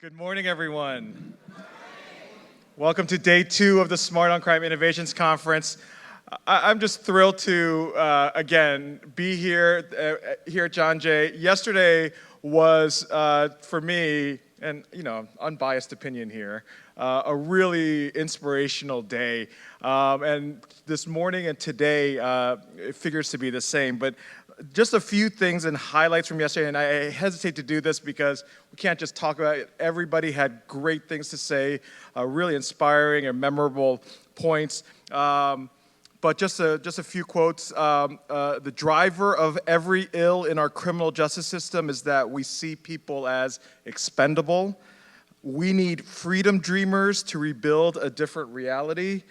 Good morning, everyone. Welcome to day 2 of the Smart on Crime Innovations Conference. I'm just thrilled to, again, be here at John Jay. Yesterday was, for me, and unbiased opinion here, a really inspirational day. And this morning and today, it figures to be the same. But just a few things and highlights from yesterday, and I hesitate to do this because we can't just talk about it. Everybody had great things to say, really inspiring and memorable points. But just a few quotes. The driver of every ill in our criminal justice system is that we see people as expendable. We need freedom dreamers to rebuild a different reality.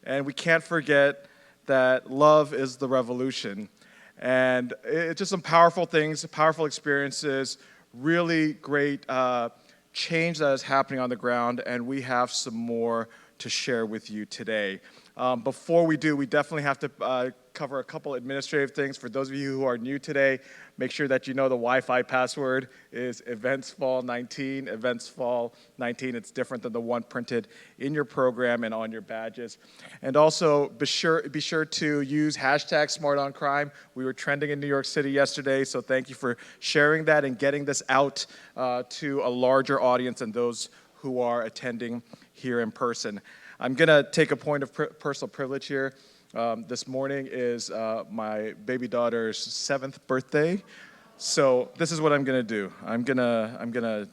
And we can't forget that love is the revolution. And it's just some powerful things, powerful experiences, really great change that is happening on the ground, and we have some more to share with you today. Before we do, we definitely have to cover a couple administrative things. For those of you who are new today, make sure that you know the Wi-Fi password is eventsfall19, eventsfall19. It's different than the one printed in your program and on your badges. And also, be sure to use hashtag SmartOnCrime. We were trending in New York City yesterday, so thank you for sharing that and getting this out to a larger audience than those who are attending here in person. I'm gonna take a point of personal privilege here. This morning is my baby daughter's 7th birthday. So this is what I'm gonna do. I'm gonna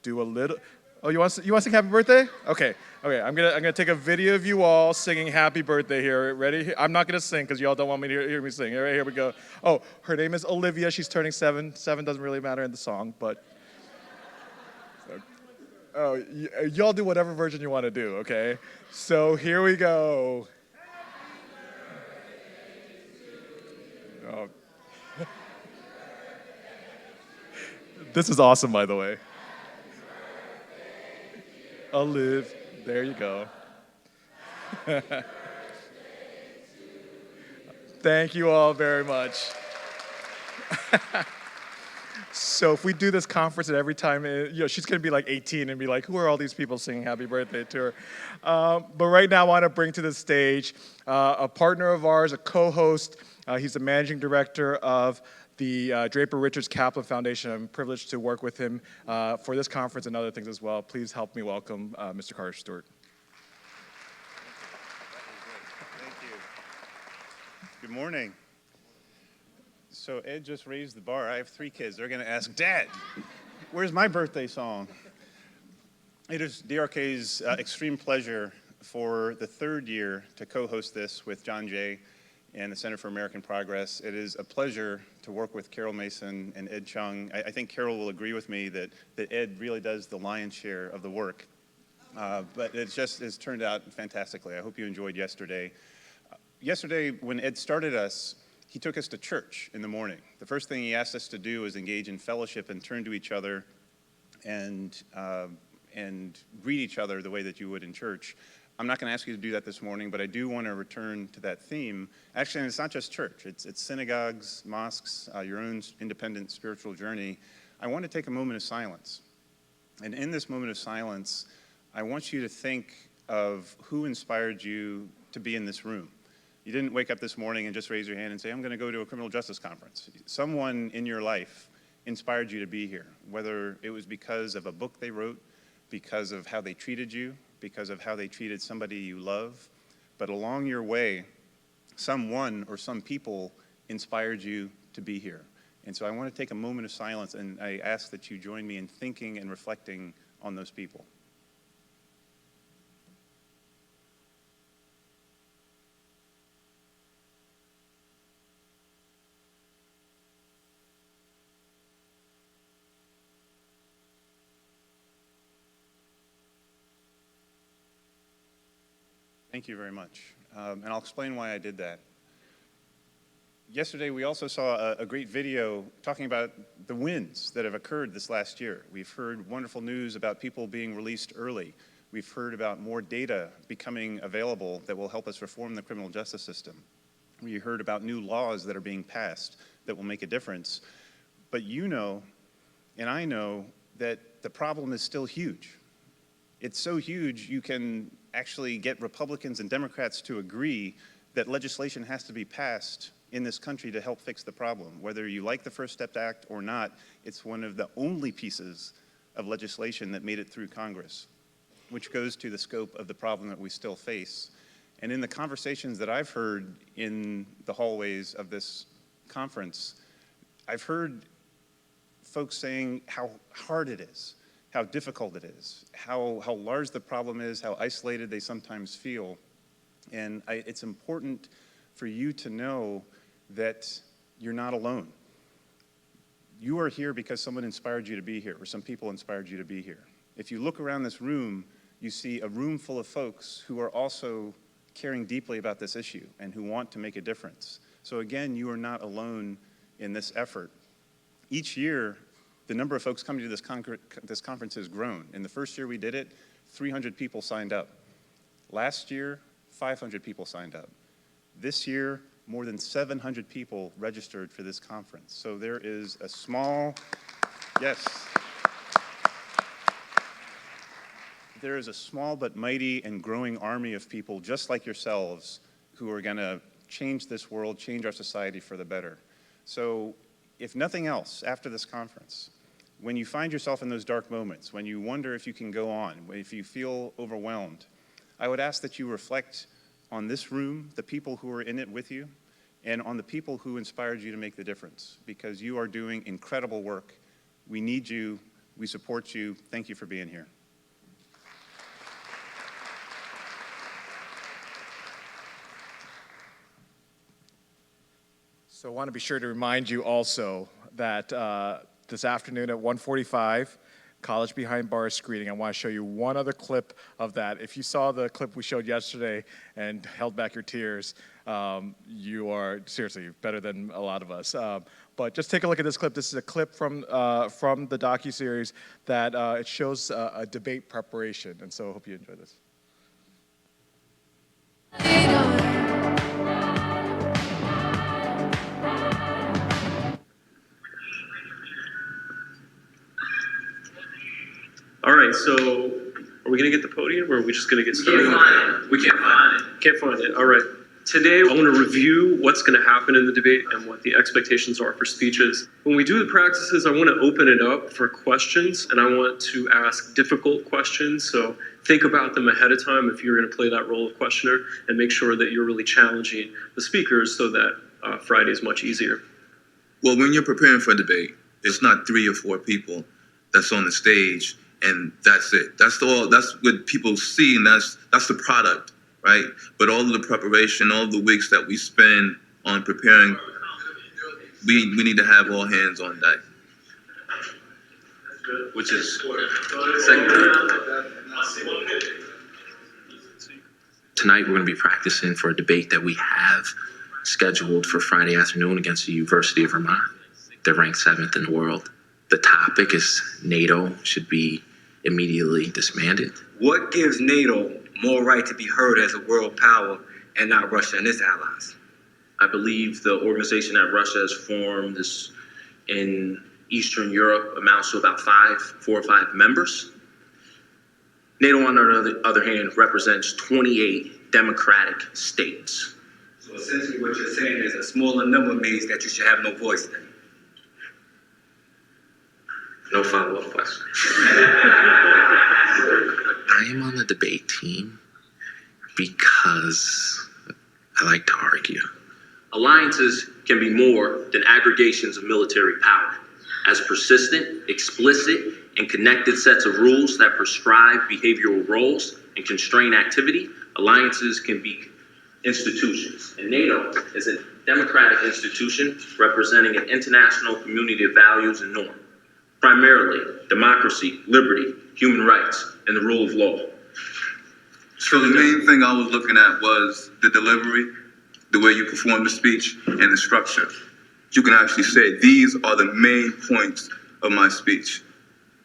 do a little, oh, you want to sing happy birthday? Okay, I'm gonna take a video of you all singing happy birthday here. Ready? I'm not gonna sing because y'all don't want me to hear me sing. All right, here we go. Oh, her name is Olivia, she's turning 7. 7 doesn't really matter in the song, but. Oh, y'all do whatever version you want to do, okay? So here we go. Oh. This is awesome, by the way. Olive, there you go. Thank you all very much. So if we do this conference at every time, she's going to be like 18 and be like, who are all these people singing happy birthday to her? But right now I want to bring to the stage a partner of ours, a co-host. He's the managing director of the Draper Richards Kaplan Foundation. I'm privileged to work with him for this conference and other things as well. Please help me welcome Mr. Carter Stewart. Thank you. Good morning. So Ed just raised the bar. I have 3 kids. They're going to ask, Dad, where's my birthday song? It is DRK's extreme pleasure for the 3rd year to co-host this with John Jay and the Center for American Progress. It is a pleasure to work with Carol Mason and Ed Chung. I think Carol will agree with me that Ed really does the lion's share of the work. But it's turned out fantastically. I hope you enjoyed yesterday. Yesterday, when Ed started us, he took us to church in the morning. The first thing he asked us to do was engage in fellowship and turn to each other and greet each other the way that you would in church. I'm not going to ask you to do that this morning, but I do want to return to that theme. Actually, and it's not just church. It's synagogues, mosques, your own independent spiritual journey. I want to take a moment of silence. And in this moment of silence, I want you to think of who inspired you to be in this room. You didn't wake up this morning and just raise your hand and say, I'm going to go to a criminal justice conference. Someone in your life inspired you to be here, whether it was because of a book they wrote, because of how they treated you, because of how they treated somebody you love. But along your way, someone or some people inspired you to be here. And so I want to take a moment of silence, and I ask that you join me in thinking and reflecting on those people. Thank you very much. And I'll explain why I did that. Yesterday, we also saw a great video talking about the wins that have occurred this last year. We've heard wonderful news about people being released early. We've heard about more data becoming available that will help us reform the criminal justice system. We heard about new laws that are being passed that will make a difference. But you know, and I know, that the problem is still huge. It's so huge you can actually get Republicans and Democrats to agree that legislation has to be passed in this country to help fix the problem. Whether you like the First Step Act or not, it's one of the only pieces of legislation that made it through Congress, which goes to the scope of the problem that we still face. And in the conversations that I've heard in the hallways of this conference, I've heard folks saying how hard it is, how difficult it is, how large the problem is, how isolated they sometimes feel. And it's important for you to know that you're not alone. You are here because someone inspired you to be here, or some people inspired you to be here. If you look around this room, you see a room full of folks who are also caring deeply about this issue and who want to make a difference. So again, you are not alone in this effort. Each year, the number of folks coming to this conference has grown. In the first year we did it, 300 people signed up. Last year, 500 people signed up. This year, more than 700 people registered for this conference. So there is a small, yes. There is a small but mighty and growing army of people just like yourselves who are gonna change this world, change our society for the better. So if nothing else, after this conference, when you find yourself in those dark moments, when you wonder if you can go on, if you feel overwhelmed, I would ask that you reflect on this room, the people who are in it with you, and on the people who inspired you to make the difference, because you are doing incredible work. We need you, we support you. Thank you for being here. So I want to be sure to remind you also that this afternoon at 1:45, College Behind Bars screening. I want to show you one other clip of that. If you saw the clip we showed yesterday and held back your tears, you are seriously better than a lot of us. But just take a look at this clip. This is a clip from the docu-series that it shows a debate preparation. And so I hope you enjoy this. All right, so are we gonna get the podium or are we just gonna get started? We can't find it. Can't find it, all right. Today, I wanna review what's gonna happen in the debate and what the expectations are for speeches. When we do the practices, I wanna open it up for questions and I want to ask difficult questions. So think about them ahead of time if you're gonna play that role of questioner, and make sure that you're really challenging the speakers so that Friday is much easier. Well, when you're preparing for a debate, it's not 3 or 4 people that's on the stage and that's it. That's what people see, and that's the product, right? But all of the preparation, all of the weeks that we spend on preparing, we need to have all hands on deck. Which is second time. Tonight we're going to be practicing for a debate that we have scheduled for Friday afternoon against the University of Vermont. They're ranked 7th in the world. The topic is NATO should be immediately disbanded. What gives NATO more right to be heard as a world power and not Russia and its allies? I believe the organization that Russia has formed is in Eastern Europe amounts to about 4 or 5 members. NATO, on the other hand, represents 28 democratic states. So essentially what you're saying is a smaller number means that you should have no voice then. No follow-up question. I am on the debate team because I like to argue. Alliances can be more than aggregations of military power. As persistent, explicit, and connected sets of rules that prescribe behavioral roles and constrain activity, alliances can be institutions. And NATO is a democratic institution representing an international community of values and norms. Primarily, democracy, liberty, human rights, and the rule of law. So the main thing I was looking at was the delivery, the way you perform the speech, and the structure. You can actually say, these are the main points of my speech.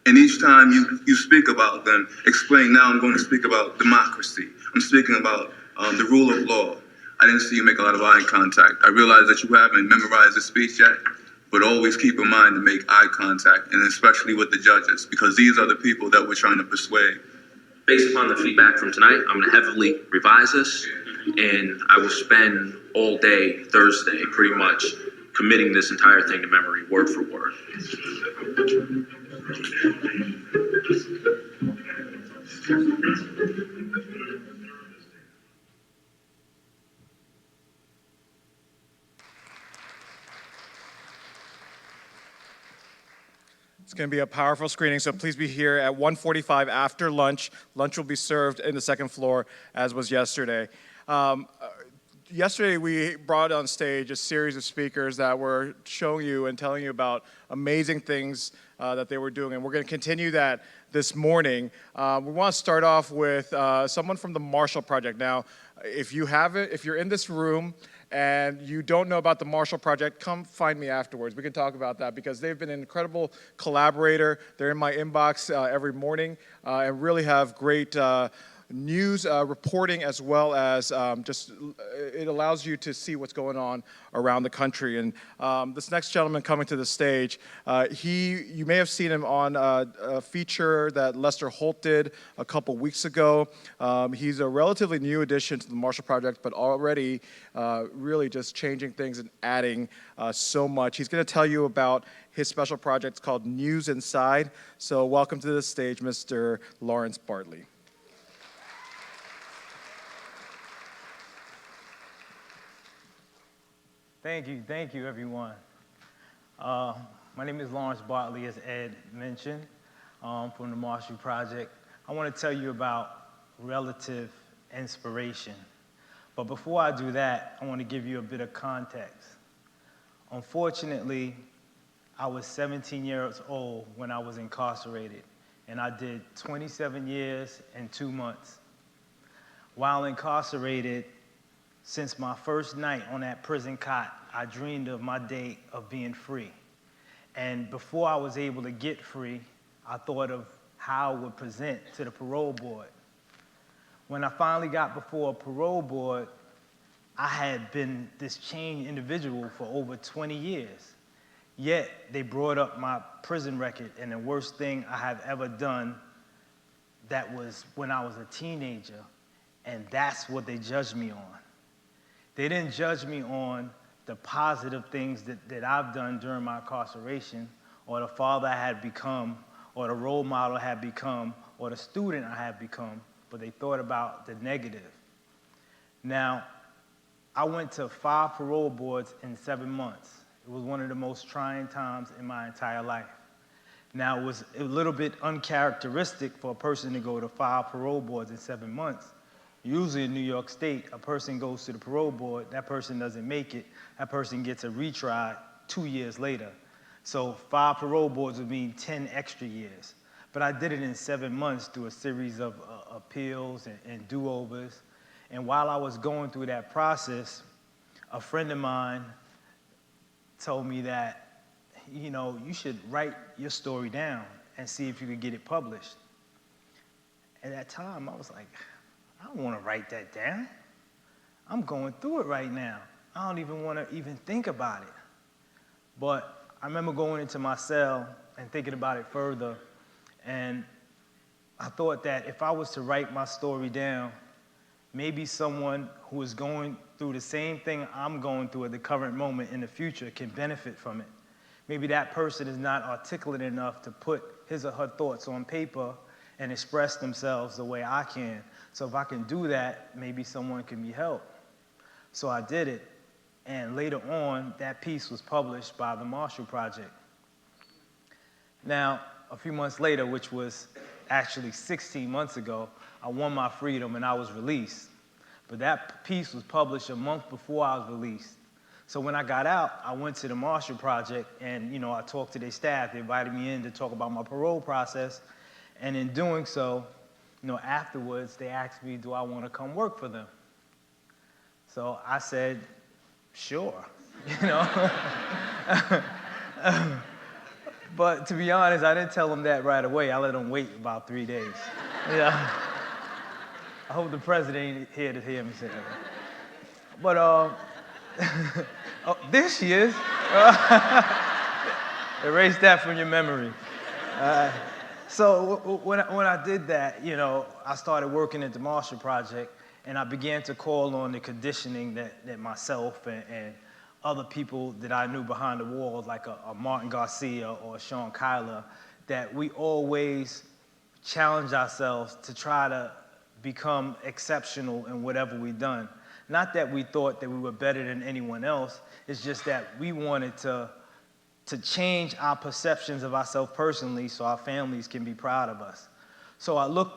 And each time you speak about them, explain, now I'm going to speak about democracy. I'm speaking about the rule of law. I didn't see you make a lot of eye contact. I realize that you haven't memorized the speech yet, But always keep in mind to make eye contact, and especially with the judges, because these are the people that we're trying to persuade. Based upon the feedback from tonight, I'm going to heavily revise this, and I will spend all day Thursday pretty much committing this entire thing to memory, word for word. It's going to be a powerful screening, so please be here at 1:45 after lunch. Lunch will be served in the second floor, as was yesterday. Yesterday, we brought on stage a series of speakers that were showing you and telling you about amazing things that they were doing, and we're going to continue that this morning. We want to start off with someone from the Marshall Project. Now, if you're in this room and you don't know about the Marshall Project, come find me afterwards. We can talk about that because they've been an incredible collaborator. They're in my inbox every morning and really have great news reporting, as well as it allows you to see what's going on around the country. And this next gentleman coming to the stage, you may have seen him on a feature that Lester Holt did a couple weeks ago. He's a relatively new addition to the Marshall Project, but already really just changing things and adding so much. He's going to tell you about his special project called News Inside. So welcome to the stage, Mr. Lawrence Bartley. Thank you, everyone. My name is Lawrence Bartley, as Ed mentioned, from the Marshall Project. I want to tell you about relative inspiration. But before I do that, I want to give you a bit of context. Unfortunately, I was 17 years old when I was incarcerated, and I did 27 years and 2 months. While incarcerated, since my first night on that prison cot, I dreamed of my day of being free. And before I was able to get free, I thought of how I would present to the parole board. When I finally got before a parole board, I had been this changed individual for over 20 years. Yet, they brought up my prison record, and the worst thing I have ever done, that was when I was a teenager, and that's what they judged me on. They didn't judge me on the positive things that I've done during my incarceration, or the father I had become, or the role model I had become, or the student I had become, but they thought about the negative. Now, I went to 5 parole boards in 7 months. It was one of the most trying times in my entire life. Now, it was a little bit uncharacteristic for a person to go to 5 parole boards in 7 months. Usually in New York State, a person goes to the parole board, that person doesn't make it, that person gets a retrial 2 years later. So 5 parole boards would mean 10 extra years. But I did it in 7 months through a series of appeals and do-overs. And while I was going through that process, a friend of mine told me that, you should write your story down and see if you could get it published. At that time, I was like, I don't want to write that down. I'm going through it right now. I don't even want to even think about it. But I remember going into my cell and thinking about it further, and I thought that if I was to write my story down, maybe someone who is going through the same thing I'm going through at the current moment in the future can benefit from it. Maybe that person is not articulate enough to put his or her thoughts on paper and express themselves the way I can. So if I can do that, maybe someone can be helped. So I did it, and later on, that piece was published by the Marshall Project. Now, a few months later, which was actually 16 months ago, I won my freedom and I was released. But that piece was published a month before I was released. So when I got out, I went to the Marshall Project, and I talked to their staff. They invited me in to talk about my parole process, and in doing so, afterwards, they asked me, do I want to come work for them? So I said, sure, But to be honest, I didn't tell them that right away. I let them wait about 3 days. I hope the president ain't here to hear me say that. But, oh, there she is. Erase that from your memory. So when I did that, you know, I started working at the Marshall Project, and I began to call on the conditioning that myself and other people that I knew behind the walls, like a Martin Garcia or a Sean Kyler, that we always challenge ourselves to try to become exceptional in whatever we've done. Not that we thought that we were better than anyone else, it's just that we wanted to change our perceptions of ourselves personally so our families can be proud of us. So I looked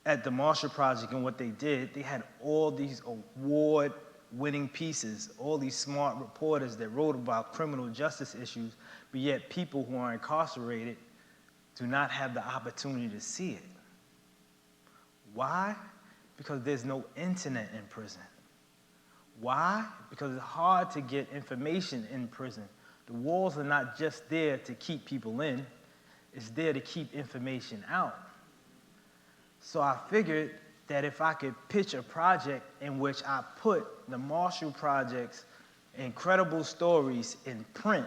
at the Marshall Project and what they did. They had all these award-winning pieces, all these smart reporters that wrote about criminal justice issues, but yet people who are incarcerated do not have the opportunity to see it. Why? Because there's no internet in prison. Why? Because it's hard to get information in prison. The walls are not just there to keep people in, it's there to keep information out. So I figured that if I could pitch a project in which I put the Marshall Project's incredible stories in print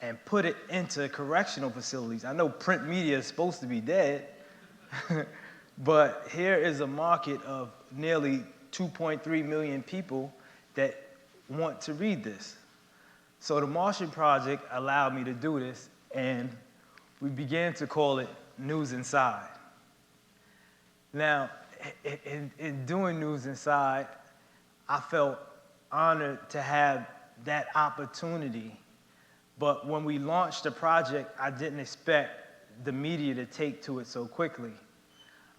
and put it into correctional facilities. I know print media is supposed to be dead, but here is a market of nearly 2.3 million people that want to read this. So the Marshall Project allowed me to do this, and we began to call it News Inside. Now, in doing News Inside, I felt honored to have that opportunity. But when we launched the project, I didn't expect the media to take to it so quickly.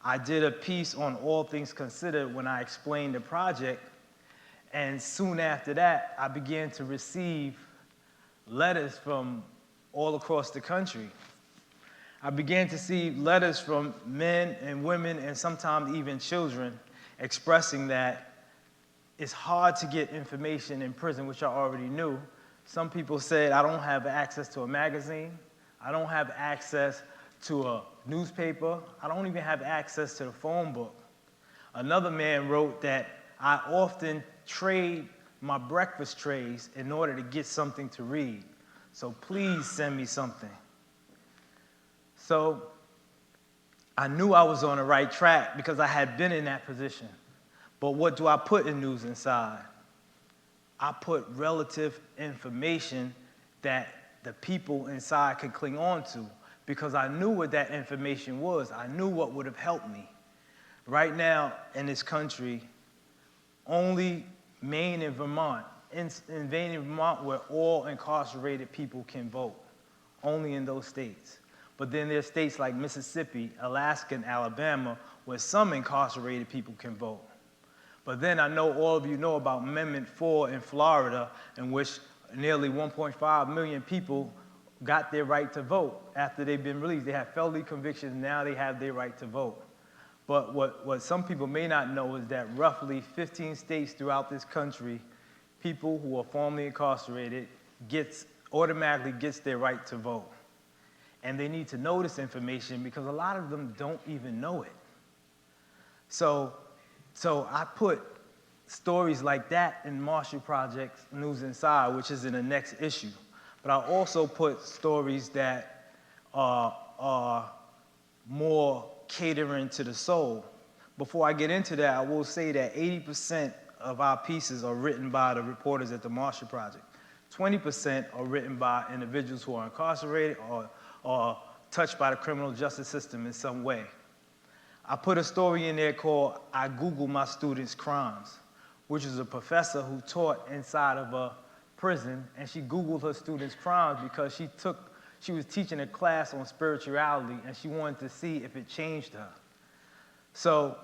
I did a piece on All Things Considered when I explained the project, and soon after that, I began to receive letters from all across the country. I began to see letters from men and women and sometimes even children expressing that it's hard to get information in prison, which I already knew. Some people said, I don't have access to a magazine. I don't have access to a newspaper. I don't even have access to the phone book. Another man wrote that I often trade my breakfast trays in order to get something to read. So please send me something. So I knew I was on the right track because I had been in that position. But what do I put in News Inside? I put relative information that the people inside could cling on to because I knew what that information was. I knew what would have helped me. Right now in this country, only Maine and Vermont, in Maine and Vermont where all incarcerated people can vote, only in those states. But then there's states like Mississippi, Alaska, and Alabama where some incarcerated people can vote. But then I know all of you know about Amendment 4 in Florida, in which nearly 1.5 million people got their right to vote after they've been released. They have felony convictions, now they have their right to vote. But what some people may not know is that roughly 15 states throughout this country, people who are formerly incarcerated automatically gets their right to vote. And they need to know this information because a lot of them don't even know it. So I put stories like that in Marshall Project's News Inside, which is in the next issue. But I also put stories that are more catering to the soul. Before I get into that, I will say that 80% of our pieces are written by the reporters at the Marshall Project. 20% are written by individuals who are incarcerated or touched by the criminal justice system in some way. I put a story in there called I Google My Students' Crimes, which is a professor who taught inside of a prison, and she Googled her students' crimes because she was teaching a class on spirituality, and she wanted to see if it changed her. So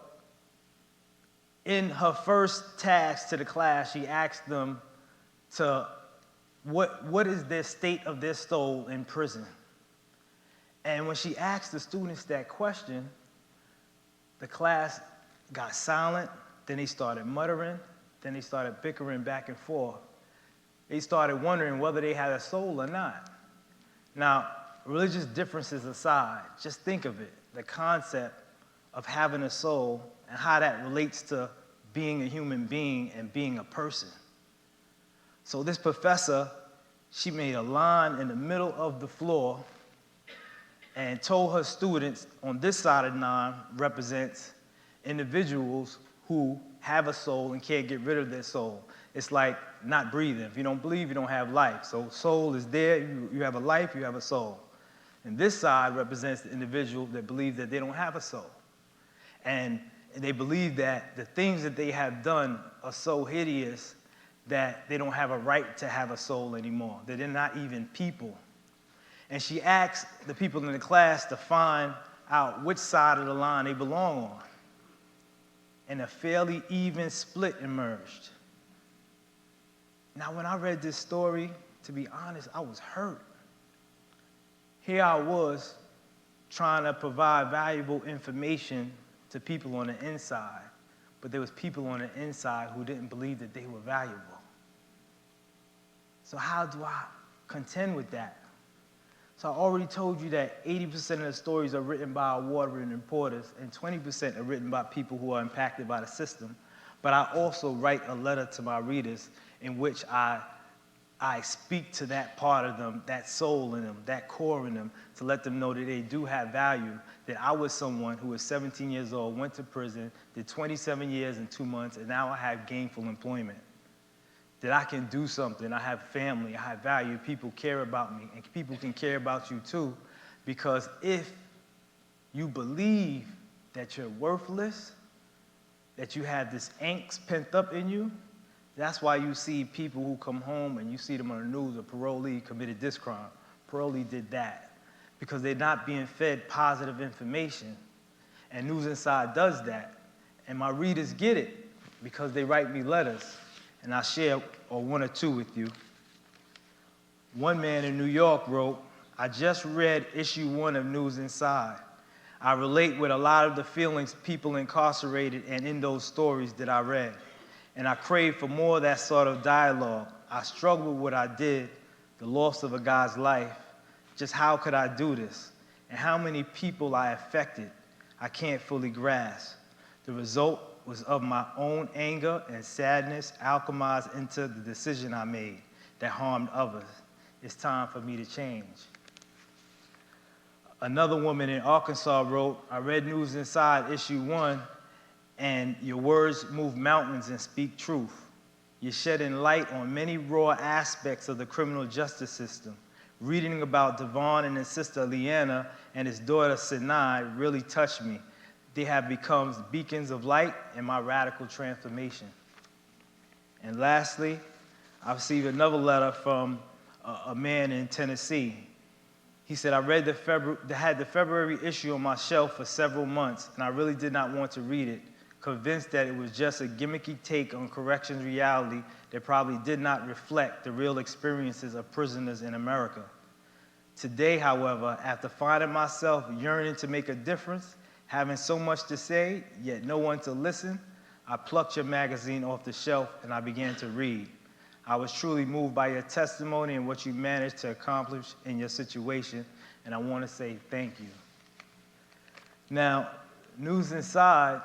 in her first task to the class, she asked them what is their state of their soul in prison? And when she asked the students that question, the class got silent, then they started muttering, then they started bickering back and forth. They started wondering whether they had a soul or not. Now, religious differences aside, just think of it, the concept of having a soul and how that relates to being a human being and being a person. So this professor she made a line in the middle of the floor and told her students on this side of the line represents individuals who have a soul and can't get rid of their soul. It's like not breathing. If you don't believe, you don't have life. So soul is there, you have a life, you have a soul. And this side represents the individual that believe that they don't have a soul. And they believe that the things that they have done are so hideous that they don't have a right to have a soul anymore, that they're not even people. And she asked the people in the class to find out which side of the line they belong on. And a fairly even split emerged. Now, when I read this story, to be honest, I was hurt. Here I was trying to provide valuable information to people on the inside, but there was people on the inside who didn't believe that they were valuable. So how do I contend with that? So I already told you that 80% of the stories are written by award-winning reporters and 20% are written by people who are impacted by the system. But I also write a letter to my readers in which I speak to that part of them, that soul in them, that core in them, to let them know that they do have value, that I was someone who was 17 years old, went to prison, did 27 years and 2 months, and now I have gainful employment. That I can do something, I have family, I have value, people care about me, and people can care about you too, because if you believe that you're worthless, that you have this angst pent up in you, that's why you see people who come home and you see them on the news, a parolee committed this crime, parolee did that, because they're not being fed positive information. And News Inside does that. And my readers get it because they write me letters. And I'll share one or two with you. One man in New York wrote, "I just read issue 1 of News Inside. I relate with a lot of the feelings people incarcerated and in those stories that I read. And I crave for more of that sort of dialogue. I struggle with what I did, the loss of a guy's life. Just how could I do this? And how many people I affected, I can't fully grasp. The result was of my own anger and sadness alchemized into the decision I made that harmed others. It's time for me to change." Another woman in Arkansas wrote, "I read News Inside issue 1, and your words move mountains and speak truth. You're shedding light on many raw aspects of the criminal justice system. Reading about Devon and his sister Leanna and his daughter Sinai really touched me. They have become beacons of light in my radical transformation." And lastly, I received another letter from a man in Tennessee. He said, "I read had the February issue on my shelf for several months, and I really did not want to read it, convinced that it was just a gimmicky take on corrections reality that probably did not reflect the real experiences of prisoners in America. Today, however, after finding myself yearning to make a difference, having so much to say, yet no one to listen, I plucked your magazine off the shelf and I began to read. I was truly moved by your testimony and what you managed to accomplish in your situation, and I want to say thank you." Now, News Inside,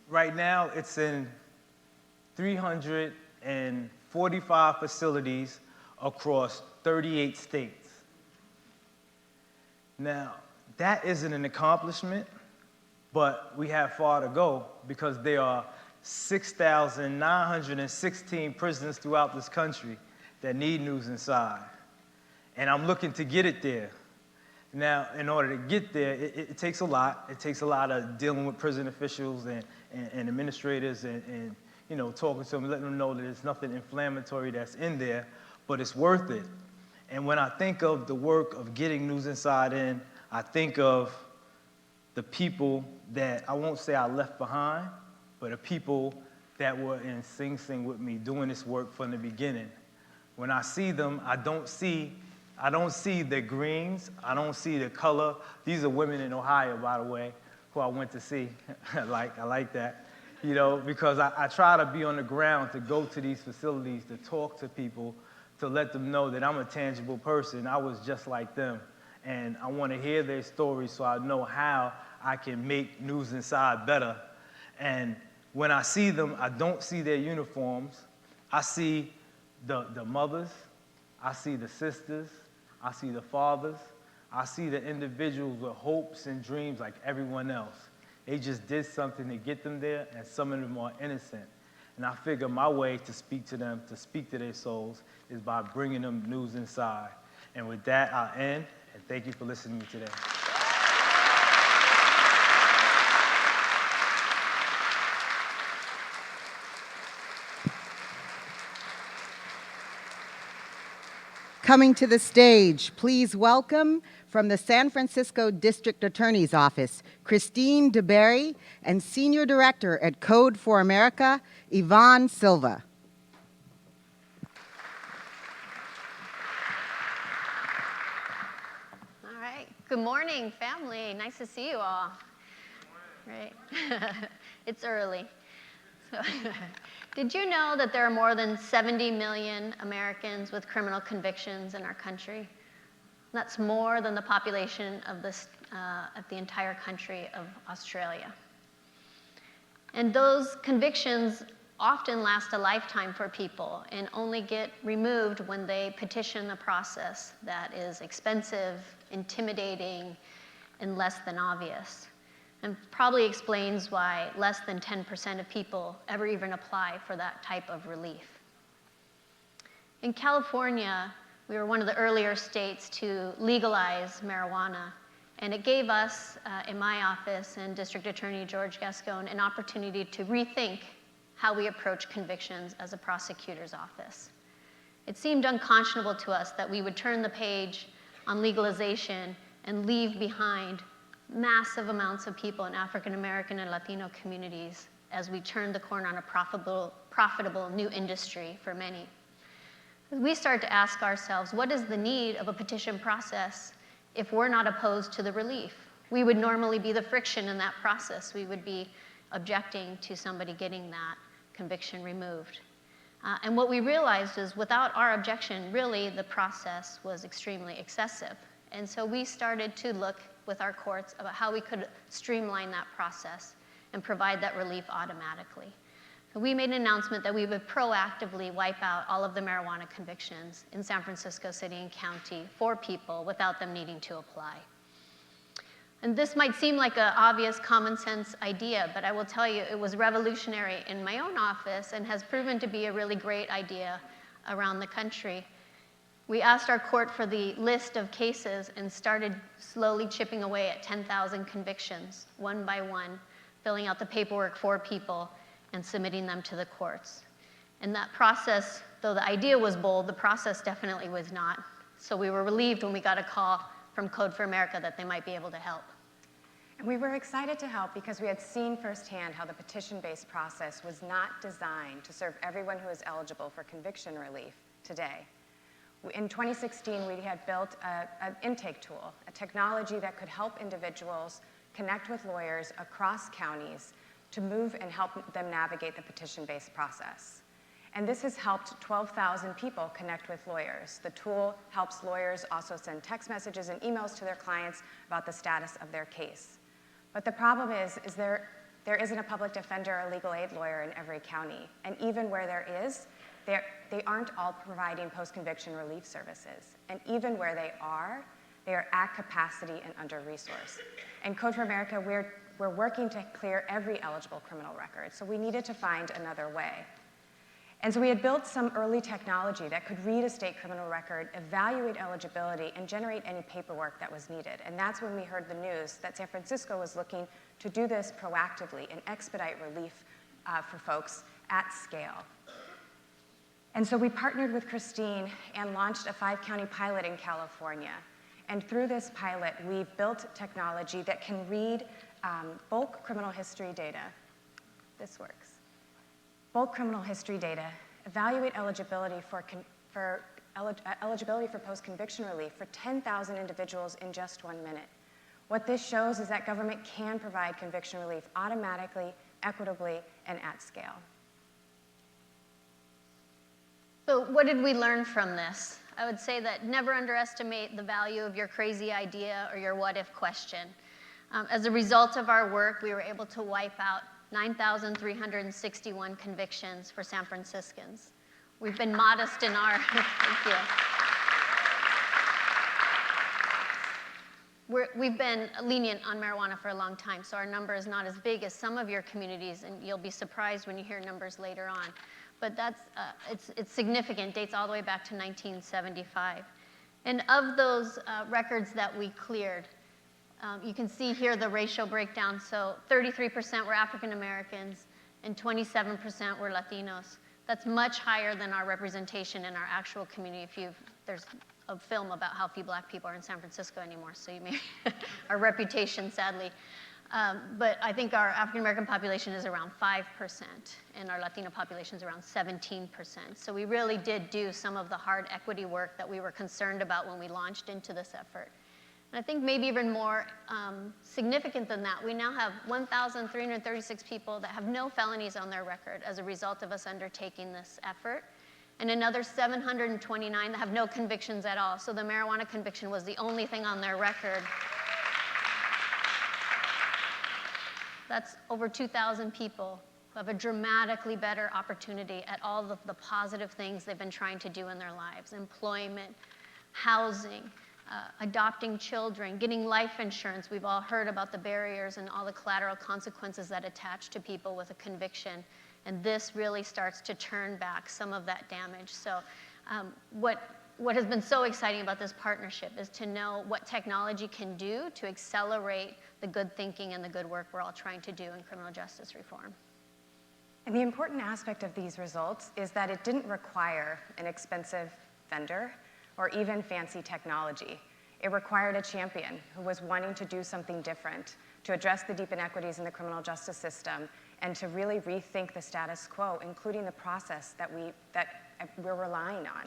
right now it's in 345 facilities across 38 states. Now, that isn't an accomplishment, but we have far to go because there are 6,916 prisons throughout this country that need News Inside. And I'm looking to get it there. Now, in order to get there, it takes a lot. It takes a lot of dealing with prison officials and administrators and talking to them, letting them know that there's nothing inflammatory that's in there, but it's worth it. And when I think of the work of getting News Inside in, I think of the people that I won't say I left behind, but the people that were in Sing Sing with me doing this work from the beginning. When I see them, I don't see the greens, I don't see the color. These are women in Ohio, by the way, who I went to see. I like that, because I try to be on the ground to go to these facilities, to talk to people, to let them know that I'm a tangible person. I was just like them. And I want to hear their stories so I know how I can make News Inside better. And when I see them, I don't see their uniforms. I see the mothers, I see the sisters, I see the fathers, I see the individuals with hopes and dreams like everyone else. They just did something to get them there, and some of them are innocent. And I figure my way to speak to them, to speak to their souls, is by bringing them news inside. And with that, I'll end, and thank you for listening to me today. Coming to the stage, please welcome from the San Francisco District Attorney's Office, Christine DeBerry, and Senior Director at Code for America, Yvonne Silva. All right, good morning, family. Nice to see you all. Right, it's early. So, did you know that there are more than 70 million Americans with criminal convictions in our country? That's more than the population of the entire country of Australia. And those convictions often last a lifetime for people and only get removed when they petition a process that is expensive, intimidating, and less than obvious. And probably explains why less than 10% of people ever even apply for that type of relief. In California, we were one of the earlier states to legalize marijuana, and it gave us, in my office and District Attorney George Gascon, an opportunity to rethink how we approach convictions as a prosecutor's office. It seemed unconscionable to us that we would turn the page on legalization and leave behind massive amounts of people in African American and Latino communities as we turned the corner on a profitable new industry for many. We start to ask ourselves, what is the need of a petition process if we're not opposed to the relief? We would normally be the friction in that process. We would be objecting to somebody getting that conviction removed. And what we realized is without our objection, really the process was extremely excessive. And so we started to look with our courts about how we could streamline that process and provide that relief automatically. So we made an announcement that we would proactively wipe out all of the marijuana convictions in San Francisco City and County for people without them needing to apply. And this might seem like an obvious common sense idea, but I will tell you it was revolutionary in my own office and has proven to be a really great idea around the country. We asked our court for the list of cases and started slowly chipping away at 10,000 convictions, one by one, filling out the paperwork for people and submitting them to the courts. And that process, though the idea was bold, the process definitely was not. So we were relieved when we got a call from Code for America that they might be able to help. And we were excited to help because we had seen firsthand how the petition-based process was not designed to serve everyone who is eligible for conviction relief today. In 2016, we had built an intake tool, a technology that could help individuals connect with lawyers across counties to move and help them navigate the petition-based process. And this has helped 12,000 people connect with lawyers. The tool helps lawyers also send text messages and emails to their clients about the status of their case. But the problem is there isn't a public defender or legal aid lawyer in every county. And even where there is, they aren't all providing post-conviction relief services. And even where they are at capacity and under-resourced. And Code for America, we're working to clear every eligible criminal record. So we needed to find another way. And so we had built some early technology that could read a state criminal record, evaluate eligibility, and generate any paperwork that was needed. And that's when we heard the news that San Francisco was looking to do this proactively and expedite relief for folks at scale. And so we partnered with Christine and launched a 5-county pilot in California. And through this pilot, we've built technology that can read bulk criminal history data. This works. Bulk criminal history data, evaluate eligibility for post-conviction relief for 10,000 individuals in just 1 minute. What this shows is that government can provide conviction relief automatically, equitably, and at scale. So what did we learn from this? I would say that never underestimate the value of your crazy idea or your what-if question. As a result of our work, we were able to wipe out 9,361 convictions for San Franciscans. We've been modest in our, thank you. We've been lenient on marijuana for a long time, so our number is not as big as some of your communities, and you'll be surprised when you hear numbers later on. But that's, it's significant, dates all the way back to 1975. And of those records that we cleared, you can see here the racial breakdown. So 33% were African Americans and 27% were Latinos. That's much higher than our representation in our actual community. There's a film about how few black people are in San Francisco anymore, so you may, our reputation, sadly. But I think our African American population is around 5%, and our Latino population is around 17%. So we really did do some of the hard equity work that we were concerned about when we launched into this effort. And I think maybe even more significant than that, we now have 1,336 people that have no felonies on their record as a result of us undertaking this effort, and another 729 that have no convictions at all. So the marijuana conviction was the only thing on their record. That's over 2,000 people who have a dramatically better opportunity at all of the positive things they've been trying to do in their lives: employment, housing, adopting children, getting life insurance. We've all heard about the barriers and all the collateral consequences that attach to people with a conviction. And this really starts to turn back some of that damage. So what has been so exciting about this partnership is to know what technology can do to accelerate the good thinking and the good work we're all trying to do in criminal justice reform. And the important aspect of these results is that it didn't require an expensive vendor or even fancy technology. It required a champion who was wanting to do something different, to address the deep inequities in the criminal justice system, and to really rethink the status quo, including the process that we're relying on.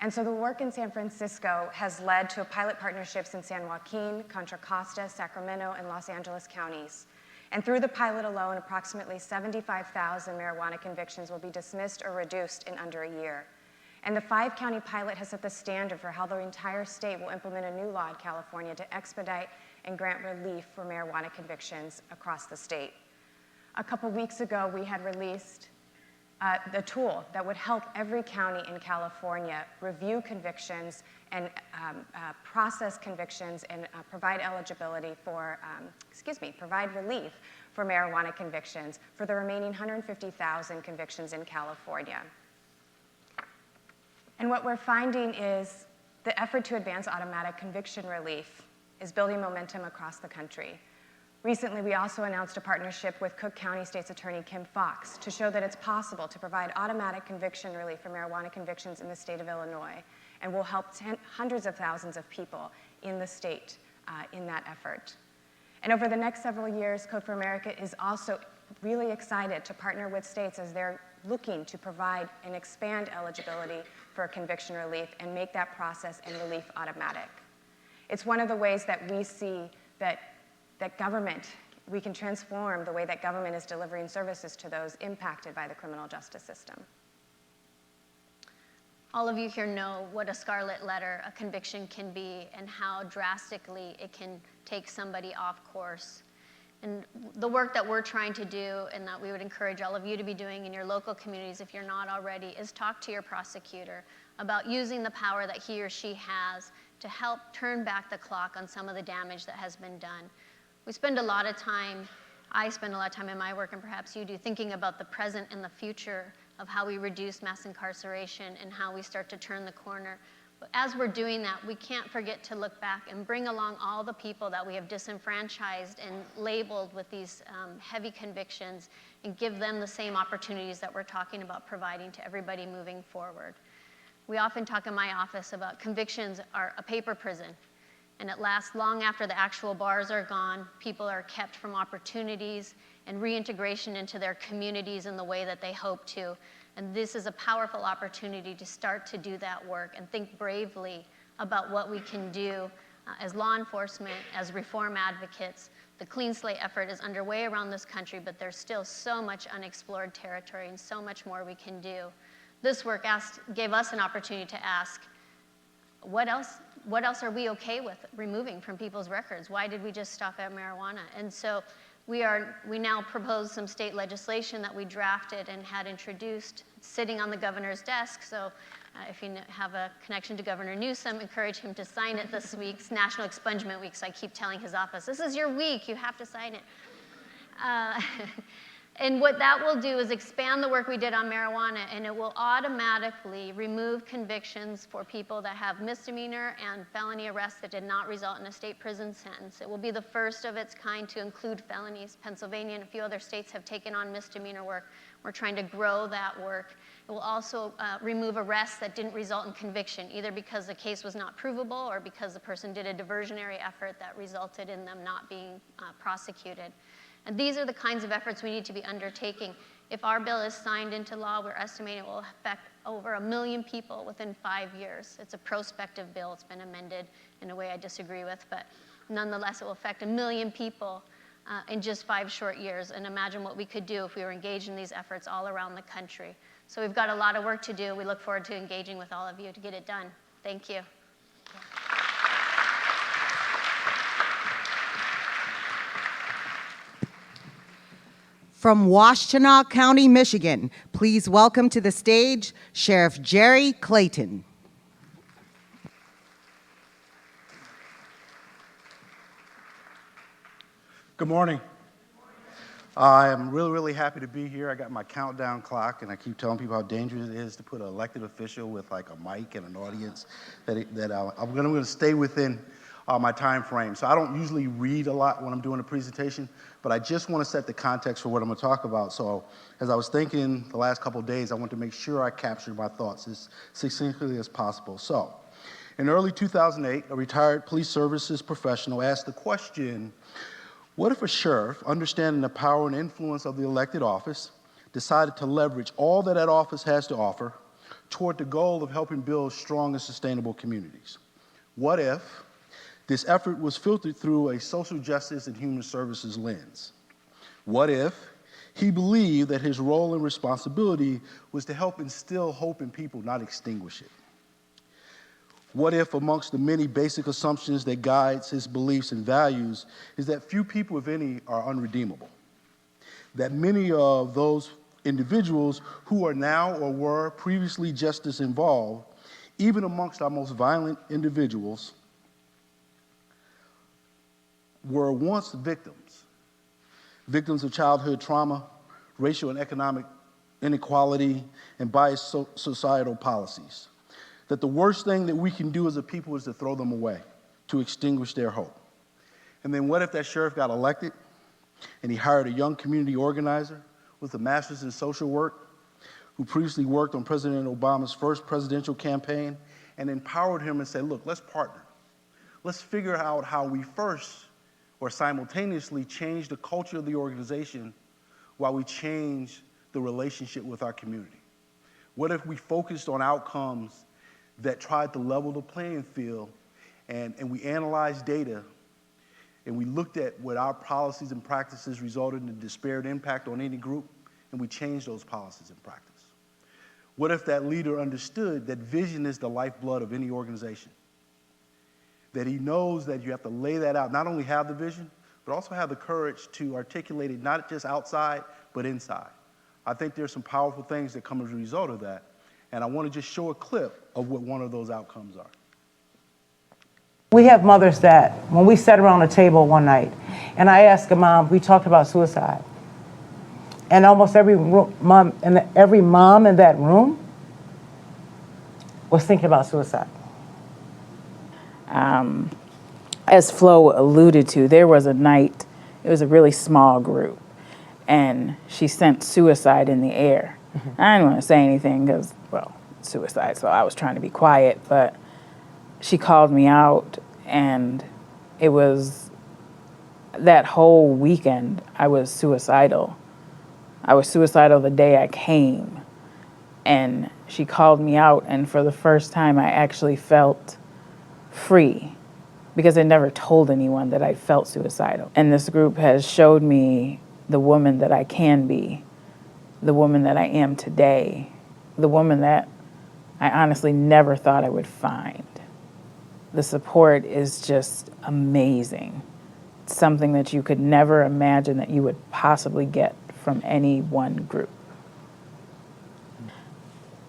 And so the work in San Francisco has led to pilot partnerships in San Joaquin, Contra, Costa, Sacramento, and Los Angeles counties. And through the pilot alone, approximately 75,000 marijuana convictions will be dismissed or reduced in under a year. And the 5-county pilot has set the standard for how the entire state will implement a new law in California to expedite and grant relief for marijuana convictions across the state. A couple weeks ago, we had released the tool that would help every county in California review convictions and process convictions and provide eligibility for, provide relief for marijuana convictions for the remaining 150,000 convictions in California. And what we're finding is the effort to advance automatic conviction relief is building momentum across the country. Recently, we also announced a partnership with Cook County State's Attorney Kim Foxx to show that it's possible to provide automatic conviction relief for marijuana convictions in the state of Illinois, and will help hundreds of thousands of people in the state in that effort. And over the next several years, Code for America is also really excited to partner with states as they're looking to provide and expand eligibility for conviction relief and make that process and relief automatic. It's one of the ways that we see that government, we can transform the way that government is delivering services to those impacted by the criminal justice system. All of you here know what a scarlet letter a conviction can be and how drastically it can take somebody off course. And the work that we're trying to do, and that we would encourage all of you to be doing in your local communities if you're not already, is talk to your prosecutor about using the power that he or she has to help turn back the clock on some of the damage that has been done. We spend a lot of time, I spend a lot of time in my work, and perhaps you do, thinking about the present and the future of how we reduce mass incarceration and how we start to turn the corner. But as we're doing that, we can't forget to look back and bring along all the people that we have disenfranchised and labeled with these heavy convictions, and give them the same opportunities that we're talking about providing to everybody moving forward. We often talk in my office about convictions are a paper prison, and it lasts long after the actual bars are gone. People are kept from opportunities and reintegration into their communities in the way that they hope to. And this is a powerful opportunity to start to do that work and think bravely about what we can do as law enforcement, as reform advocates. The Clean Slate effort is underway around this country, but there's still so much unexplored territory and so much more we can do. This work gave us an opportunity to ask, what else are we okay with removing from people's records? Why did we just stop at marijuana? And so We now propose some state legislation that we drafted and had introduced, sitting on the governor's desk. So if you have a connection to Governor Newsom, encourage him to sign it this week. It's National Expungement Week, so I keep telling his office, this is your week, you have to sign it. And what that will do is expand the work we did on marijuana, and it will automatically remove convictions for people that have misdemeanor and felony arrests that did not result in a state prison sentence. It will be the first of its kind to include felonies. Pennsylvania and a few other states have taken on misdemeanor work. We're trying to grow that work. It will also remove arrests that didn't result in conviction, either because the case was not provable or because the person did a diversionary effort that resulted in them not being prosecuted. And these are the kinds of efforts we need to be undertaking. If our bill is signed into law, we're estimating it will affect over 1 million people within 5 years. It's a prospective bill. It's been amended in a way I disagree with, but nonetheless, it will affect 1 million people in just 5 short years. And imagine what we could do if we were engaged in these efforts all around the country. So we've got a lot of work to do. We look forward to engaging with all of you to get it done. Thank you. From Washtenaw County, Michigan, please welcome to the stage Sheriff Jerry Clayton. Good morning. I am really happy to be here. I got my countdown clock, and I keep telling people how dangerous it is to put an elected official with like a mic and an audience. I'm going to stay within my time frame. So I don't usually read a lot when I'm doing a presentation, but I just want to set the context for what I'm going to talk about. So as I was thinking the last couple of days, I want to make sure I captured my thoughts as succinctly as possible. So in early 2008, a retired police services professional asked the question, what if a sheriff, understanding the power and influence of the elected office, decided to leverage all that that office has to offer toward the goal of helping build strong and sustainable communities? What if this effort was filtered through a social justice and human services lens? What if he believed that his role and responsibility was to help instill hope in people, not extinguish it? What if amongst the many basic assumptions that guides his beliefs and values is that few people, if any, are unredeemable? That many of those individuals who are now or were previously justice involved, even amongst our most violent individuals, were once victims of childhood trauma, racial and economic inequality, and biased societal policies. That the worst thing that we can do as a people is to throw them away, to extinguish their hope. And then what if that sheriff got elected and he hired a young community organizer with a master's in social work who previously worked on President Obama's first presidential campaign and empowered him and said, look, let's partner. Let's figure out how we first or simultaneously change the culture of the organization while we change the relationship with our community? What if we focused on outcomes that tried to level the playing field and we analyzed data and we looked at what our policies and practices resulted in a disparate impact on any group and we changed those policies and practice? What if that leader understood that vision is the lifeblood of any organization? That he knows that you have to lay that out, not only have the vision, but also have the courage to articulate it not just outside, but inside. I think there's some powerful things that come as a result of that, and I want to just show a clip of what one of those outcomes are. We have mothers that, when we sat around a table one night, and I asked a mom, we talked about suicide, and almost every mom in that room was thinking about suicide. As Flo alluded to, there was a night, it was a really small group, and she sent suicide in the air. Mm-hmm. I didn't want to say anything because, well, suicide, so I was trying to be quiet, but she called me out, and it was that whole weekend I was suicidal. I was suicidal the day I came, and she called me out, and for the first time I actually felt free, because I never told anyone that I felt suicidal. And this group has showed me the woman that I can be, the woman that I am today, the woman that I honestly never thought I would find. The support is just amazing. something that you could never imagine that you would possibly get from any one group.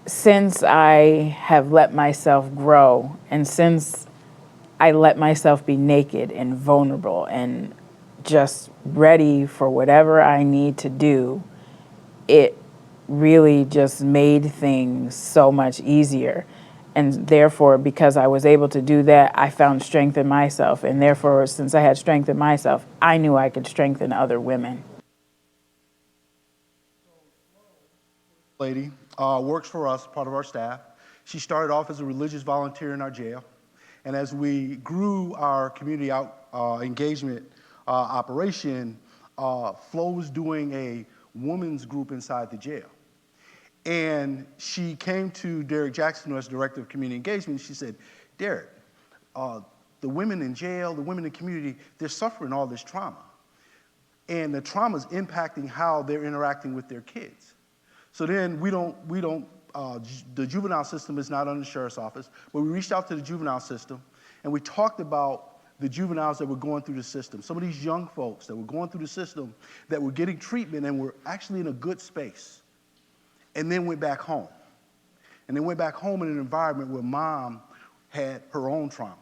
Since I have let myself grow, and since I let myself be naked and vulnerable and just ready for whatever I need to do, it really just made things so much easier. And therefore, because I was able to do that, I found strength in myself. And therefore, since I had strength in myself, I knew I could strengthen other women. Lady works for us, part of our staff. She started off as a religious volunteer in our jail. And as we grew our community engagement operation, Flo was doing a women's group inside the jail. And she came to Derek Jackson, who was Director of Community Engagement, and she said, Derek, the women in jail, the women in the community, they're suffering all this trauma. And the trauma is impacting how they're interacting with their kids. So then the juvenile system is not under the sheriff's office, but we reached out to the juvenile system and we talked about the juveniles that were going through the system. Some of these young folks that were going through the system that were getting treatment and were actually in a good space, and then went back home. And then went back home in an environment where mom had her own trauma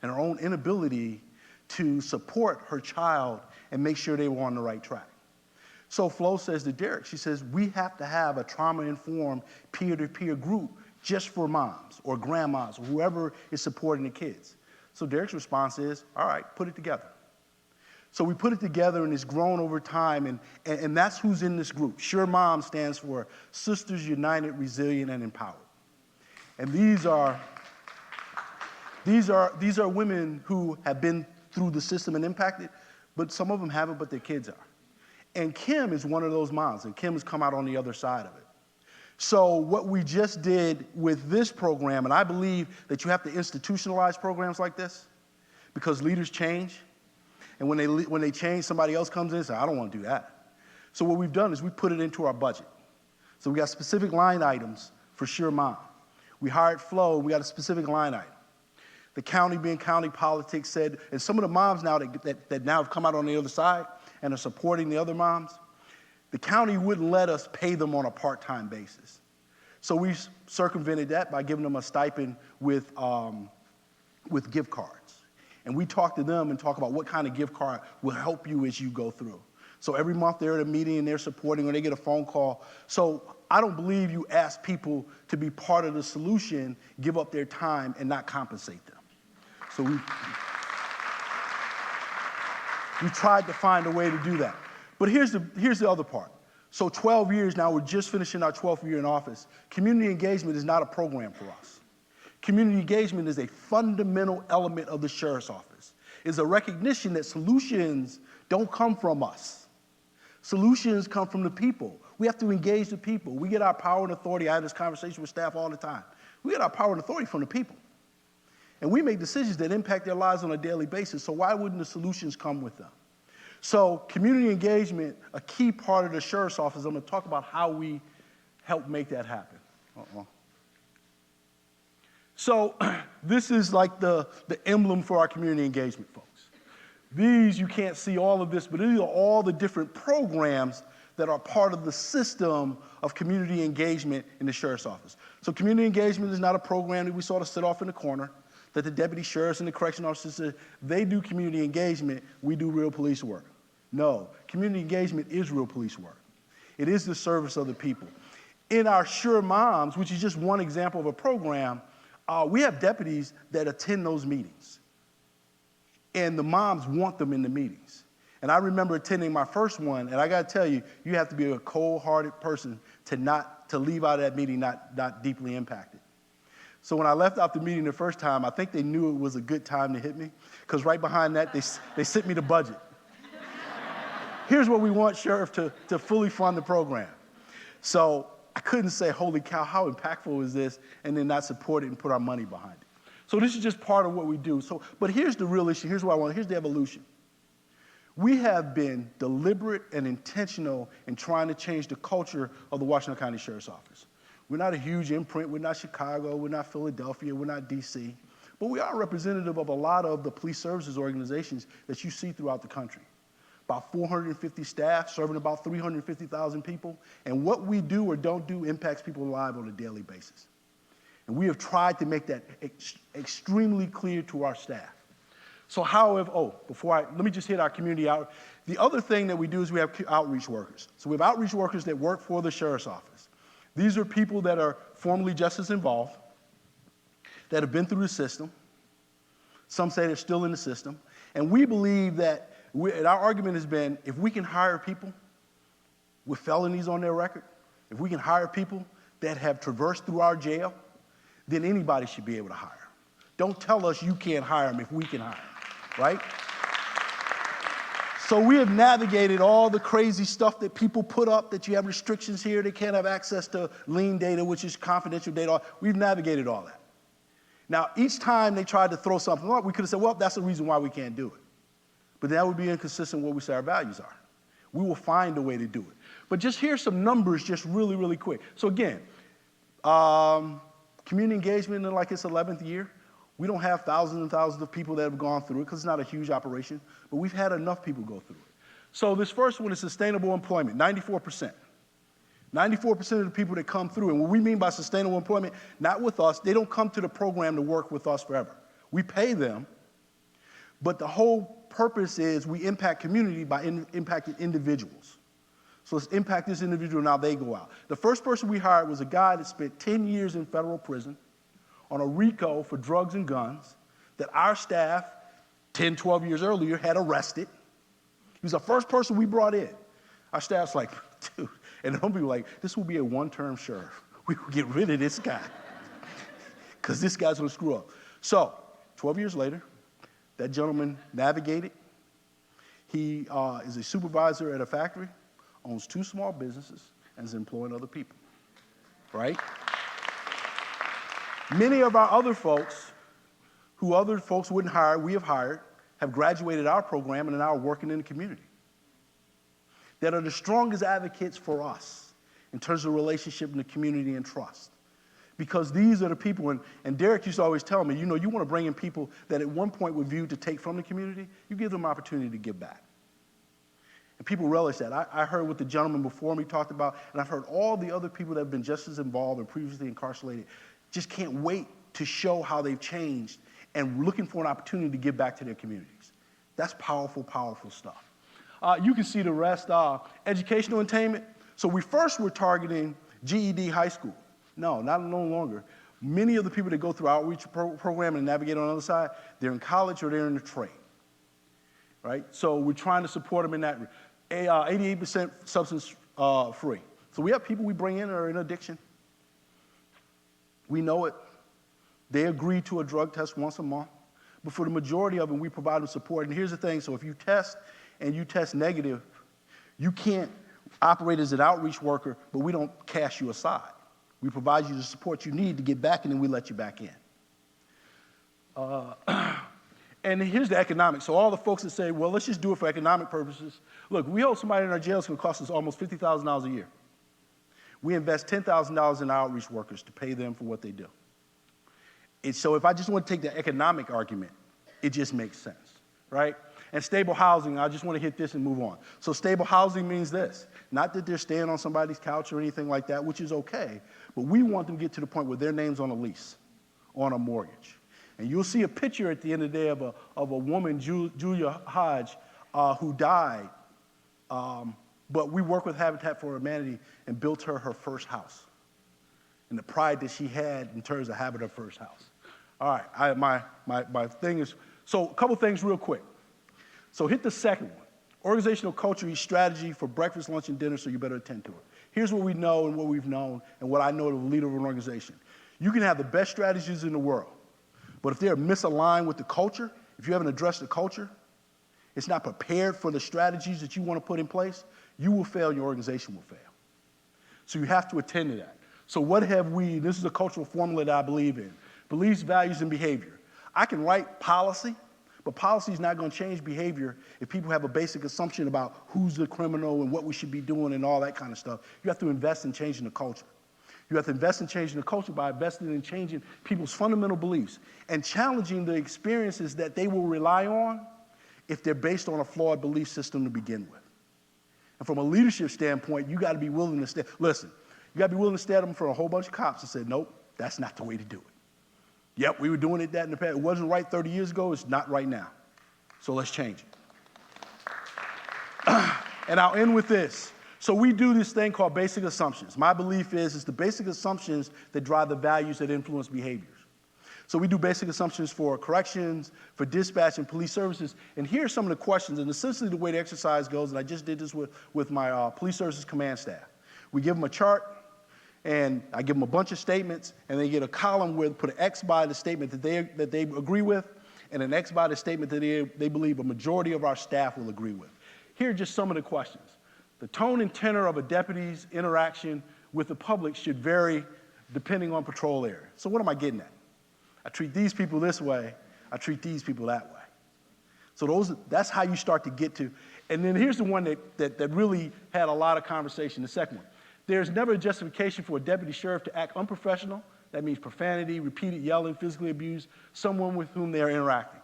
and her own inability to support her child and make sure they were on the right track. So Flo says to Derek, she says, we have to have a trauma-informed peer-to-peer group just for moms or grandmas or whoever is supporting the kids. So Derek's response is, all right, put it together. So we put it together and it's grown over time, and that's who's in this group. Sure Mom stands for Sisters United, Resilient, and Empowered. And these are women who have been through the system and impacted, but some of them haven't, but their kids are. And Kim is one of those moms, and Kim has come out on the other side of it. So what we just did with this program, and I believe that you have to institutionalize programs like this because leaders change. And when they change, somebody else comes in and says, I don't want to do that. So what we've done is we put it into our budget. So we got specific line items for Sure Mom. We hired Flo, we got a specific line item. The county, being county politics, said, and some of the moms now that now have come out on the other side and are supporting the other moms, the county wouldn't let us pay them on a part-time basis. So we circumvented that by giving them a stipend with gift cards. And we talk to them and talk about what kind of gift card will help you as you go through. So every month they're at a meeting and they're supporting or they get a phone call. So I don't believe you ask people to be part of the solution, give up their time and not compensate them. So we tried to find a way to do that. But here's the other part. So 12 years now, we're just finishing our 12th year in office. Community engagement is not a program for us. Community engagement is a fundamental element of the sheriff's office. It's a recognition that solutions don't come from us. Solutions come from the people. We have to engage the people. We get our power and authority. I have this conversation with staff all the time. We get our power and authority from the people. And we make decisions that impact their lives on a daily basis, so why wouldn't the solutions come with them? So community engagement, a key part of the sheriff's office, I'm going to talk about how we help make that happen. So this is like the emblem for our community engagement folks. These, you can't see all of this, but these are all the different programs that are part of the system of community engagement in the sheriff's office. So community engagement is not a program that we sort of sit off in the corner, that the deputy sheriffs and the correctional officers say, they do community engagement, we do real police work. No, community engagement is real police work. It is the service of the people. In our Sure Moms, which is just one example of a program, we have deputies that attend those meetings. And the moms want them in the meetings. And I remember attending my first one, and I gotta tell you, you have to be a cold-hearted person to leave out of that meeting not deeply impacted. So when I left out the meeting the first time, I think they knew it was a good time to hit me, because right behind that, they sent me the budget. Here's what we want, Sheriff, to fully fund the program. So I couldn't say, holy cow, how impactful is this, and then not support it and put our money behind it. So this is just part of what we do. But here's the real issue. Here's what I want. Here's the evolution. We have been deliberate and intentional in trying to change the culture of the Washington County Sheriff's Office. We're not a huge imprint. We're not Chicago. We're not Philadelphia. We're not D.C. But we are representative of a lot of the police services organizations that you see throughout the country. About 450 staff serving about 350,000 people. And what we do or don't do impacts people's lives on a daily basis. And we have tried to make that extremely clear to our staff. So let me just hit our community out. The other thing that we do is we have outreach workers. So we have outreach workers that work for the sheriff's office. These are people that are formerly justice involved, that have been through the system. Some say they're still in the system. And we believe that, and our argument has been, if we can hire people with felonies on their record, if we can hire people that have traversed through our jail, then anybody should be able to hire them. Don't tell us you can't hire them if we can hire them, right? So we have navigated all the crazy stuff that people put up, that you have restrictions here, they can't have access to lien data, which is confidential data. We've navigated all that. Now, each time they tried to throw something up, we could have said, well, that's the reason why we can't do it. But that would be inconsistent with what we say our values are. We will find a way to do it. But just here's some numbers just really, really quick. So again, community engagement in like its 11th year. We don't have thousands and thousands of people that have gone through it because it's not a huge operation, but we've had enough people go through it. So this first one is sustainable employment, 94%. 94% of the people that come through, and what we mean by sustainable employment, not with us, they don't come to the program to work with us forever. We pay them, but the whole purpose is we impact community by impacting individuals. So let's impact this individual, now they go out. The first person we hired was a guy that spent 10 years in federal prison on a RICO for drugs and guns that our staff 10, 12 years earlier had arrested. He was the first person we brought in. Our staff's like, dude, and some people like, this will be a one-term sheriff. We will get rid of this guy because this guy's gonna screw up. So 12 years later, that gentleman navigated. He is a supervisor at a factory, owns 2 small businesses, and is employing other people, right? Many of our other folks, who other folks wouldn't hire, we have hired, have graduated our program and are now working in the community, that are the strongest advocates for us in terms of relationship in the community and trust. Because these are the people, and Derek used to always tell me, you know, you want to bring in people that at one point were viewed to take from the community, you give them an opportunity to give back. And people relish that. I heard what the gentleman before me talked about, and I've heard all the other people that have been just as involved and previously incarcerated just can't wait to show how they've changed and looking for an opportunity to give back to their communities. That's powerful, powerful stuff. You can see the rest. Educational attainment. So we first were targeting GED high school. No longer. Many of the people that go through our outreach program and navigate on the other side, they're in college or they're in the trade, right? So we're trying to support them in that. 88% substance free. So we have people we bring in that are in addiction. We know it. They agree to a drug test once a month. But for the majority of them, we provide them support. And here's the thing. So if you test and you test negative, you can't operate as an outreach worker, but we don't cast you aside. We provide you the support you need to get back, and then we let you back in. And here's the economics. So all the folks that say, well, let's just do it for economic purposes. Look, we hold somebody in our jail, it's going to cost us almost $50,000 a year. We invest $10,000 in outreach workers to pay them for what they do. So if I just want to take the economic argument, it just makes sense, right? And stable housing, I just want to hit this and move on. So stable housing means this. Not that they're staying on somebody's couch or anything like that, which is okay, but we want them to get to the point where their name's on a lease, on a mortgage. And you'll see a picture at the end of the day of a woman, Julia Hodge, who died, but we worked with Habitat for Humanity and built her first house. And the pride that she had in terms of having her first house. All right, my thing is, so a couple things real quick. So hit the second one. Organizational culture is strategy for breakfast, lunch, and dinner, so you better attend to it. Here's what we know and what we've known and what I know of a leader of an organization. You can have the best strategies in the world, but if they're misaligned with the culture, if you haven't addressed the culture, it's not prepared for the strategies that you want to put in place, you will fail, your organization will fail. So you have to attend to that. So what have we, this is a cultural formula that I believe in, beliefs, values, and behavior. I can write policy, but policy is not going to change behavior if people have a basic assumption about who's the criminal and what we should be doing and all that kind of stuff. You have to invest in changing the culture. You have to invest in changing the culture by investing in changing people's fundamental beliefs and challenging the experiences that they will rely on if they're based on a flawed belief system to begin with. And from a leadership standpoint, you got to be willing to stand. Listen, you got to be willing to stand up in front of a whole bunch of cops and say, nope, that's not the way to do it. Yep, we were doing it that in the past. It wasn't right 30 years ago. It's not right now. So let's change it. And I'll end with this. So we do this thing called basic assumptions. My belief is it's the basic assumptions that drive the values that influence behaviors. So we do basic assumptions for corrections, for dispatch and police services. And here are some of the questions, and essentially the way the exercise goes, and I just did this with my police services command staff. We give them a chart, and I give them a bunch of statements, and they get a column where put an X by the statement that they agree with, and an X by the statement that they believe a majority of our staff will agree with. Here are just some of the questions. The tone and tenor of a deputy's interaction with the public should vary depending on patrol area. So what am I getting at? I treat these people this way, I treat these people that way. So that's how you start to get to, and then here's the one that really had a lot of conversation, the second one. There's never a justification for a deputy sheriff to act unprofessional. That means profanity, repeated yelling, physically abuse someone with whom they're interacting.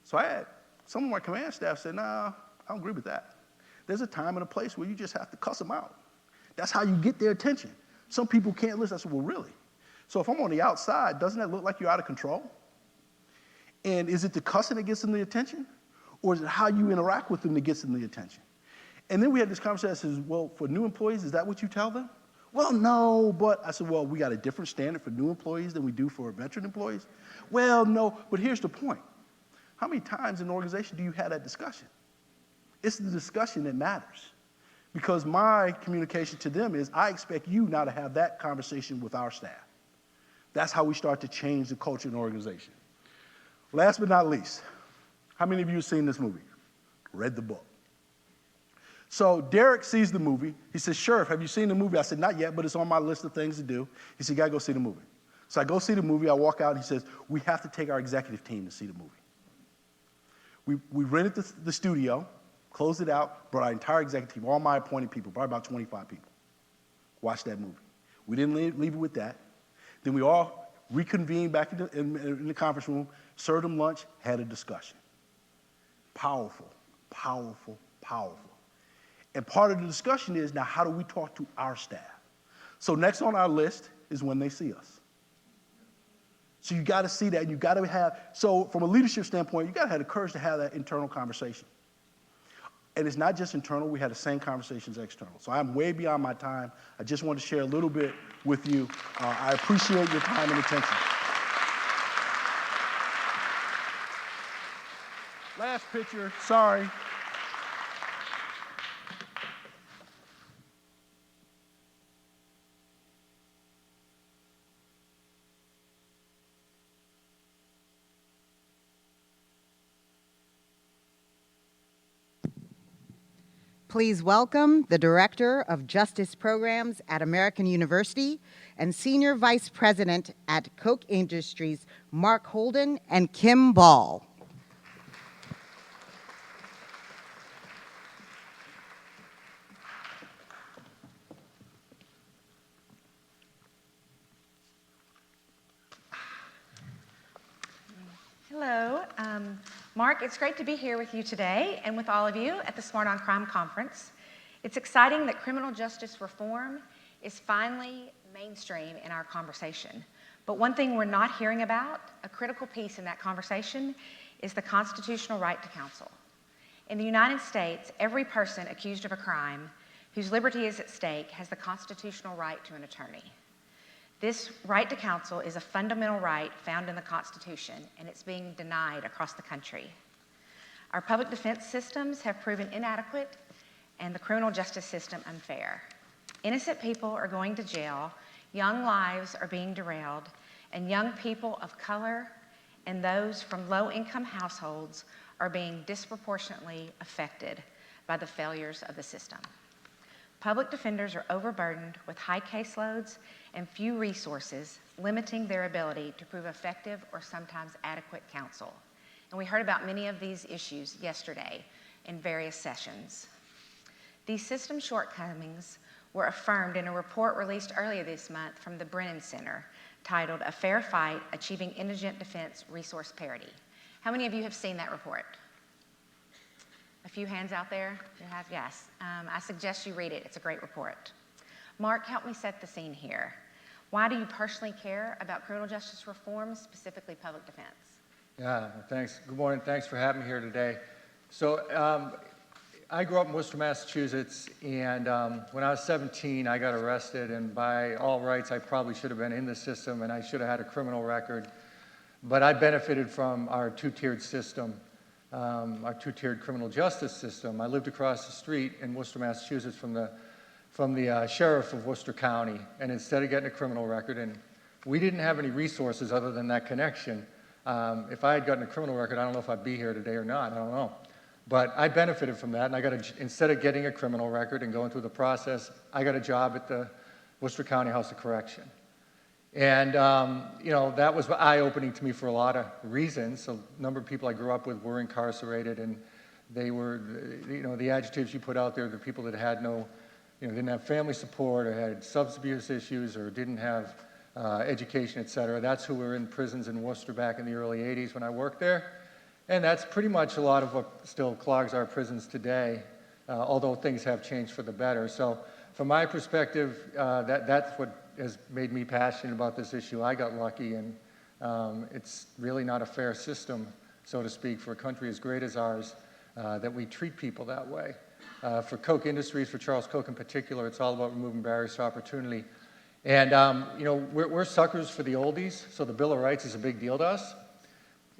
So I had some of my command staff say, nah, I don't agree with that. There's a time and a place where you just have to cuss them out. That's how you get their attention. Some people can't listen. I said, well, really? So if I'm on the outside, doesn't that look like you're out of control? And is it the cussing that gets them the attention? Or is it how you interact with them that gets them the attention? And then we had this conversation. I said, well, for new employees, is that what you tell them? Well, no, but I said, well, we got a different standard for new employees than we do for veteran employees. Well, no, but here's the point. How many times in an organization do you have that discussion? It's the discussion that matters. Because my communication to them is, I expect you now to have that conversation with our staff. That's how we start to change the culture in the organization. Last but not least, how many of you have seen this movie? Read the book? So Derek sees the movie. He says, Sheriff, have you seen the movie? I said, not yet, but it's on my list of things to do. He said, you gotta go see the movie. So I go see the movie, I walk out, and he says, we have to take our executive team to see the movie. We rented the studio, closed it out, brought our entire executive team, all my appointed people, probably about 25 people, watched that movie. We didn't leave it with that. Then we all reconvened back in the conference room, served them lunch, had a discussion. Powerful, powerful, powerful. And part of the discussion is, now how do we talk to our staff? So next on our list is when they see us. So you gotta see that, and you gotta have, so from a leadership standpoint, you gotta have the courage to have that internal conversation. And it's not just internal, we had the same conversations external. So I'm way beyond my time. I just want to share a little bit with you. I appreciate your time and attention. Last picture, sorry. Please welcome the Director of Justice Programs at American University and Senior Vice President at Koch Industries, Mark Holden and Kim Ball. Hello. Mark, it's great to be here with you today and with all of you at the Smart on Crime Conference. It's exciting that criminal justice reform is finally mainstream in our conversation. But one thing we're not hearing about, a critical piece in that conversation, is the constitutional right to counsel. In the United States, every person accused of a crime whose liberty is at stake has the constitutional right to an attorney. This right to counsel is a fundamental right found in the Constitution, and it's being denied across the country. Our public defense systems have proven inadequate, and the criminal justice system unfair. Innocent people are going to jail, young lives are being derailed, and young people of color and those from low-income households are being disproportionately affected by the failures of the system. Public defenders are overburdened with high caseloads and few resources, limiting their ability to prove effective or sometimes adequate counsel. And we heard about many of these issues yesterday in various sessions. These system shortcomings were affirmed in a report released earlier this month from the Brennan Center titled A Fair Fight, Achieving Indigent Defense Resource Parity. How many of you have seen that report? A few hands out there? You have? Yes. I suggest you read it. It's a great report. Mark, help me set the scene here. Why do you personally care about criminal justice reform, specifically public defense? Yeah, thanks. Good morning. Thanks for having me here today. So I grew up in Worcester, Massachusetts, and when I was 17, I got arrested, and by all rights, I probably should have been in the system, and I should have had a criminal record. But I benefited from our two-tiered system, our two-tiered criminal justice system. I lived across the street in Worcester, Massachusetts from the sheriff of Worcester County, and instead of getting a criminal record, and we didn't have any resources other than that connection. If I had gotten a criminal record, I don't know if I'd be here today or not, I don't know. But I benefited from that, and I got instead of getting a criminal record and going through the process, I got a job at the Worcester County House of Correction. And, you know, that was eye-opening to me for a lot of reasons. So a number of people I grew up with were incarcerated, and they were, you know, the adjectives you put out there, the people that had no, you know, didn't have family support or had substance abuse issues or didn't have education, et cetera. That's who were in prisons in Worcester back in the early 80s when I worked there. And that's pretty much a lot of what still clogs our prisons today, although things have changed for the better. So from my perspective, that's what has made me passionate about this issue. I got lucky, and it's really not a fair system, so to speak, for a country as great as ours, that we treat people that way. For Koch Industries, for Charles Koch in particular, it's all about removing barriers to opportunity. And, you know, we're suckers for the oldies, so the Bill of Rights is a big deal to us.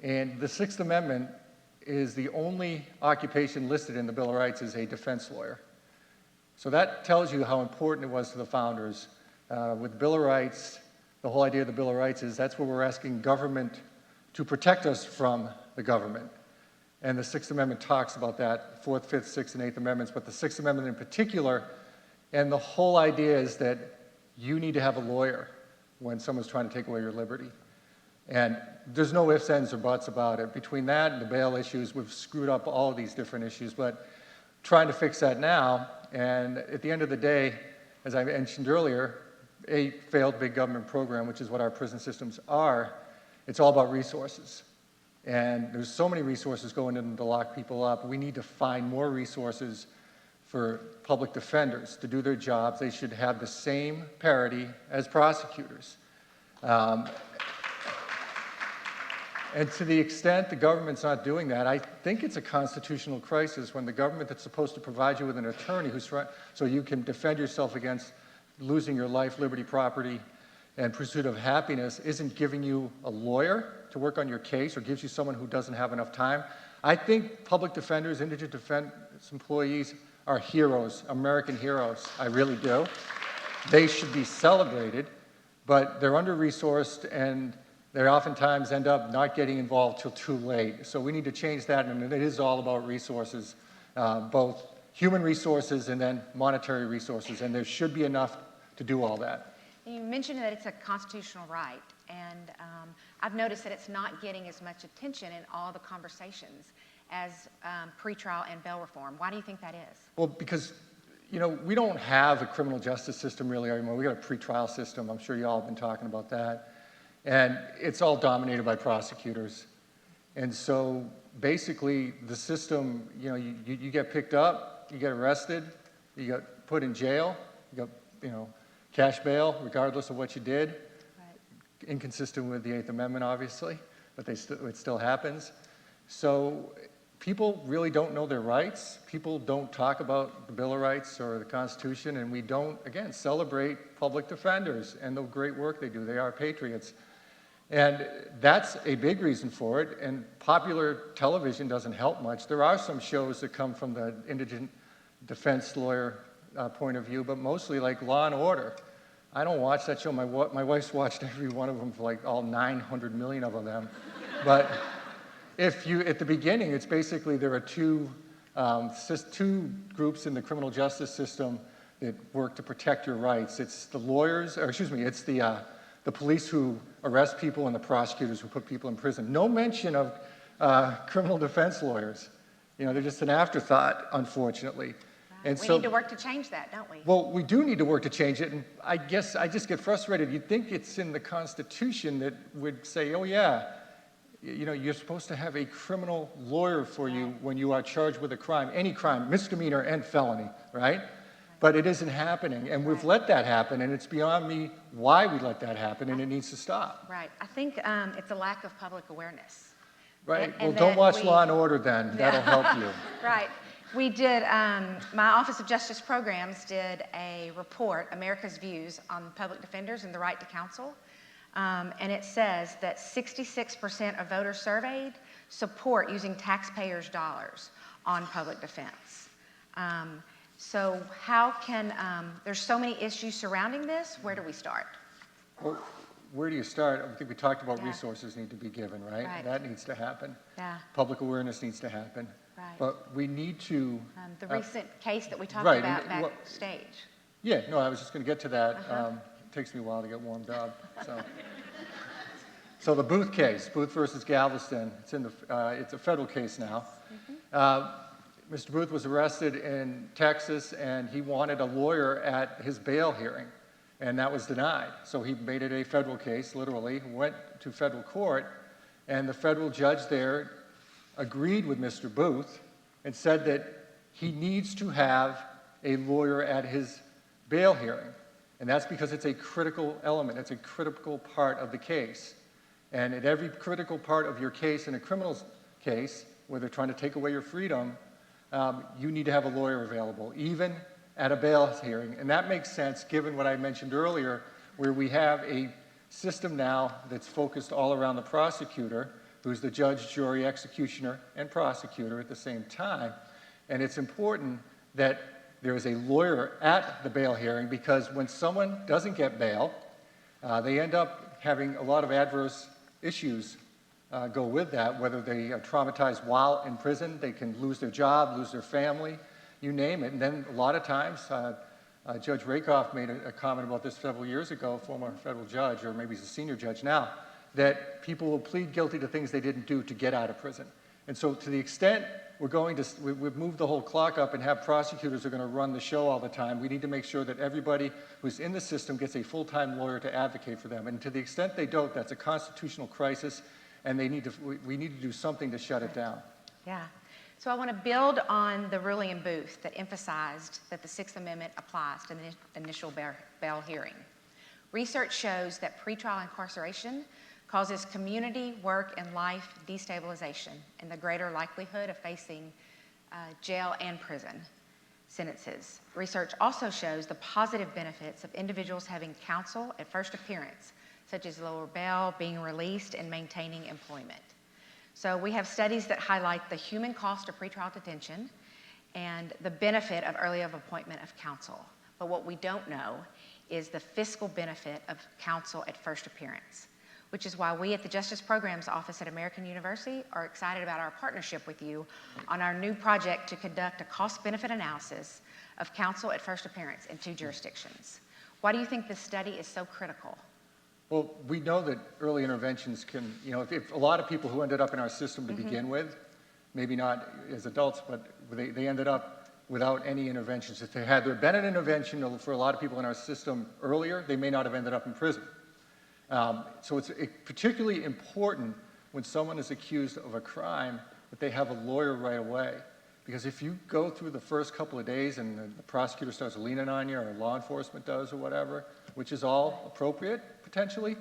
And the Sixth Amendment is the only occupation listed in the Bill of Rights as a defense lawyer. So that tells you how important it was to the founders. With the Bill of Rights, the whole idea of the Bill of Rights is that's where we're asking government to protect us from the government. And the Sixth Amendment talks about that, Fourth, Fifth, Sixth, and Eighth Amendments, but the Sixth Amendment in particular, and the whole idea is that you need to have a lawyer when someone's trying to take away your liberty. And there's no ifs, ands, or buts about it. Between that and the bail issues, we've screwed up all of these different issues, but trying to fix that now, and at the end of the day, as I mentioned earlier, a failed big government program, which is what our prison systems are, it's all about resources. And there's so many resources going in to lock people up. We need to find more resources for public defenders to do their jobs. They should have the same parity as prosecutors. And to the extent the government's not doing that, I think it's a constitutional crisis when the government that's supposed to provide you with an attorney so you can defend yourself against losing your life, liberty, property, and pursuit of happiness isn't giving you a lawyer to work on your case or gives you someone who doesn't have enough time. I think public defenders, indigent defense employees are heroes, American heroes. I really do. They should be celebrated, but they're under-resourced and they oftentimes end up not getting involved till too late. So we need to change that, and it is all about resources, both human resources and then monetary resources, and there should be enough to do all that. You mentioned that it's a constitutional right, and I've noticed that it's not getting as much attention in all the conversations as pretrial and bail reform. Why do you think that is? Well, because, you know, we don't have a criminal justice system really anymore. We got a pretrial system. I'm sure you all have been talking about that. And it's all dominated by prosecutors. And so basically the system, you know, you get picked up, you get arrested, you get put in jail, you got, you know, cash bail regardless of what you did. Right. Inconsistent with the Eighth Amendment, obviously, but it still happens. So people really don't know their rights. People don't talk about the Bill of Rights or the Constitution, and we don't, again, celebrate public defenders and the great work they do. They are patriots. And that's a big reason for it, and popular television doesn't help much. There are some shows that come from the indigent defense lawyer point of view, but mostly like Law and Order. I don't watch that show. My wife's watched every one of them, for like all 900 million of them. But if you, at the beginning, it's basically there are two groups in the criminal justice system that work to protect your rights. It's the lawyers, or excuse me, it's the police who arrest people and the prosecutors who put people in prison. No mention of criminal defense lawyers. You know, they're just an afterthought, unfortunately. And We so, need to work to change that, don't we? well, we do need to work to change it, and I guess I just get frustrated. You'd think it's in the Constitution that would say, oh yeah, you know, you're supposed to have a criminal lawyer for you when you are charged with a crime, any crime, misdemeanor and felony, right? But it isn't happening, and we've let that happen, and it's beyond me why we let that happen, and it needs to stop. Right. I think it's a lack of public awareness. Right? And Well, don't that watch we- Law and Order then. That'll help you. Right. We did, my Office of Justice Programs did a report, America's Views on Public Defenders and the Right to Counsel. And it says that 66% of voters surveyed support using taxpayers' dollars on public defense. So how can, there's so many issues surrounding this, where do we start? Well, where do you start? I think we talked about Yeah. resources need to be given, right? Right. That needs to happen. Yeah. Public awareness needs to happen. Right. But we need to... The recent case that we talked right, about and what- backstage. Yeah, no, I was just going to get to that. It takes me a while to get warmed up. So the Booth case, Booth versus Galveston, it's a federal case now. Mr. Booth was arrested in Texas, and he wanted a lawyer at his bail hearing, and that was denied. So he made it a federal case, literally, went to federal court, and the federal judge there agreed with Mr. Booth and said that he needs to have a lawyer at his bail hearing. And that's because it's a critical element, it's a critical part of the case. And at every critical part of your case in a criminal case, where they're trying to take away your freedom, you need to have a lawyer available, even at a bail hearing. And that makes sense given what I mentioned earlier, where we have a system now that's focused all around the prosecutor, who's the judge, jury, executioner, and prosecutor at the same time. And it's important that there is a lawyer at the bail hearing, because when someone doesn't get bail, they end up having a lot of adverse issues go with that, whether they are traumatized while in prison, they can lose their job, lose their family, you name it. And then a lot of times, Judge Rakoff made a comment about this several years ago, former federal judge, or maybe he's a senior judge now, that people will plead guilty to things they didn't do to get out of prison. And so to the extent we've moved the whole clock up and have prosecutors who are going to run the show all the time, we need to make sure that everybody who's in the system gets a full-time lawyer to advocate for them. And to the extent they don't, that's a constitutional crisis, and we need to do something to shut it down. Yeah. So I want to build on the ruling in Booth that emphasized that the Sixth Amendment applies to the initial bail hearing. Research shows that pretrial incarceration causes community, work, and life destabilization and the greater likelihood of facing jail and prison sentences. Research also shows the positive benefits of individuals having counsel at first appearance, such as lower bail, being released, and maintaining employment. So we have studies that highlight the human cost of pretrial detention and the benefit of early appointment of counsel. But what we don't know is the fiscal benefit of counsel at first appearance, which is why we at the Justice Programs Office at American University are excited about our partnership with you on our new project to conduct a cost-benefit analysis of counsel at first appearance in 2 jurisdictions. Why do you think this study is so critical? Well, we know that early interventions can, if a lot of people who ended up in our system to begin with, maybe not as adults, but they ended up without any interventions. If had there been an intervention for a lot of people in our system earlier, they may not have ended up in prison. So it's particularly important when someone is accused of a crime that they have a lawyer right away. Because if you go through the first couple of days and the prosecutor starts leaning on you, or law enforcement does, or whatever, which is all appropriate, potentially,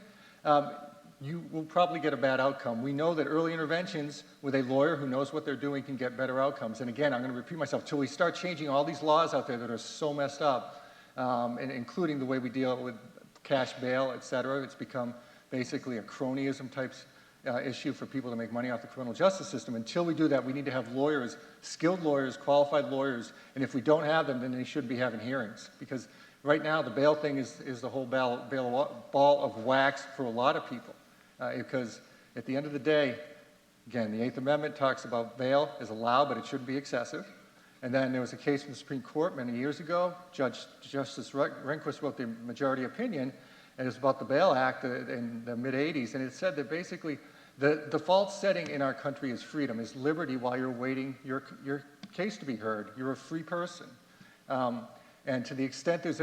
you will probably get a bad outcome. We know that early interventions with a lawyer who knows what they're doing can get better outcomes. And again, I'm going to repeat myself, until we start changing all these laws out there that are so messed up, and including the way we deal with cash bail, et cetera. It's become basically a cronyism type issue for people to make money off the criminal justice system. Until we do that, we need to have lawyers, skilled lawyers, qualified lawyers, and if we don't have them, then they shouldn't be having hearings. Because right now, the bail thing is the whole ball of wax for a lot of people. Because at the end of the day, again, the Eighth Amendment talks about bail is allowed, but it shouldn't be excessive. And then there was a case from the Supreme Court many years ago. Justice Rehnquist wrote the majority opinion, and it was about the Bail Act in the mid-'80s, and it said that basically the default setting in our country is freedom, is liberty while you're waiting your case to be heard. You're a free person. And to the extent there's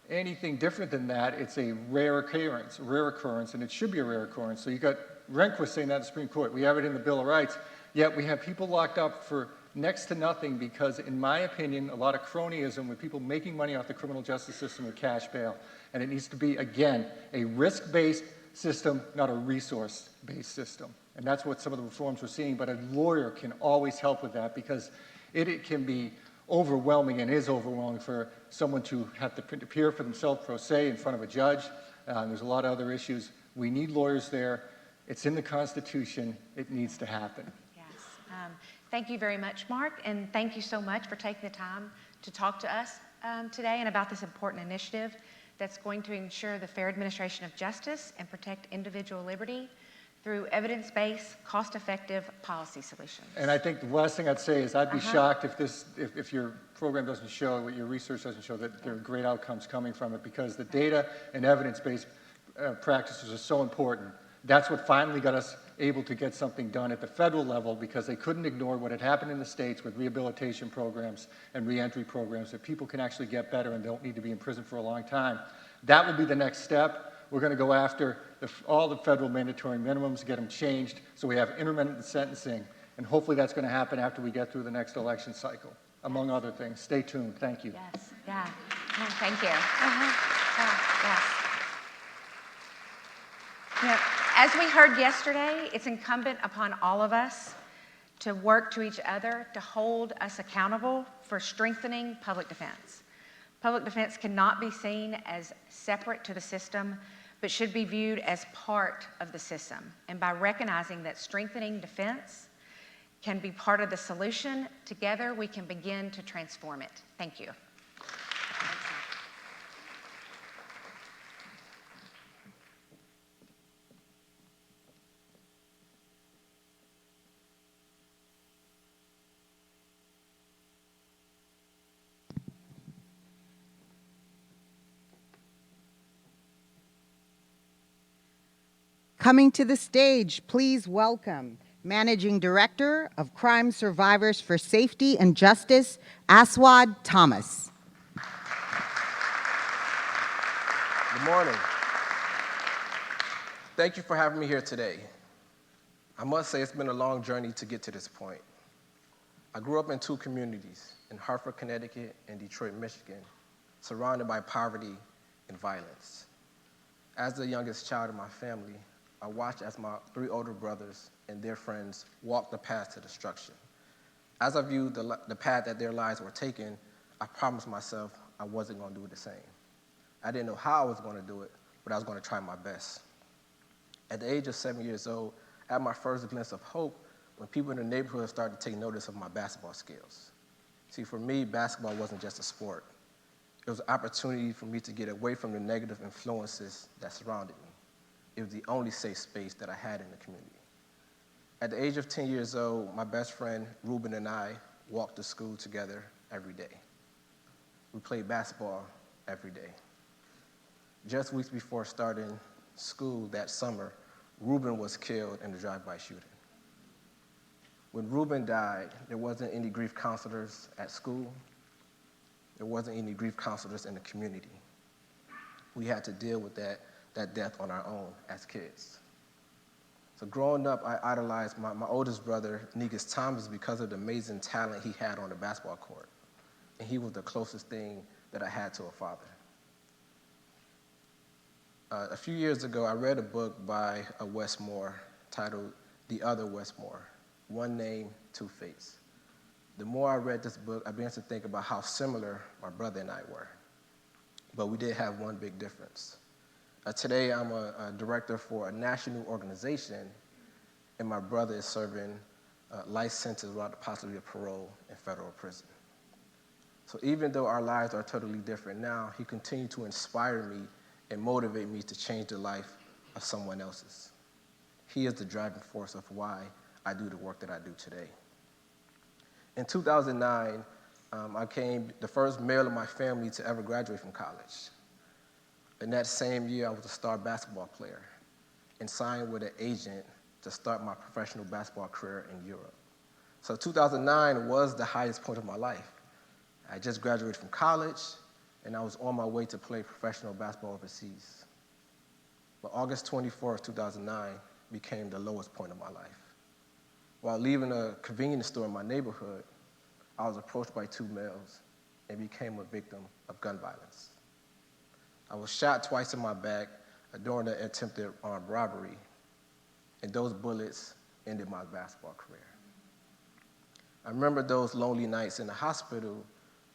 anything different than that, it's a rare occurrence, and it should be a rare occurrence. So you got Rehnquist saying that in the Supreme Court. We have it in the Bill of Rights, yet we have people locked up for next to nothing because, in my opinion, a lot of cronyism with people making money off the criminal justice system with cash bail. And it needs to be, again, a risk-based system, not a resource-based system. And that's what some of the reforms we're seeing, but a lawyer can always help with that because it can be overwhelming and is overwhelming for someone to have to appear for themselves pro se in front of a judge. There's a lot of other issues. We need lawyers there. It's in the Constitution. It needs to happen. Yes. Thank you very much, Mark, and thank you so much for taking the time to talk to us today and about this important initiative that's going to ensure the fair administration of justice and protect individual liberty through evidence-based, cost-effective policy solutions. And I think the last thing I'd say is I'd be shocked if your program doesn't show, your research doesn't show that there are great outcomes coming from it, because the data and evidence-based practices are so important. That's what finally got us able to get something done at the federal level, because they couldn't ignore what had happened in the states with rehabilitation programs and reentry programs, that people can actually get better and don't need to be in prison for a long time. That will be the next step. We're going to go after all the federal mandatory minimums, get them changed so we have intermittent sentencing, and hopefully that's going to happen after we get through the next election cycle, among other things. Stay tuned. Thank you. Yes, yeah. No, thank you. Yes. You know, as we heard yesterday, it's incumbent upon all of us to work to each other to hold us accountable for strengthening public defense. Public defense cannot be seen as separate to the system, but should be viewed as part of the system. And by recognizing that strengthening defense can be part of the solution, together we can begin to transform it. Thank you. Coming to the stage, please welcome Managing Director of Crime Survivors for Safety and Justice, Aswad Thomas. Good morning. Thank you for having me here today. I must say it's been a long journey to get to this point. I grew up in two communities, in Hartford, Connecticut and Detroit, Michigan, surrounded by poverty and violence. As the youngest child in my family, I watched as my three older brothers and their friends walked the path to destruction. As I viewed the path that their lives were taking, I promised myself I wasn't going to do the same. I didn't know how I was going to do it, but I was going to try my best. At the age of 7 years old, I had my first glimpse of hope when people in the neighborhood started to take notice of my basketball skills. See, for me, basketball wasn't just a sport. It was an opportunity for me to get away from the negative influences that surrounded me. It was the only safe space that I had in the community. At the age of 10 years old, my best friend, Ruben, and I walked to school together every day. We played basketball every day. Just weeks before starting school that summer, Ruben was killed in a drive-by shooting. When Ruben died, there wasn't any grief counselors at school. There wasn't any grief counselors in the community. We had to deal with that death on our own as kids. So growing up, I idolized my oldest brother, Negus Thomas, because of the amazing talent he had on the basketball court. And he was the closest thing that I had to a father. A few years ago, I read a book by a Westmore titled The Other Westmore, One Name, Two Fates. The more I read this book, I began to think about how similar my brother and I were. But we did have one big difference. Today, I'm a director for a national organization, and my brother is serving life sentence without the possibility of parole in federal prison. So even though our lives are totally different now, he continued to inspire me and motivate me to change the life of someone else's. He is the driving force of why I do the work that I do today. In 2009, I became the first male in my family to ever graduate from college. In that same year, I was a star basketball player and signed with an agent to start my professional basketball career in Europe. So 2009 was the highest point of my life. I I just graduated from college, and I was on my way to play professional basketball overseas. But August 24th, 2009 became the lowest point of my life. While leaving a convenience store in my neighborhood, I was approached by two males and became a victim of gun violence. I was shot twice in my back during an attempted armed robbery, and those bullets ended my basketball career. I remember those lonely nights in the hospital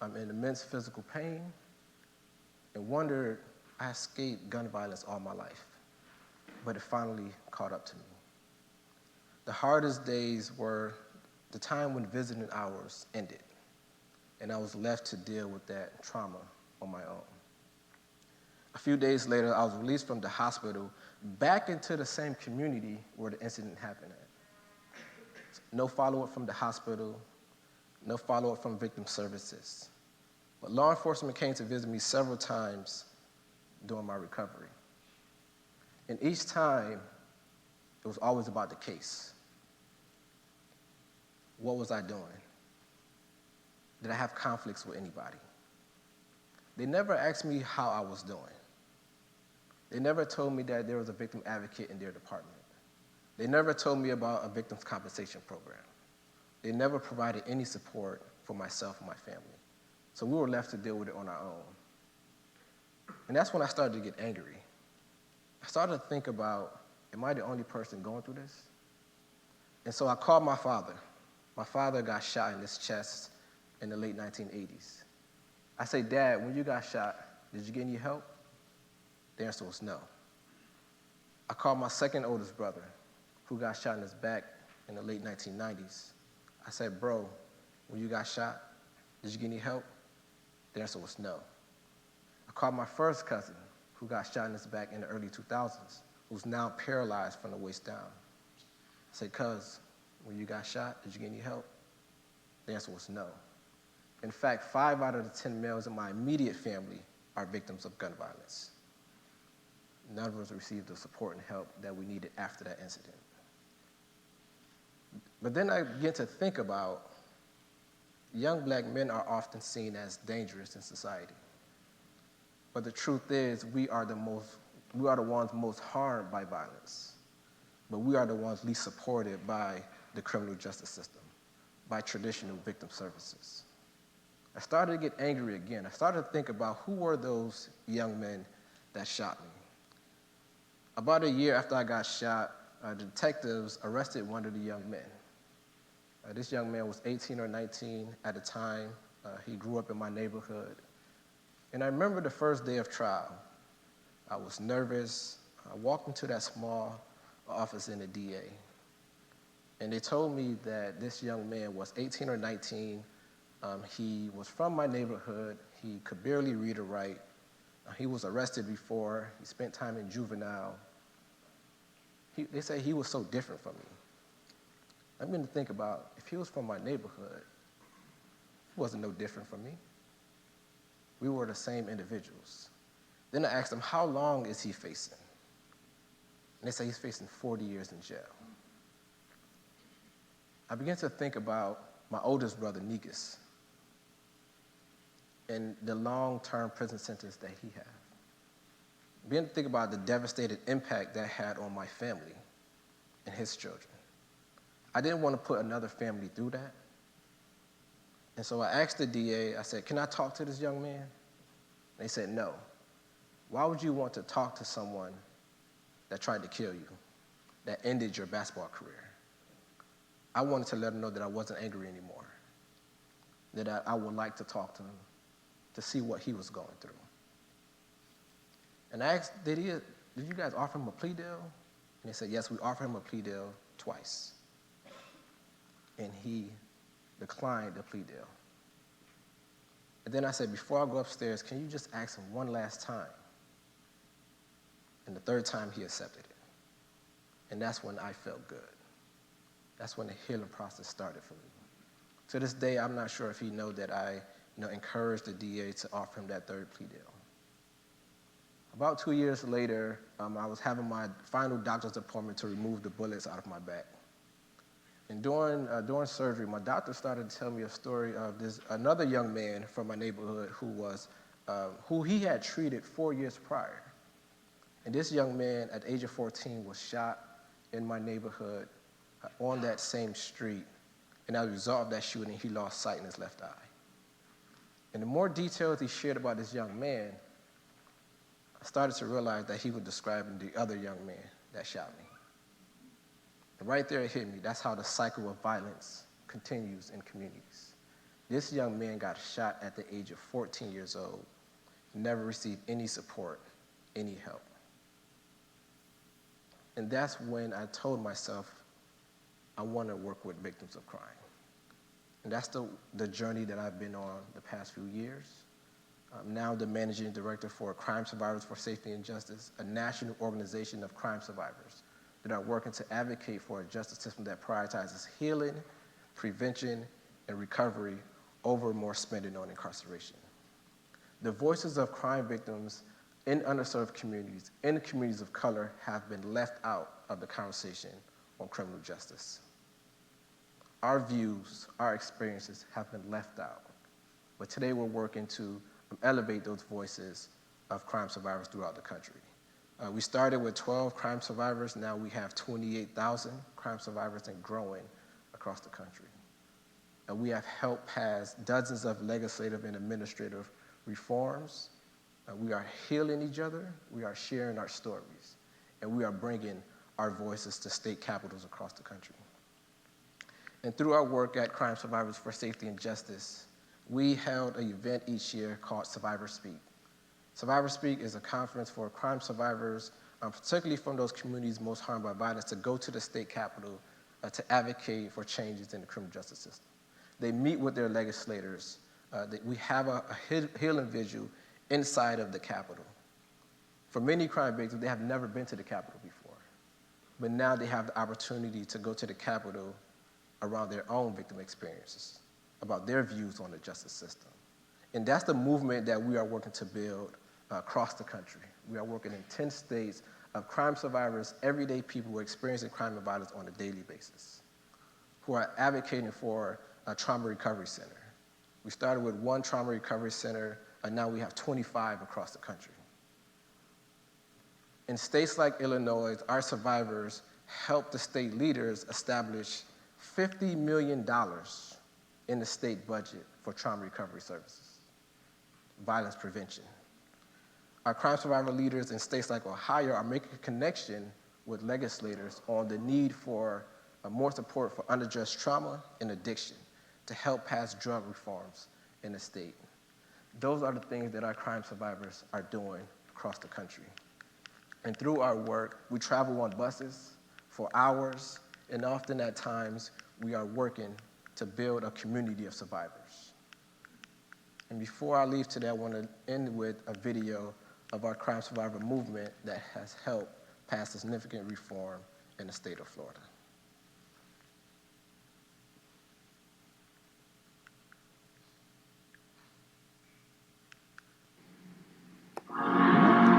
in immense physical pain and wondered, I escaped gun violence all my life, but it finally caught up to me. The hardest days were the time when visiting hours ended, and I was left to deal with that trauma on my own. A few days later, I was released from the hospital back into the same community where the incident happened at. No follow-up from the hospital, no follow-up from victim services. But law enforcement came to visit me several times during my recovery. And each time, it was always about the case. What was I doing? Did I have conflicts with anybody? They never asked me how I was doing. They never told me that there was a victim advocate in their department. They never told me about a victim's compensation program. They never provided any support for myself and my family. So we were left to deal with it on our own. And that's when I started to get angry. I started to think about, am I the only person going through this? And so I called my father. My father got shot in his chest in the late 1980s. I said, Dad, when you got shot, did you get any help? The answer was no. I called my second oldest brother, who got shot in his back in the late 1990s. I said, bro, when you got shot, did you get any help? The answer was no. I called my first cousin, who got shot in his back in the early 2000s, who's now paralyzed from the waist down. I said, cuz, when you got shot, did you get any help? The answer was no. In fact, 5 out of the 10 males in my immediate family are victims of gun violence. None of us received the support and help that we needed after that incident. But then I began to think about young black men are often seen as dangerous in society. But the truth is, we are the ones most harmed by violence. But we are the ones least supported by the criminal justice system, by traditional victim services. I started to get angry again. I started to think about who were those young men that shot me. About a year after I got shot, the detectives arrested one of the young men. This young man was 18 or 19 at the time. He grew up in my neighborhood. And I remember the first day of trial. I was nervous. I walked into that small office in the DA. And they told me that this young man was 18 or 19. He was from my neighborhood. He could barely read or write. He was arrested before. He spent time in juvenile. They say he was so different from me. I'm going to think about, if he was from my neighborhood, he wasn't no different from me. We were the same individuals. Then I asked him, how long is he facing? And they say he's facing 40 years in jail. I began to think about my oldest brother, Negus, and the long-term prison sentence that he had. I began to think about the devastating impact that had on my family and his children. I didn't want to put another family through that. And so I asked the DA, I said, can I talk to this young man? They said, no. Why would you want to talk to someone that tried to kill you, that ended your basketball career? I wanted to let him know that I wasn't angry anymore, that I would like to talk to him to see what he was going through. And I asked, did you guys offer him a plea deal? And they said, yes, we offered him a plea deal twice. And he declined the plea deal. And then I said, before I go upstairs, can you just ask him one last time? And the third time he accepted it. And that's when I felt good. That's when the healing process started for me. To this day, I'm not sure if he knows that I encouraged the DA to offer him that third plea deal. About 2 years later, I was having my final doctor's appointment to remove the bullets out of my back. And during surgery, my doctor started to tell me a story of another young man from my neighborhood who he had treated 4 years prior. And this young man at the age of 14 was shot in my neighborhood on that same street. And as a result of that shooting, he lost sight in his left eye. And the more details he shared about this young man, I started to realize that he was describing the other young man that shot me. And right there it hit me. That's how the cycle of violence continues in communities. This young man got shot at the age of 14 years old, never received any support, any help. And that's when I told myself, I want to work with victims of crime. And that's the journey that I've been on the past few years. I'm now the managing director for Crime Survivors for Safety and Justice, a national organization of crime survivors that are working to advocate for a justice system that prioritizes healing, prevention, and recovery over more spending on incarceration. The voices of crime victims in underserved communities, in communities of color, have been left out of the conversation on criminal justice. Our views, our experiences have been left out. But today we're working to elevate those voices of crime survivors throughout the country. We started with 12 crime survivors. Now we have 28,000 crime survivors and growing across the country. And we have helped pass dozens of legislative and administrative reforms. We are healing each other. We are sharing our stories. And we are bringing our voices to state capitals across the country. And through our work at Crime Survivors for Safety and Justice, we held an event each year called Survivor Speak. Survivor Speak is a conference for crime survivors, particularly from those communities most harmed by violence, to go to the state capitol to advocate for changes in the criminal justice system. They meet with their legislators. We have a healing vigil inside of the capitol. For many crime victims, they have never been to the capitol before. But now they have the opportunity to go to the capitol around their own victim experiences, about their views on the justice system. And that's the movement that we are working to build across the country. We are working in 10 states of crime survivors, everyday people who are experiencing crime and violence on a daily basis, who are advocating for a trauma recovery center. We started with one trauma recovery center, and now we have 25 across the country. In states like Illinois, our survivors helped the state leaders establish $50 million in the state budget for trauma recovery services, violence prevention. Our crime survivor leaders in states like Ohio are making a connection with legislators on the need for more support for unaddressed trauma and addiction to help pass drug reforms in the state. Those are the things that our crime survivors are doing across the country. And through our work, we travel on buses for hours, and often at times, we are working to build a community of survivors. And before I leave today, I want to end with a video of our crime survivor movement that has helped pass significant reform in the state of Florida.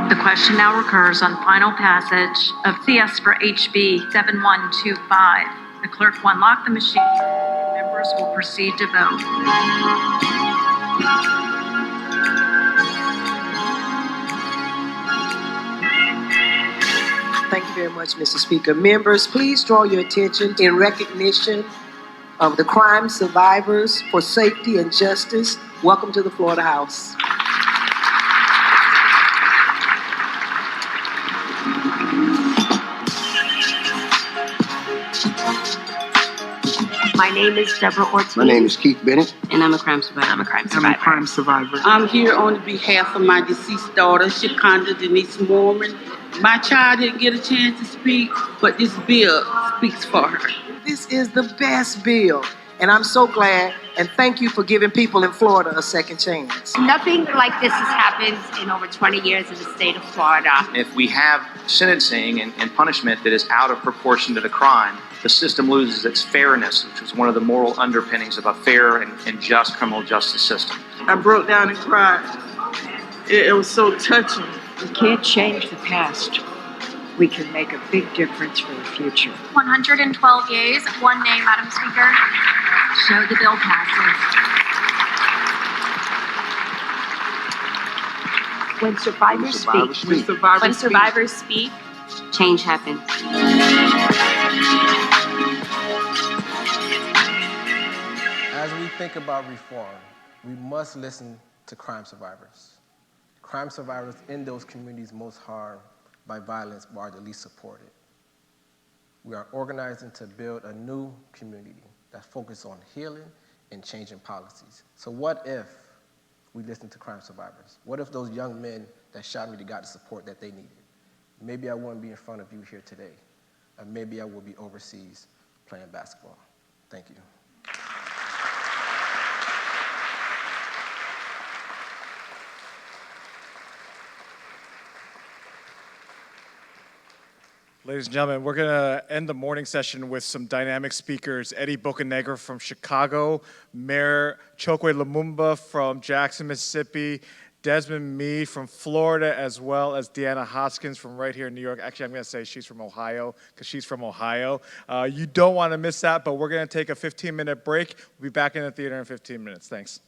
The question now recurs on final passage of CS for HB 7125. The clerk will unlock the machine and members will proceed to vote. Thank you very much, Mr. Speaker. Members, please draw your attention in recognition of the crime survivors for safety and justice. Welcome to the Florida House. My name is Deborah Ortiz. My name is Keith Bennett. And I'm a crime survivor. I'm a crime survivor. I'm here on behalf of my deceased daughter, Shakonda Denise Mormon. My child didn't get a chance to speak, but this bill speaks for her. This is the best bill, and I'm so glad, and thank you for giving people in Florida a second chance. Nothing like this has happened in over 20 years in the state of Florida. If we have sentencing and punishment that is out of proportion to the crime, the system loses its fairness, which is one of the moral underpinnings of a fair and just criminal justice system. I broke down and cried. It was so touching. We can't change the past. we can make a big difference for the future. 112 yeas, 1 nay, Madam Speaker. Show the bill passes. When survivors speak, When survivors speak, change happens. As we think about reform, we must listen to crime survivors. Crime survivors in those communities most harmed by violence are the least supported. We are organizing to build a new community that focuses on healing and changing policies. So what if we listen to crime survivors? What if those young men that shot me got the support that they needed? Maybe I wouldn't be in front of you here today, or maybe I will be overseas playing basketball. Thank you. Ladies and gentlemen, we're going to end the morning session with some dynamic speakers. Eddie Bocanegra from Chicago, Mayor Chokwe Lumumba from Jackson, Mississippi, Desmond Meade from Florida, as well as Deanna Hoskins from right here in New York. Actually, I'm going to say she's from Ohio because she's from Ohio. You don't want to miss that, but we're going to take a 15-minute break. We'll be back in the theater in 15 minutes. Thanks.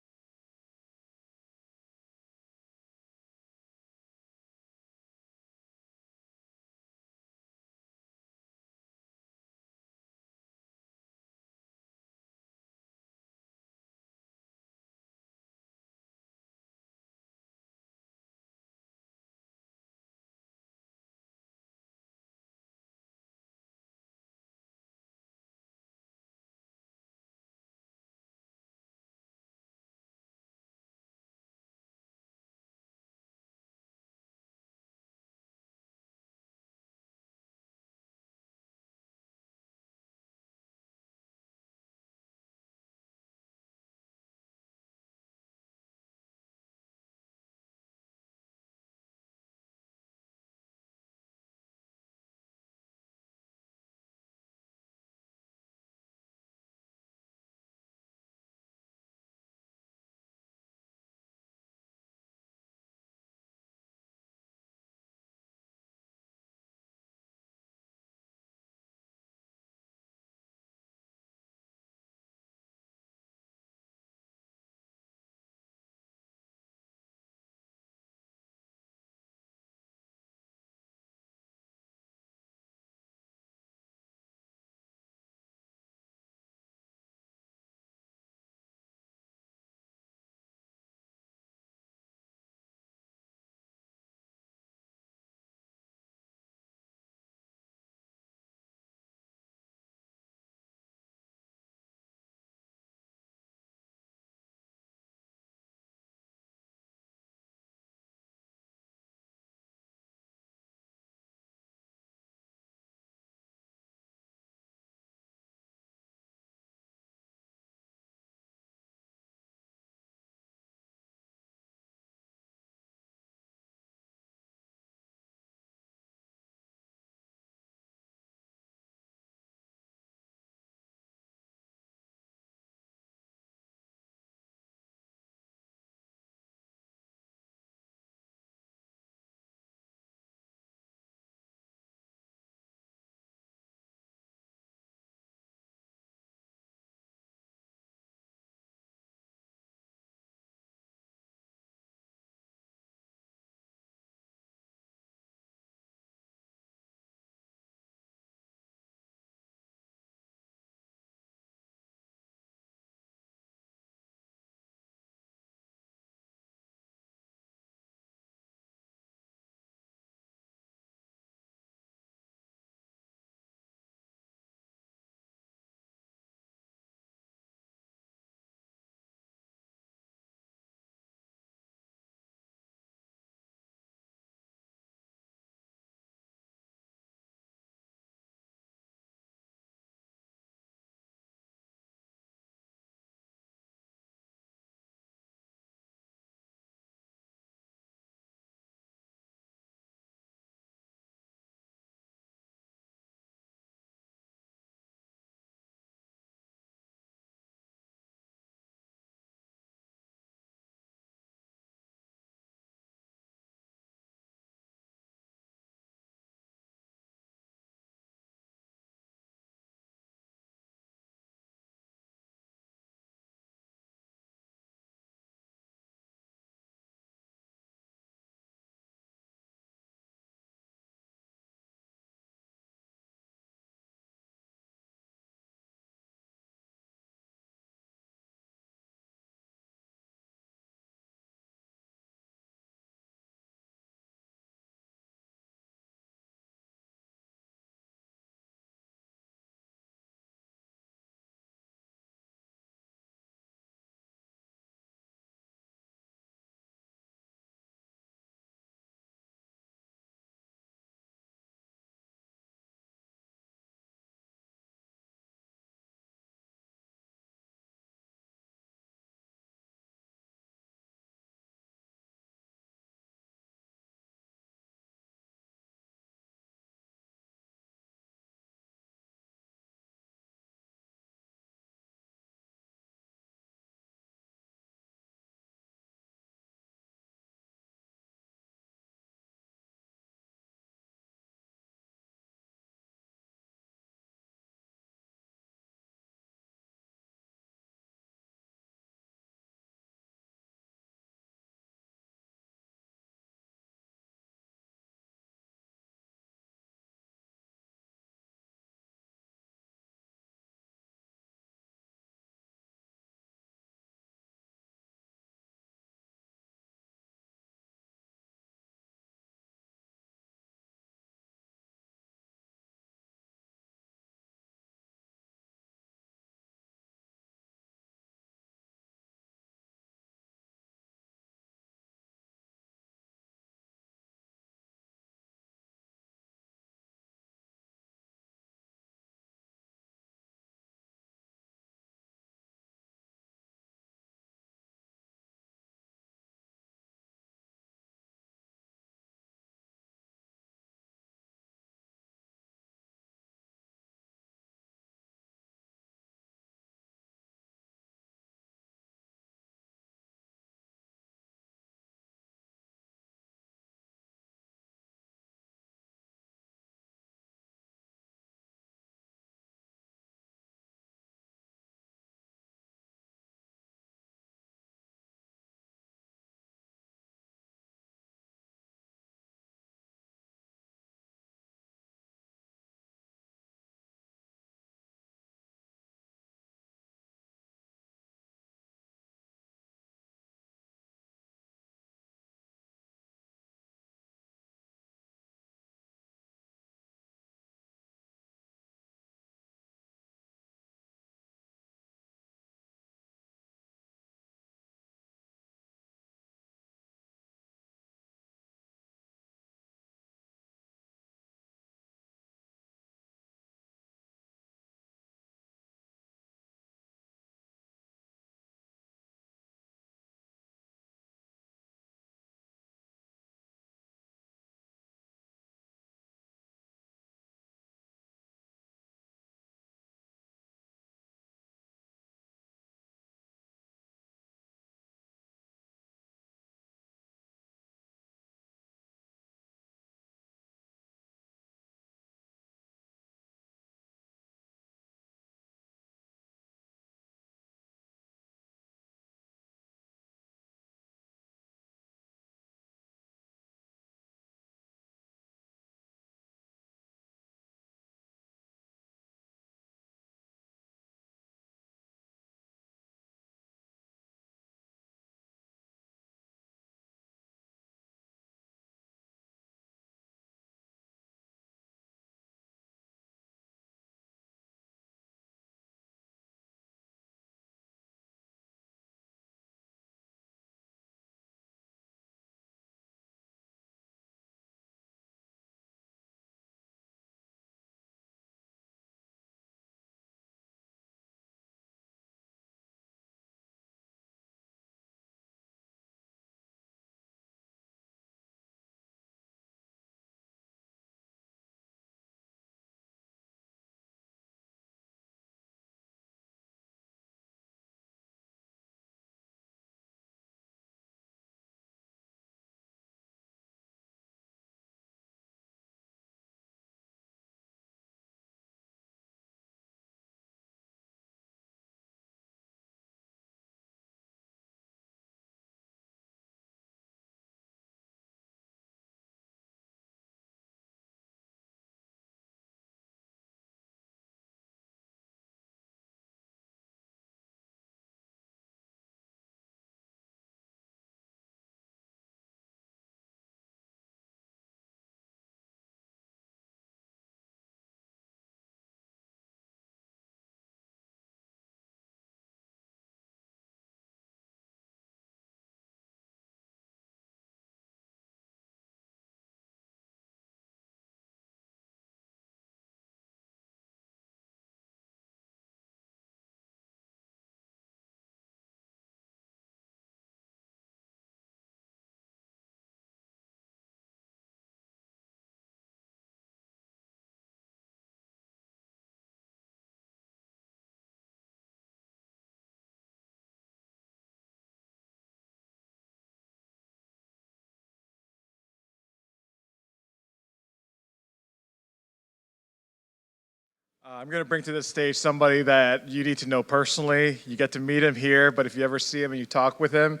I'm going to bring to the stage somebody that you need to know personally. You get to meet him here, but if you ever see him and you talk with him,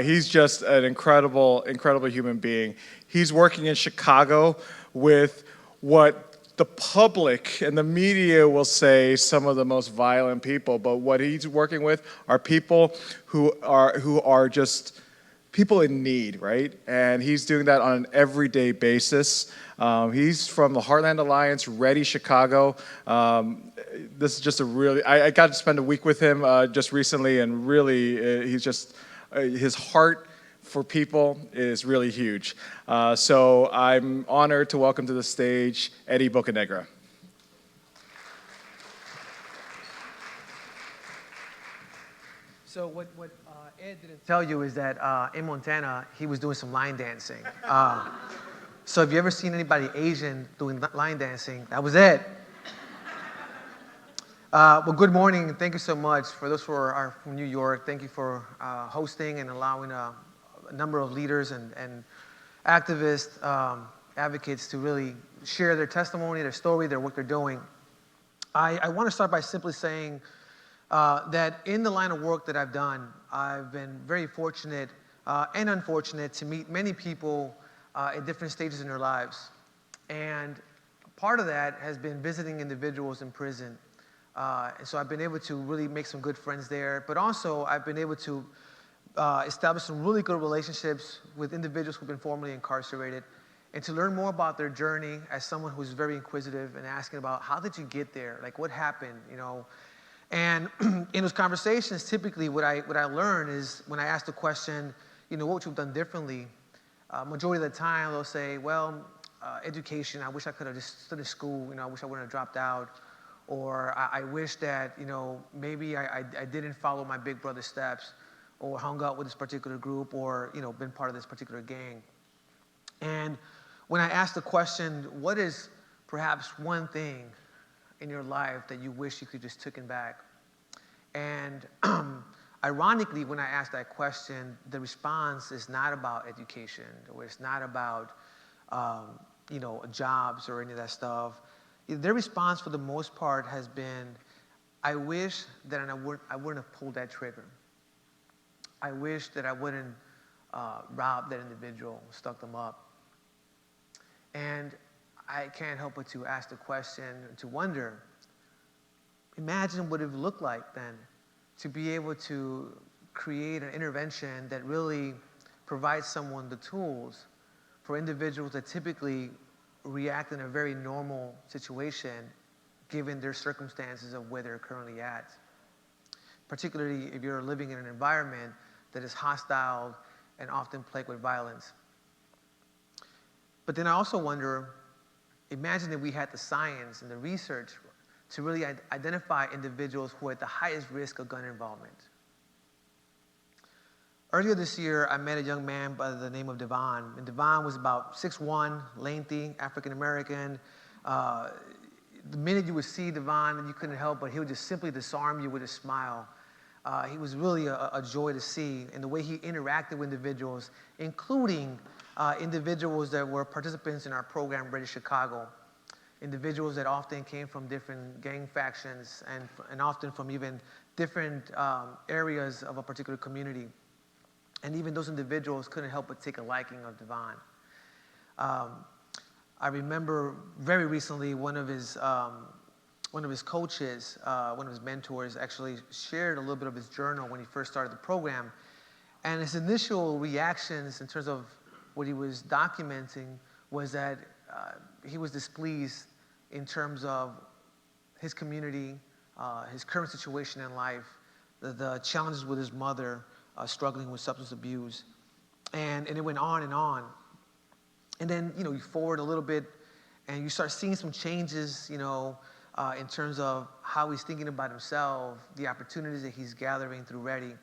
he's just an incredible, incredible human being. He's working in Chicago with what the public and the media will say some of the most violent people, but what he's working with are people who are just people in need, right? And he's doing that on an everyday basis. He's from the Heartland Alliance, Ready Chicago. This is just a really, I got to spend a week with him just recently, and really, he's just, his heart for people is really huge. So I'm honored to welcome to the stage Eddie Bocanegra. So what Ed didn't tell you is that in Montana, he was doing some line dancing. So if you ever seen anybody Asian doing line dancing, that was Ed. Well, good morning, and thank you so much. For those who are from New York, thank you for hosting and allowing a number of leaders and activists, advocates to really share their testimony, their story, their work they're doing. I want to start by simply saying that in the line of work that I've done, I've been very fortunate and unfortunate to meet many people at different stages in their lives. And part of that has been visiting individuals in prison. And so I've been able to really make some good friends there, but also I've been able to establish some really good relationships with individuals who've been formerly incarcerated, and to learn more about their journey as someone who's very inquisitive and asking about how did you get there? Like what happened, you know? And in those conversations, typically what I learn is when I ask the question, you know, what would you have done differently? Majority of the time they'll say, well, education, I wish I could have just studied school, you know, I wish I wouldn't have dropped out. Or I wish that, you know, maybe I didn't follow my big brother's steps, or hung out with this particular group, or, you know, been part of this particular gang. And when I ask the question, what is perhaps one thing in your life that you wish you could just taken back? And ironically, when I ask that question, the response is not about education, or it's not about, you know, jobs or any of that stuff. Their response for the most part has been, I wish that I wouldn't have pulled that trigger. I wish that I wouldn't robbed that individual, stuck them up. And I can't help but to ask the question, to wonder, imagine what it would look like then to be able to create an intervention that really provides someone the tools for individuals that typically react in a very normal situation given their circumstances of where they're currently at. Particularly if you're living in an environment that is hostile and often plagued with violence. But then I also wonder, imagine if we had the science and the research to really identify individuals who are at the highest risk of gun involvement. Earlier this year, I met a young man by the name of Devon. And Devon was about 6'1", lengthy, African-American. The minute you would see Devon, you couldn't help but he would just simply disarm you with a smile. He was really a joy to see, and the way he interacted with individuals, including individuals that were participants in our program, Ready Chicago. Individuals that often came from different gang factions and often from even different areas of a particular community. And even those individuals couldn't help but take a liking of Devon. I remember very recently one of his coaches, one of his mentors, actually shared a little bit of his journal when he first started the program. And his initial reactions in terms of what he was documenting was that he was displeased in terms of his community, his current situation in life, the challenges with his mother, struggling with substance abuse. And it went on and on. And then, you know, you forward a little bit and you start seeing some changes, you know, in terms of how he's thinking about himself, the opportunities that he's gathering through Ready.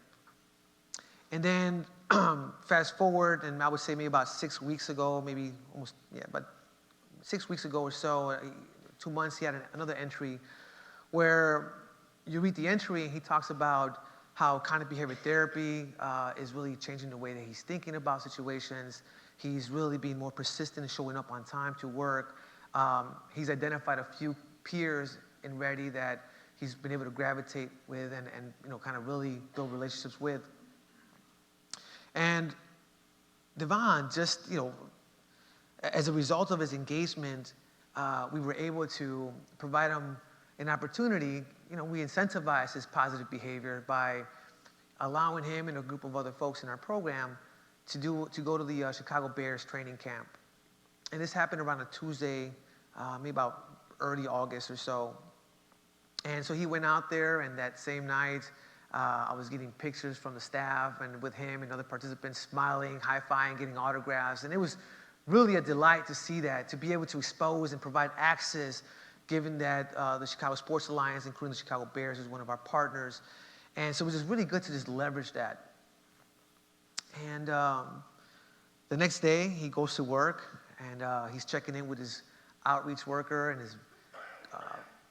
And then fast forward, and I would say maybe about 6 weeks ago, maybe almost, yeah, about 6 weeks ago or so, 2 months, he had another entry where you read the entry and he talks about how cognitive behavior therapy is really changing the way that he's thinking about situations. He's really being more persistent in showing up on time to work. He's identified a few peers in Ready that he's been able to gravitate with and kind of really build relationships with. And Devon, just, as a result of his engagement, we were able to provide him an opportunity. We incentivized his positive behavior by allowing him and a group of other folks in our program to go to the Chicago Bears training camp. And this happened around a Tuesday, maybe about early August or so. And so he went out there, and that same night, I was getting pictures from the staff and with him and other participants smiling, high-fiving, getting autographs. And it was really a delight to see that, to be able to expose and provide access, given that the Chicago Sports Alliance, including the Chicago Bears, is one of our partners. And so it was just really good to just leverage that. And the next day, he goes to work, and he's checking in with his outreach worker and his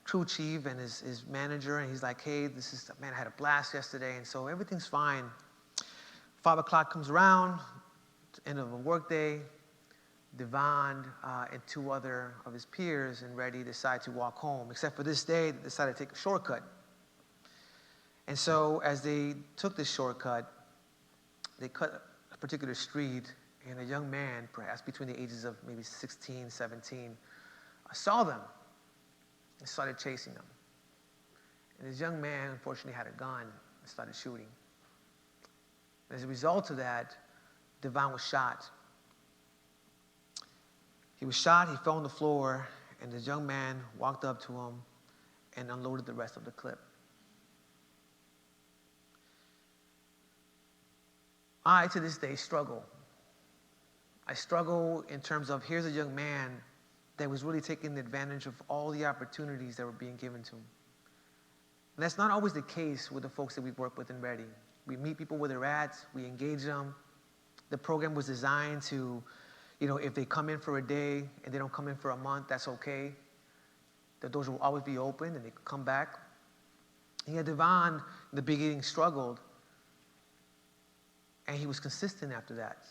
crew chief and his manager, and he's like, hey, man, I had a blast yesterday, and so everything's fine. 5 o'clock comes around, end of a work day. Devon and 2 other of his peers and Ready decide to walk home, except for this day, they decided to take a shortcut. And so as they took this shortcut, they cut a particular street, and a young man, perhaps between the ages of maybe 16, 17, saw them and started chasing them. And this young man, unfortunately, had a gun and started shooting. And as a result of that, Devon was shot. He was shot, he fell on the floor, and this young man walked up to him and unloaded the rest of the clip. I, to this day, struggle. I struggle in terms of, here's a young man that was really taking advantage of all the opportunities that were being given to him. And that's not always the case with the folks that we work with in Ready. We meet people where they're at, we engage them. The program was designed to, if they come in for a day and they don't come in for a month, that's okay. The doors will always be open and they can come back. And yet Devon, in the beginning, struggled. And he was consistent after that.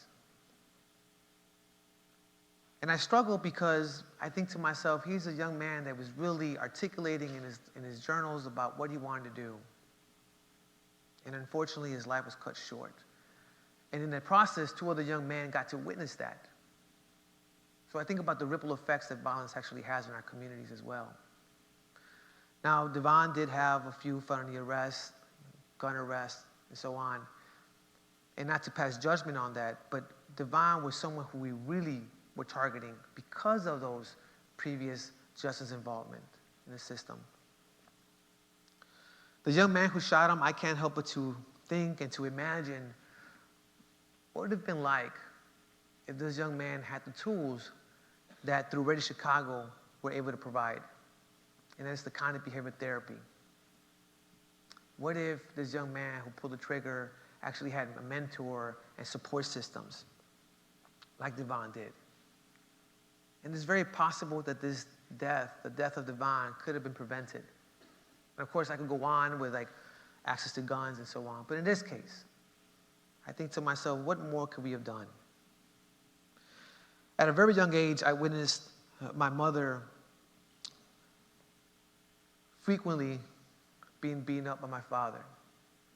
And I struggled because I think to myself, he's a young man that was really articulating in his journals about what he wanted to do. And unfortunately, his life was cut short. And in that process, 2 other young men got to witness that. So I think about the ripple effects that violence actually has in our communities as well. Now, Devon did have a few felony arrests, gun arrests, and so on. And not to pass judgment on that, but Devon was someone who we really were targeting because of those previous justice involvement in the system. The young man who shot him, I can't help but to think and to imagine what would it have been like if this young man had the tools that through Ready Chicago we're able to provide. And that's the kind of behavior therapy. What if this young man who pulled the trigger actually had a mentor and support systems like Devon did? And it's very possible that this death, the death of Devon, could have been prevented. And of course, I could go on with access to guns and so on. But in this case, I think to myself, what more could we have done? At a very young age, I witnessed my mother frequently being beaten up by my father.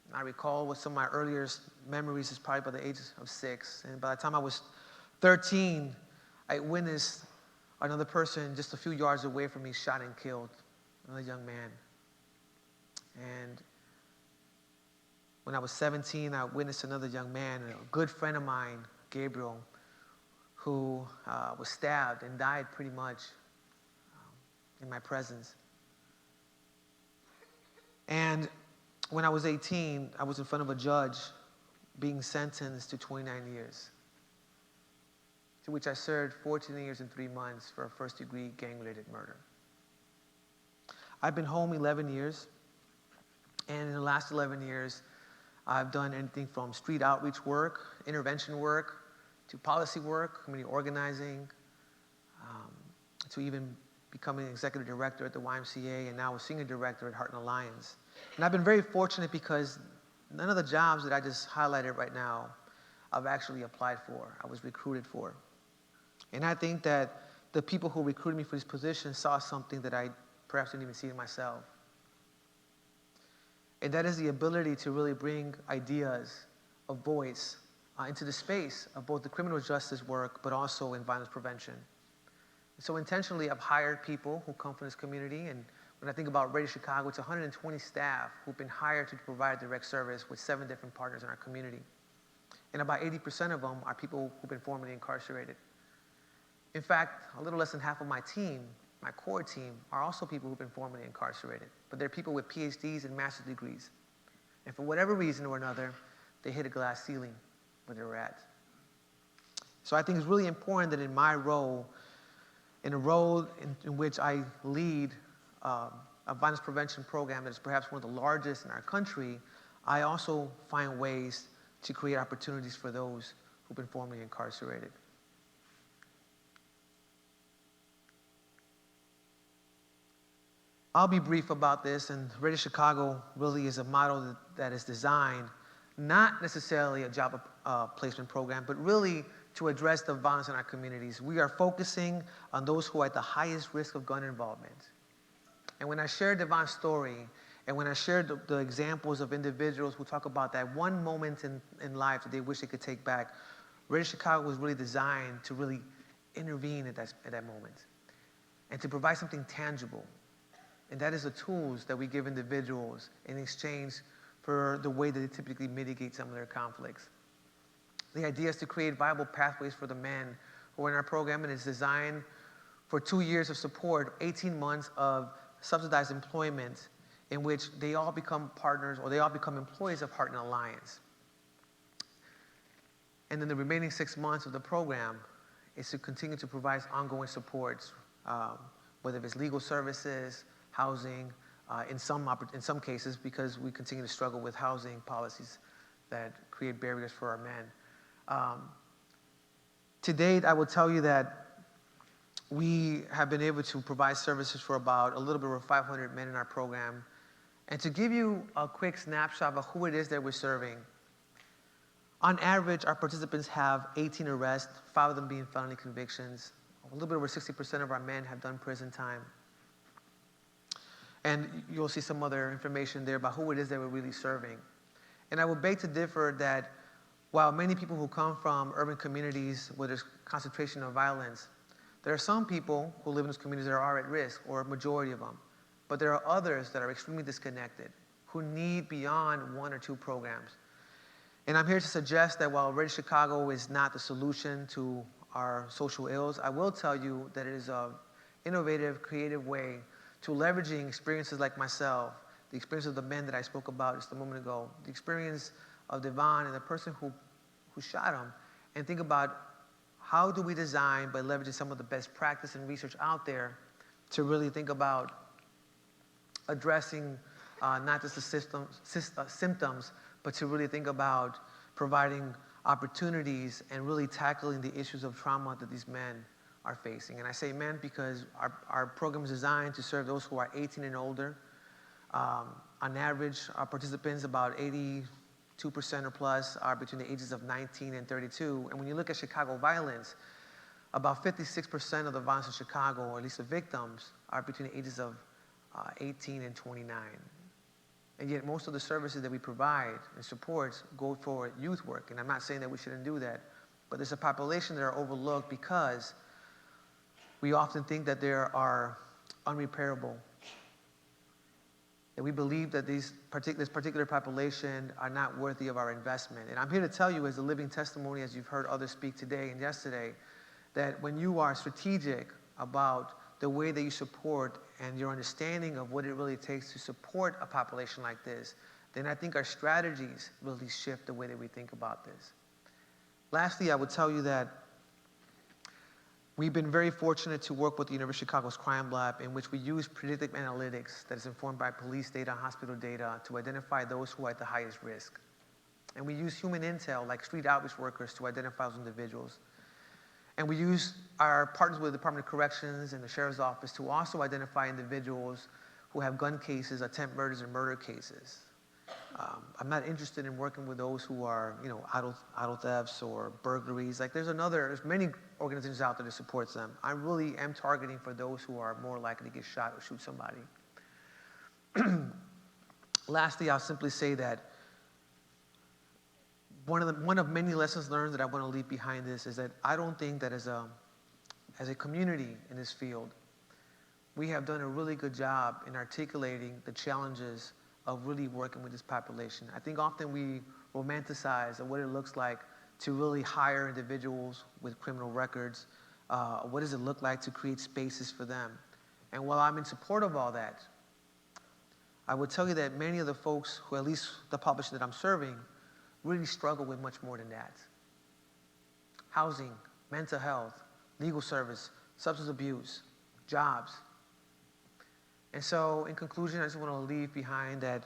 And I recall what some of my earliest memories is probably by the age of 6. And by the time I was 13, I witnessed another person just a few yards away from me shot and killed, another young man. And when I was 17, I witnessed another young man, a good friend of mine, Gabriel, who was stabbed and died pretty much in my presence. And when I was 18, I was in front of a judge being sentenced to 29 years, to which I served 14 years and 3 months for a first-degree gang-related murder. I've been home 11 years, and in the last 11 years, I've done anything from street outreach work, intervention work, to policy work, community organizing, to even becoming executive director at the YMCA, and now a senior director at Heart and Alliance. And I've been very fortunate because none of the jobs that I just highlighted right now I've actually applied for, I was recruited for. And I think that the people who recruited me for this position saw something that I perhaps didn't even see it myself. And that is the ability to really bring ideas of voice into the space of both the criminal justice work, but also in violence prevention. So intentionally, I've hired people who come from this community, and when I think about Radio Chicago, it's 120 staff who've been hired to provide direct service with 7 different partners in our community. And about 80% of them are people who've been formerly incarcerated. In fact, a little less than half of my team, my core team, are also people who've been formerly incarcerated, but they're people with PhDs and master's degrees. And for whatever reason or another, they hit a glass ceiling where they were at. So I think it's really important that in my role, in a role in which I lead a violence prevention program that is perhaps one of the largest in our country, I also find ways to create opportunities for those who've been formerly incarcerated. I'll be brief about this, and Radio Chicago really is a model that is designed not necessarily a job placement program, but really to address the violence in our communities. We are focusing on those who are at the highest risk of gun involvement. And when I shared Devon's story, and when I shared the examples of individuals who talk about that one moment in life that they wish they could take back, Radio Chicago was really designed to really intervene at that moment and to provide something tangible. And that is the tools that we give individuals in exchange for the way that they typically mitigate some of their conflicts. The idea is to create viable pathways for the men who are in our program, and it's designed for 2 years of support, 18 months of subsidized employment in which they all become partners or they all become employees of Heart and Alliance. And then the remaining 6 months of the program is to continue to provide ongoing supports, whether it's legal services, housing, in some cases, because we continue to struggle with housing policies that create barriers for our men. To date, I will tell you that we have been able to provide services for about a little bit over 500 men in our program. And to give you a quick snapshot of who it is that we're serving, on average, our participants have 18 arrests, 5 of them being felony convictions. A little bit over 60% of our men have done prison time. And you'll see some other information there about who it is that we're really serving. And I would beg to differ that while many people who come from urban communities where there's concentration of violence, there are some people who live in those communities that are at risk, or a majority of them. But there are others that are extremely disconnected, who need beyond 1 or 2 programs. And I'm here to suggest that while Radio Chicago is not the solution to our social ills, I will tell you that it is an innovative, creative way to leveraging experiences like myself, the experience of the men that I spoke about just a moment ago, the experience of Devon and the person who shot him, and think about how do we design by leveraging some of the best practice and research out there to really think about addressing not just the symptoms, but to really think about providing opportunities and really tackling the issues of trauma that these men are facing. And I say men because our program is designed to serve those who are 18 and older. On average, our participants, about 82% or plus, are between the ages of 19 and 32. And when you look at Chicago violence, about 56% of the violence in Chicago, or at least the victims, are between the ages of 18 and 29. And yet most of the services that we provide and supports go for youth work. And I'm not saying that we shouldn't do that, but there's a population that are overlooked because we often think that they are unrepairable. That we believe that this particular population are not worthy of our investment. And I'm here to tell you as a living testimony, as you've heard others speak today and yesterday, that when you are strategic about the way that you support and your understanding of what it really takes to support a population like this, then I think our strategies really shift the way that we think about this. Lastly, I would tell you that we've been very fortunate to work with the University of Chicago's Crime Lab, in which we use predictive analytics that is informed by police data and hospital data to identify those who are at the highest risk. And we use human intel, like street outreach workers, to identify those individuals. And we use our partners with the Department of Corrections and the Sheriff's Office to also identify individuals who have gun cases, attempt murders, and murder cases. I'm not interested in working with those who are, auto thefts or burglaries. Like there's many organizations out there that supports them. I really am targeting for those who are more likely to get shot or shoot somebody. Lastly, I'll simply say that one of many lessons learned that I want to leave behind this is that I don't think that as a community in this field, we have done a really good job in articulating the challenges of really working with this population. I think often we romanticize what it looks like to really hire individuals with criminal records. What does it look like to create spaces for them? And while I'm in support of all that, I would tell you that many of the folks who, at least the population that I'm serving, really struggle with much more than that. Housing, mental health, legal service, substance abuse, jobs. And so, in conclusion, I just want to leave behind that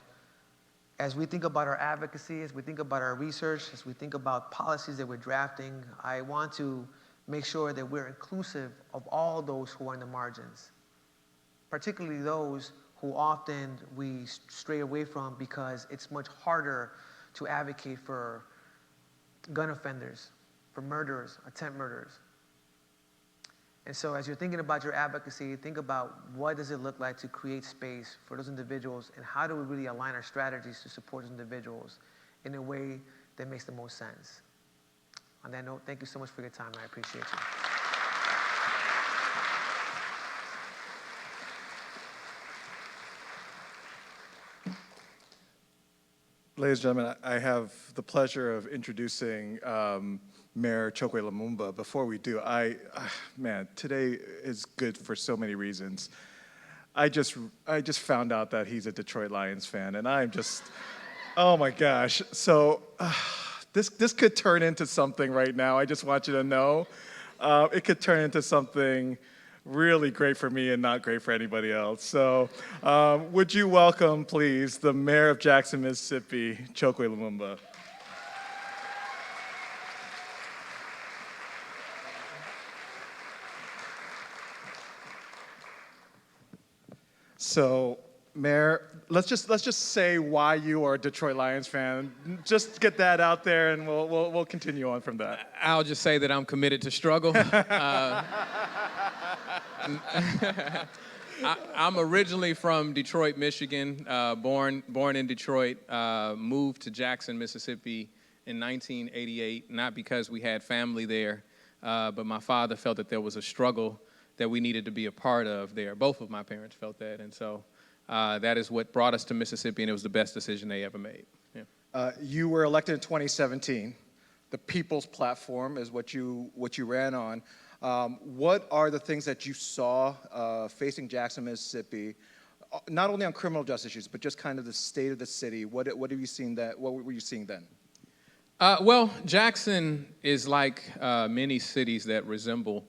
as we think about our advocacy, as we think about our research, as we think about policies that we're drafting, I want to make sure that we're inclusive of all those who are in the margins, particularly those who often we stray away from because it's much harder to advocate for gun offenders, for murderers, attempt murderers. And so as you're thinking about your advocacy, think about what does it look like to create space for those individuals, and how do we really align our strategies to support those individuals in a way that makes the most sense. On that note, thank you so much for your time. I appreciate you. Ladies and gentlemen, I have the pleasure of introducing Mayor Chokwe Lumumba. Before we do, man, today is good for so many reasons. I just found out that he's a Detroit Lions fan, and I'm just, oh my gosh. So this could turn into something right now. I just want you to know. It could turn into something really great for me and not great for anybody else. So would you welcome, please, the Mayor of Jackson, Mississippi, Chokwe Lumumba. So, Mayor, let's just say why you are a Detroit Lions fan. Just get that out there, and we'll continue on from that. I'll just say that I'm committed to struggle. I'm originally from Detroit, Michigan. Born in Detroit. Moved to Jackson, Mississippi in 1988. Not because we had family there, but my father felt that there was a struggle that we needed to be a part of there. Both of my parents felt that, and so that is what brought us to Mississippi, and it was the best decision they ever made. Yeah. You were elected in 2017. The People's Platform is what you ran on. What are the things that you saw facing Jackson, Mississippi, not only on criminal justice issues, but just kind of the state of the city? What have you seen that? What were you seeing then? Well, Jackson is like many cities that resemble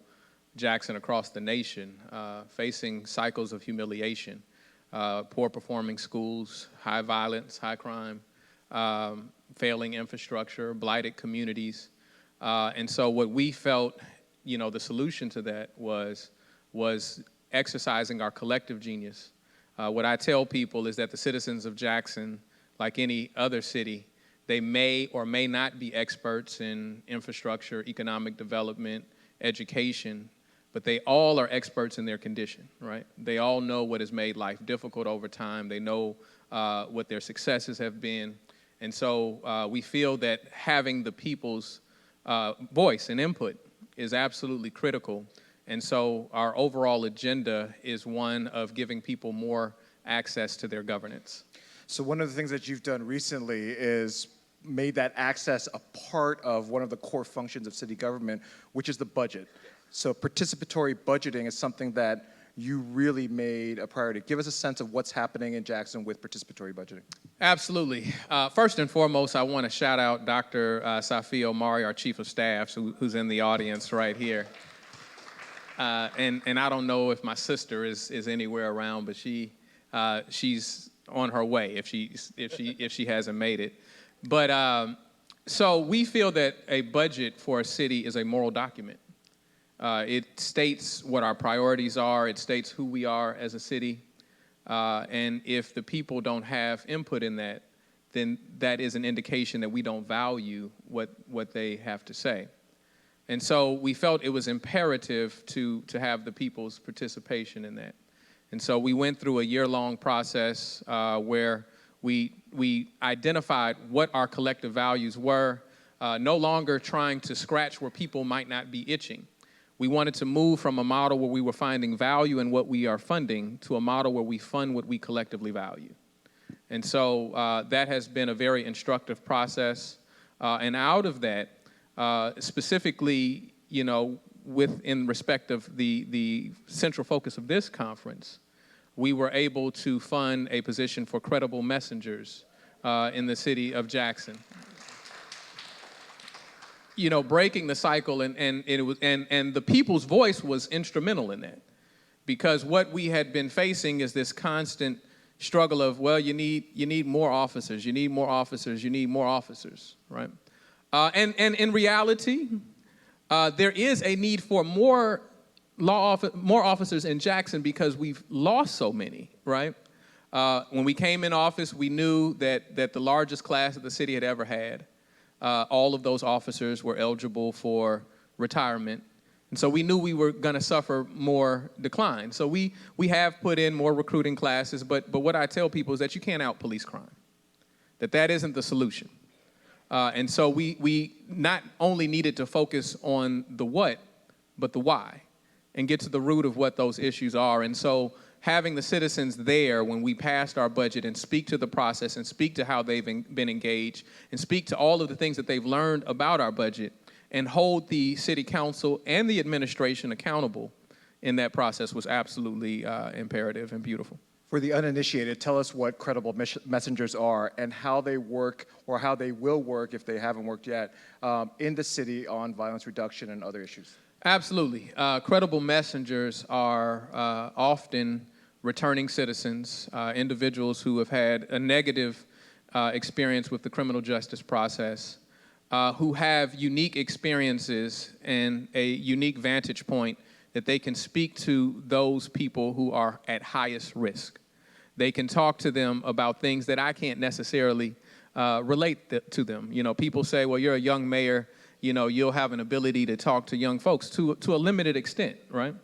Jackson across the nation, facing cycles of humiliation, poor performing schools, high violence, high crime, failing infrastructure, blighted communities. And so what we felt, the solution to that was exercising our collective genius. What I tell people is that the citizens of Jackson, like any other city, they may or may not be experts in infrastructure, economic development, education, but they all are experts in their condition, right? They all know what has made life difficult over time. They know what their successes have been. And so we feel that having the people's voice and input is absolutely critical. And so our overall agenda is one of giving people more access to their governance. So one of the things that you've done recently is made that access a part of one of the core functions of city government, which is the budget. So participatory budgeting is something that you really made a priority. Give us a sense of what's happening in Jackson with participatory budgeting. Absolutely. First and foremost, I want to shout out Dr. Safi Omari, our Chief of Staff, who's in the audience right here. And I don't know if my sister is anywhere around, but she's on her way if she hasn't made it. But so we feel that a budget for a city is a moral document. It states what our priorities are. It states who we are as a city. And if the people don't have input in that, then that is an indication that we don't value what they have to say. And so we felt it was imperative to have the people's participation in that. And so we went through a year-long process where we identified what our collective values were, no longer trying to scratch where people might not be itching. We wanted to move from a model where we were finding value in what we are funding to a model where we fund what we collectively value. And so that has been a very instructive process. And out of that, specifically, you know, in respect of the central focus of this conference, we were able to fund a position for credible messengers in the city of Jackson. You know, breaking the cycle, and the people's voice was instrumental in that, because what we had been facing is this constant struggle of, well, you need more officers, you need more officers, you need more officers, right? And in reality, there is a need for more officers in Jackson because we've lost so many, right? When we came in office, we knew that the largest class that the city had ever had, all of those officers were eligible for retirement. And so we knew we were going to suffer more decline. So we have put in more recruiting classes, but what I tell people is that you can't out-police crime, that isn't the solution. And so we not only needed to focus on the what, but the why, and get to the root of what those issues are. And so having the citizens there when we passed our budget and speak to the process and speak to how they've been engaged and speak to all of the things that they've learned about our budget and hold the city council and the administration accountable in that process was absolutely imperative and beautiful. For the uninitiated, tell us what credible messengers are and how they work, or how they will work if they haven't worked yet, in the city on violence reduction and other issues. Absolutely. Credible messengers are often returning citizens, individuals who have had a negative experience with the criminal justice process, who have unique experiences and a unique vantage point that they can speak to those people who are at highest risk. They can talk to them about things that I can't necessarily relate to them. You know, people say, well, you're a young mayor, you know, you'll have an ability to talk to young folks to a limited extent, right?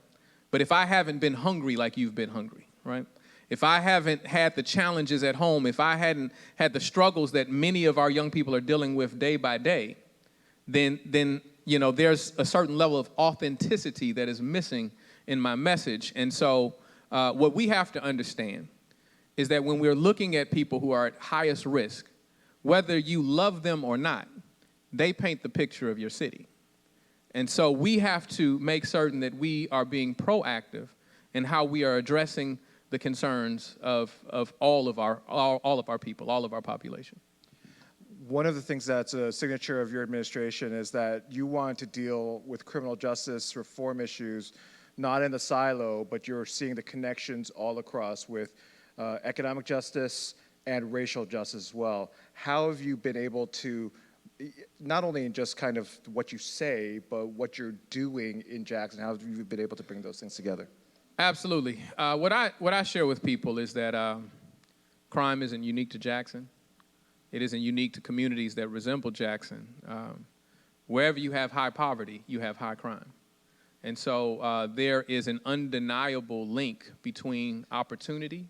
But if I haven't been hungry like you've been hungry, right? If I haven't had the challenges at home, if I hadn't had the struggles that many of our young people are dealing with day by day, then you know, there's a certain level of authenticity that is missing in my message. And so what we have to understand is that when we're looking at people who are at highest risk, whether you love them or not, they paint the picture of your city. And so we have to make certain that we are being proactive in how we are addressing the concerns of all of our people, all of our population. One of the things that's a signature of your administration is that you want to deal with criminal justice reform issues, not in the silo, but you're seeing the connections all across with economic justice and racial justice as well. How have you been able to, not only in just kind of what you say, but what you're doing in Jackson, how have you been able to bring those things together? Absolutely. What I share with people is that crime isn't unique to Jackson. It isn't unique to communities that resemble Jackson. Wherever you have high poverty, you have high crime. And so there is an undeniable link between opportunity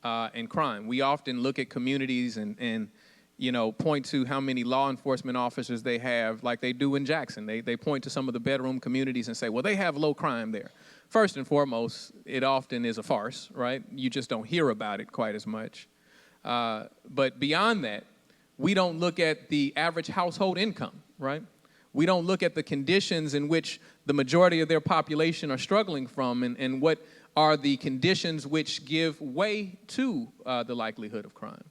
and crime. We often look at communities and you know, point to how many law enforcement officers they have, like they do in Jackson. They point to some of the bedroom communities and say, well, they have low crime there. First and foremost, it often is a farce, right? You just don't hear about it quite as much. But beyond that, we don't look at the average household income, right? We don't look at the conditions in which the majority of their population are struggling from and what are the conditions which give way to the likelihood of crime.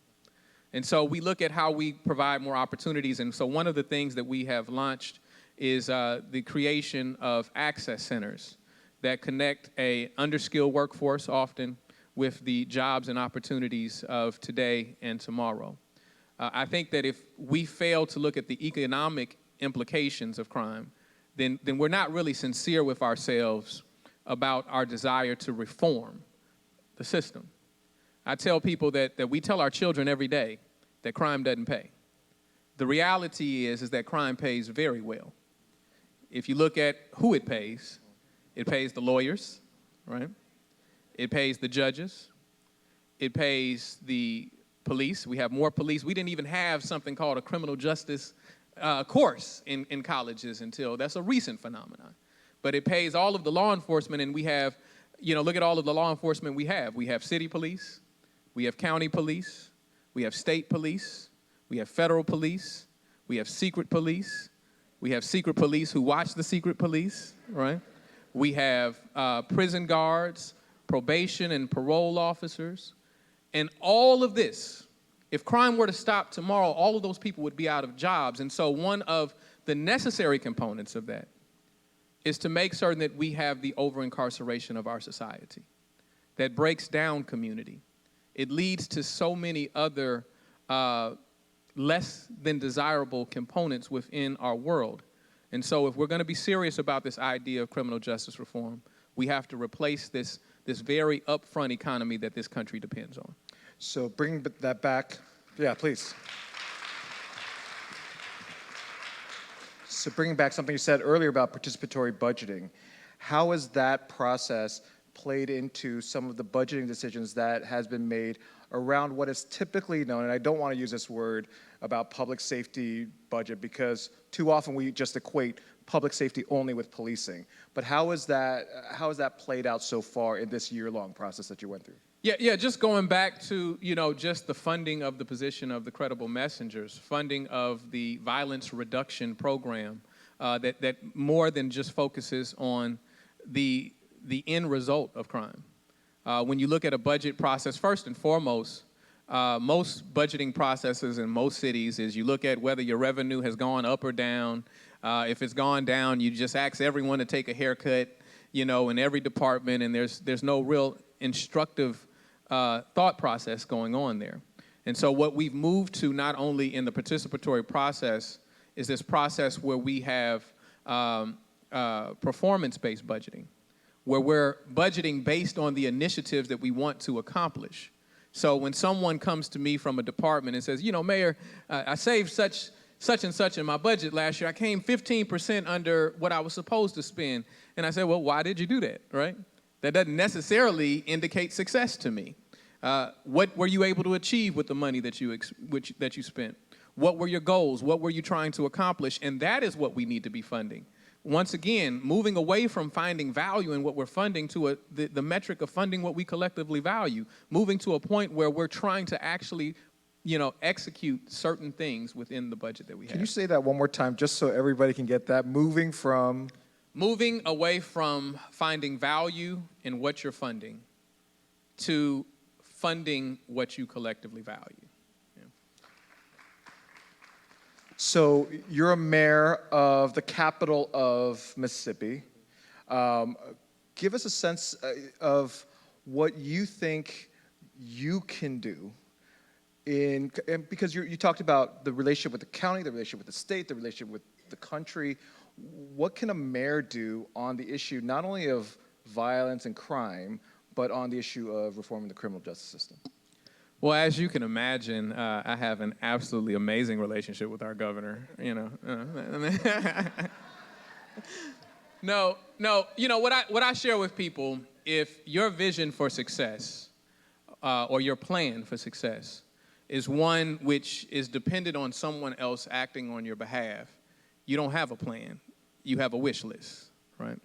And so we look at how we provide more opportunities. And so one of the things that we have launched is the creation of access centers that connect a underskilled workforce often with the jobs and opportunities of today and tomorrow. I think that if we fail to look at the economic implications of crime, then we're not really sincere with ourselves about our desire to reform the system. I tell people that we tell our children every day that crime doesn't pay. The reality is that crime pays very well. If you look at who it pays the lawyers, right? It pays the judges. It pays the police. We have more police. We didn't even have something called a criminal justice course in colleges until, that's a recent phenomenon. But it pays all of the law enforcement, and we have, look at all of the law enforcement we have. We have city police, we have county police, we have state police, we have federal police, we have secret police, we have secret police who watch the secret police, right? We have prison guards, probation and parole officers, and all of this, if crime were to stop tomorrow, all of those people would be out of jobs. And so one of the necessary components of that is to make certain that we have the over-incarceration of our society that breaks down community. It leads to so many other less than desirable components within our world. And so if we're going to be serious about this idea of criminal justice reform, we have to replace this very upfront economy that this country depends on. So bring that back. Yeah, please. So bringing back something you said earlier about participatory budgeting, how has that process played into some of the budgeting decisions that has been made around what is typically known, and I don't want to use this word about public safety budget because too often we just equate public safety only with policing. But how has that played out so far in this year-long process that you went through? Yeah, just going back to, just the funding of the position of the credible messengers, funding of the violence reduction program that more than just focuses on the end result of crime. When you look at a budget process, first and foremost, most budgeting processes in most cities is you look at whether your revenue has gone up or down. If it's gone down, you just ask everyone to take a haircut, in every department, and there's no real instructive thought process going on there. And so what we've moved to not only in the participatory process is this process where we have performance-based budgeting, where we're budgeting based on the initiatives that we want to accomplish. So when someone comes to me from a department and says, Mayor, I saved such and such in my budget last year, I came 15% under what I was supposed to spend. And I said, well, why did you do that, right? That doesn't necessarily indicate success to me. What were you able to achieve with the money that you spent? What were your goals? What were you trying to accomplish? And that is what we need to be funding. Once again, moving away from finding value in what we're funding to the metric of funding what we collectively value, moving to a point where we're trying to actually, execute certain things within the budget that we have. Can you say that one more time just so everybody can get that? Moving away from finding value in what you're funding to funding what you collectively value. So you're a mayor of the capital of Mississippi. Give us a sense of what you think you can do because you talked about the relationship with the county, the relationship with the state, the relationship with the country. What can a mayor do on the issue not only of violence and crime, but on the issue of reforming the criminal justice system? Well, as you can imagine, I have an absolutely amazing relationship with our governor. No. What I share with people, if your vision for success or your plan for success is one which is dependent on someone else acting on your behalf, you don't have a plan. You have a wish list, right?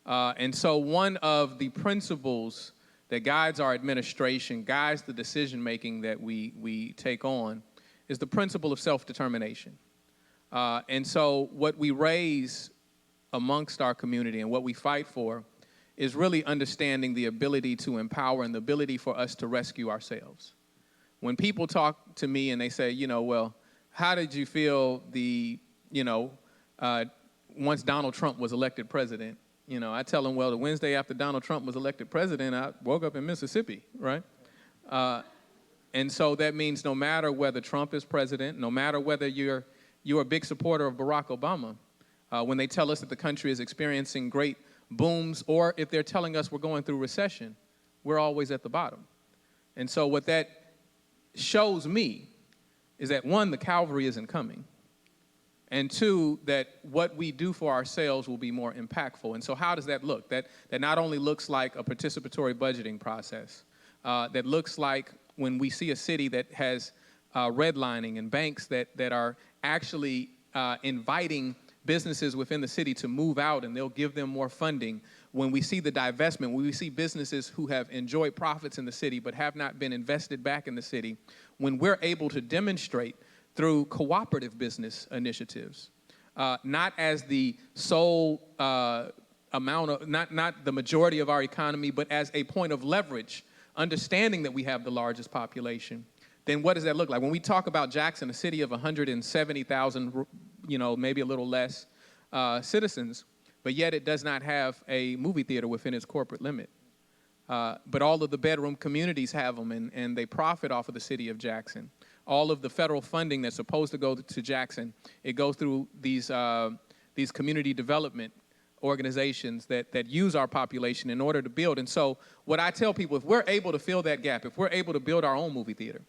And so one of the principles that guides our administration, guides the decision-making that we take on, is the principle of self-determination. And so what we raise amongst our community and what we fight for is really understanding the ability to empower and the ability for us to rescue ourselves. When people talk to me and they say, well, how did you feel once Donald Trump was elected president? I tell them, well, the Wednesday after Donald Trump was elected president, I woke up in Mississippi, right? And so that means no matter whether Trump is president, no matter whether you're a big supporter of Barack Obama, when they tell us that the country is experiencing great booms, or if they're telling us we're going through recession, we're always at the bottom. And so what that shows me is that one, the cavalry isn't coming, and two, that what we do for ourselves will be more impactful. And so how does that look? That not only looks like a participatory budgeting process, that looks like when we see a city that has redlining and banks that are actually inviting businesses within the city to move out, and they'll give them more funding. When we see the divestment, when we see businesses who have enjoyed profits in the city but have not been invested back in the city, when we're able to demonstrate through cooperative business initiatives, not as the sole amount of, not the majority of our economy, but as a point of leverage, understanding that we have the largest population, then what does that look like? When we talk about Jackson, a city of 170,000, maybe a little less citizens, but yet it does not have a movie theater within its corporate limit. But all of the bedroom communities have them, and they profit off of the city of Jackson. All of the federal funding that's supposed to go to Jackson, it goes through these community development organizations that use our population in order to build. And so what I tell people, if we're able to fill that gap, if we're able to build our own movie theater,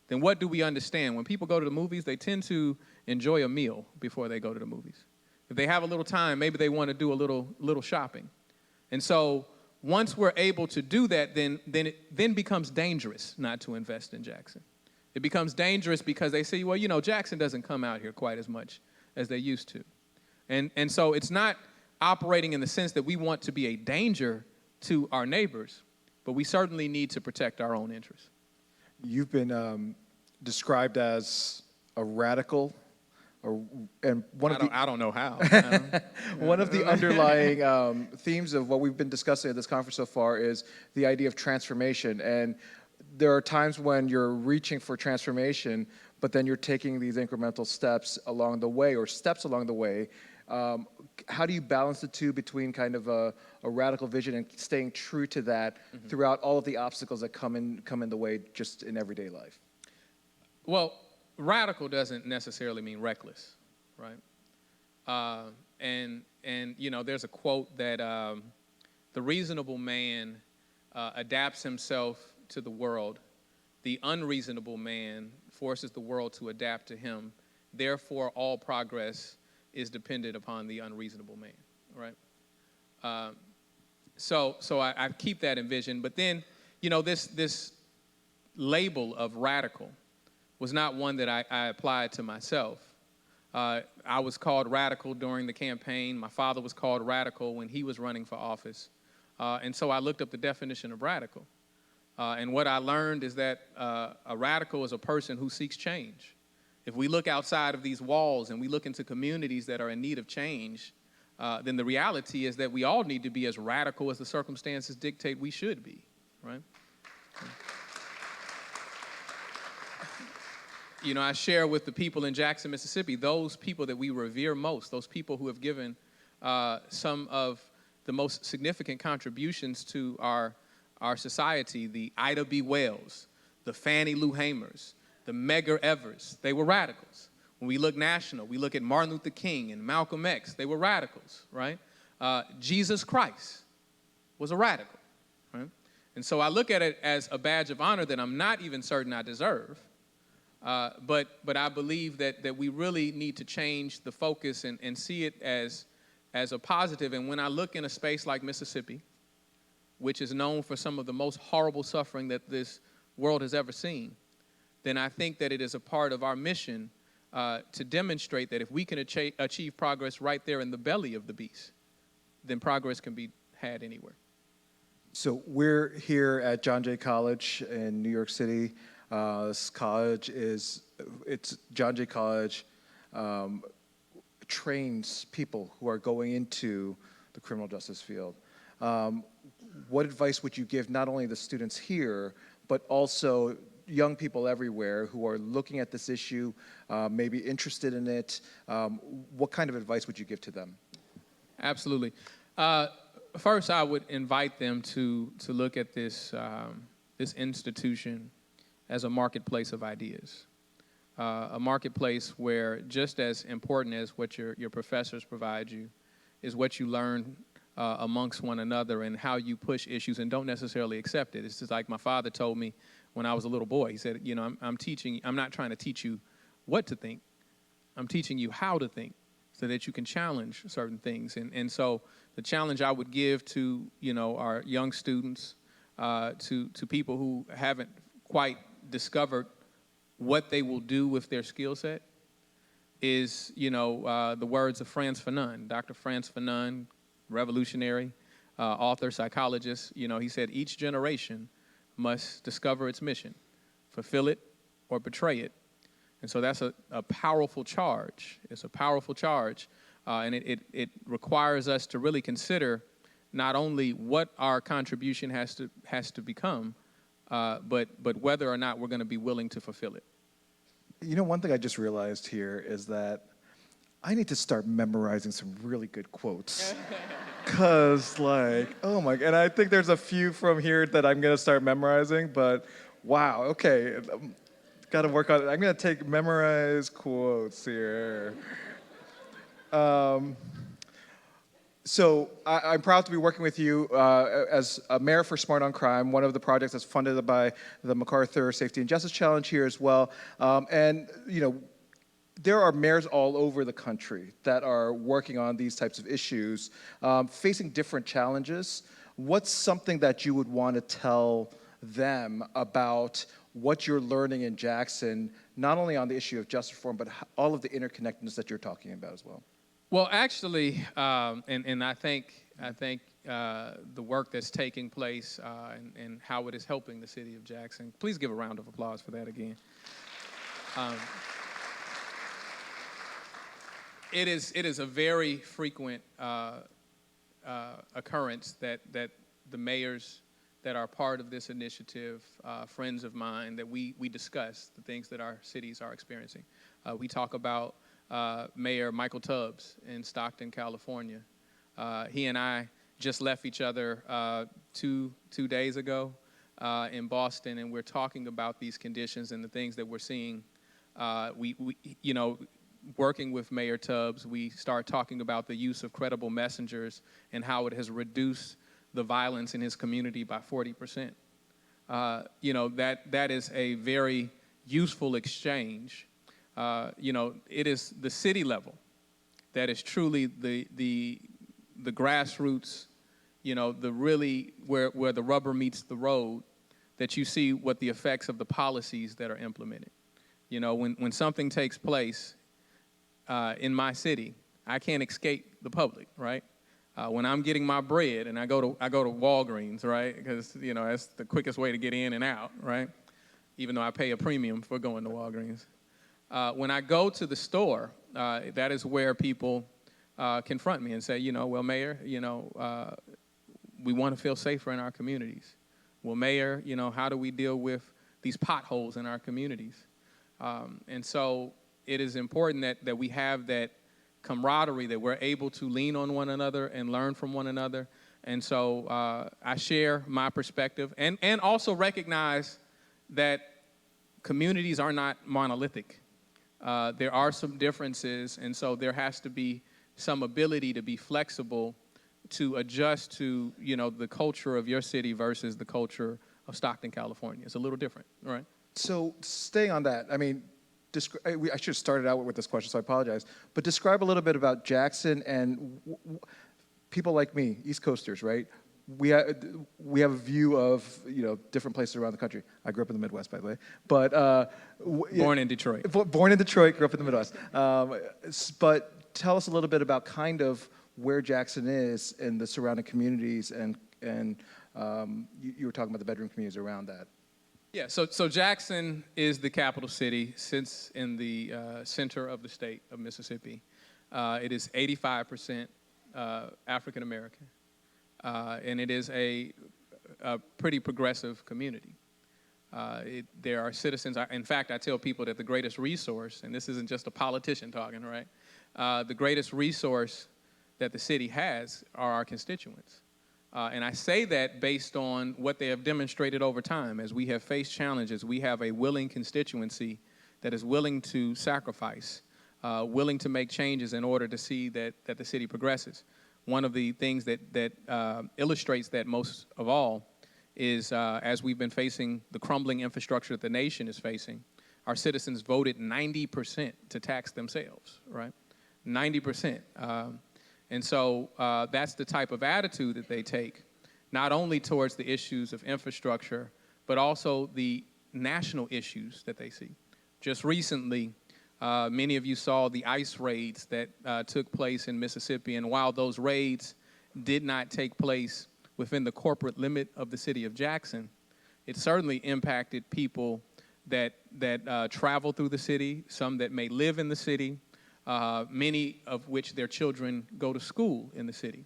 then what do we understand? When people go to the movies, they tend to enjoy a meal before they go to the movies. If they have a little time, maybe they want to do a little shopping. And so once we're able to do that, then it becomes dangerous not to invest in Jackson. It becomes dangerous because they say, well, Jackson doesn't come out here quite as much as they used to. And so it's not operating in the sense that we want to be a danger to our neighbors, but we certainly need to protect our own interests. You've been described as a radical, and I don't know how. One of the underlying themes of what we've been discussing at this conference so far is the idea of transformation. And there are times when you're reaching for transformation, but then you're taking these incremental steps along the way, or steps along the way. How do you balance the two between kind of a radical vision and staying true to that throughout all of the obstacles that come in the way just in everyday life? Well, radical doesn't necessarily mean reckless, right? And there's a quote that the reasonable man adapts himself to the world. The unreasonable man forces the world to adapt to him. Therefore, all progress is dependent upon the unreasonable man, right? So I keep that in vision. But then, this label of radical was not one that I applied to myself. I was called radical during the campaign. My father was called radical when he was running for office. And so I looked up the definition of radical. And what I learned is that a radical is a person who seeks change. If we look outside of these walls and we look into communities that are in need of change, then the reality is that we all need to be as radical as the circumstances dictate we should be, right? I share with the people in Jackson, Mississippi, those people that we revere most, those people who have given some of the most significant contributions to our society, the Ida B. Wells, the Fannie Lou Hamers, the Medgar Evers, they were radicals. When we look national, we look at Martin Luther King and Malcolm X, they were radicals, right? Jesus Christ was a radical, right? And so I look at it as a badge of honor that I'm not even certain I deserve, but I believe that we really need to change the focus and see it as a positive. And when I look in a space like Mississippi, which is known for some of the most horrible suffering that this world has ever seen, then I think that it is a part of our mission to demonstrate that if we can achieve progress right there in the belly of the beast, then progress can be had anywhere. So we're here at John Jay College in New York City. This college it's John Jay College trains people who are going into the criminal justice field. What advice would you give not only the students here, but also young people everywhere who are looking at this issue, maybe interested in it? What kind of advice would you give to them? Absolutely. First, I would invite them to look at this institution as a marketplace of ideas, a marketplace where just as important as what your professors provide you is what you learn amongst one another and how you push issues and don't necessarily accept it. It's just like my father told me when I was a little boy. He said, you know, I'm not trying to teach you what to think. I'm teaching you how to think so that you can challenge certain things. And so the challenge I would give to, you know, our young students, to people who haven't quite discovered what they will do with their skill set is, you know, the words of Frantz Fanon, Dr. Frantz Fanon, revolutionary, author, psychologist. You know, he said each generation must discover its mission, fulfill it, or betray it. And so that's a powerful charge. It's a powerful charge, and it requires us to really consider not only what our contribution has to become, but whether or not we're going to be willing to fulfill it. You know, one thing I just realized here is that I need to start memorizing some really good quotes. Cause like, oh my, and I think there's a few from here that I'm gonna start memorizing, but wow, okay. Got to work on it. I'm going to take memorized quotes here. So I'm proud to be working with you as a mayor for Smart on Crime, one of the projects that's funded by the MacArthur Safety and Justice Challenge here as well. And, you know, there are mayors all over the country that are working on these types of issues, facing different challenges. What's something that you would want to tell them about what you're learning in Jackson, not only on the issue of justice reform, but all of the interconnectedness that you're talking about as well? Well, actually, and I think the work that's taking place and how it is helping the city of Jackson. Please give a round of applause for that again. It is a very frequent occurrence that the mayors that are part of this initiative, friends of mine, that we discuss the things that our cities are experiencing. We talk about Mayor Michael Tubbs in Stockton, California. He and I just left each other two days ago in Boston, and we're talking about these conditions and the things that we're seeing. We you know, working with Mayor Tubbs, we start talking about the use of credible messengers and how it has reduced the violence in his community by 40%. You know, that is a very useful exchange. You know, it is the city level that is truly the grassroots, you know, the really where the rubber meets the road, that you see what the effects of the policies that are implemented. You know, when something takes place in my city, I can't escape the public, right? When I'm getting my bread and I go to Walgreens, right? Because, you know, that's the quickest way to get in and out, right? Even though I pay a premium for going to Walgreens. When I go to the store, that is where people confront me and say, you know, well, Mayor, you know, we want to feel safer in our communities. Well, Mayor, you know, how do we deal with these potholes in our communities? And so it is important that we have that camaraderie, that we're able to lean on one another and learn from one another. And so I share my perspective and also recognize that communities are not monolithic. There are some differences, and so there has to be some ability to be flexible to adjust to, you know, the culture of your city versus the culture of Stockton, California. It's a little different, right? So staying on that, I mean, I should have started out with this question, so I apologize. But describe a little bit about Jackson and people like me, East Coasters, right? We have a view of, you know, different places around the country. I grew up in the Midwest, by the way. But born in Detroit. Born in Detroit, grew up in the Midwest. But tell us a little bit about kind of where Jackson is in the surrounding communities, and you were talking about the bedroom communities around that. Yeah, so Jackson is the capital city, sits in the center of the state of Mississippi. It is 85% African American, and it is a pretty progressive community. There are citizens, in fact, I tell people that the greatest resource, and this isn't just a politician talking, right? The greatest resource that the city has are our constituents. And I say that based on what they have demonstrated over time. As we have faced challenges, we have a willing constituency that is willing to sacrifice, willing to make changes in order to see that the city progresses. One of the things that illustrates that most of all is as we've been facing the crumbling infrastructure that the nation is facing, our citizens voted 90% to tax themselves, right? 90%. And so that's the type of attitude that they take, not only towards the issues of infrastructure, but also the national issues that they see. Just recently, many of you saw the ICE raids that took place in Mississippi, and while those raids did not take place within the corporate limit of the city of Jackson, it certainly impacted people that travel through the city, some that may live in the city, many of which their children go to school in the city.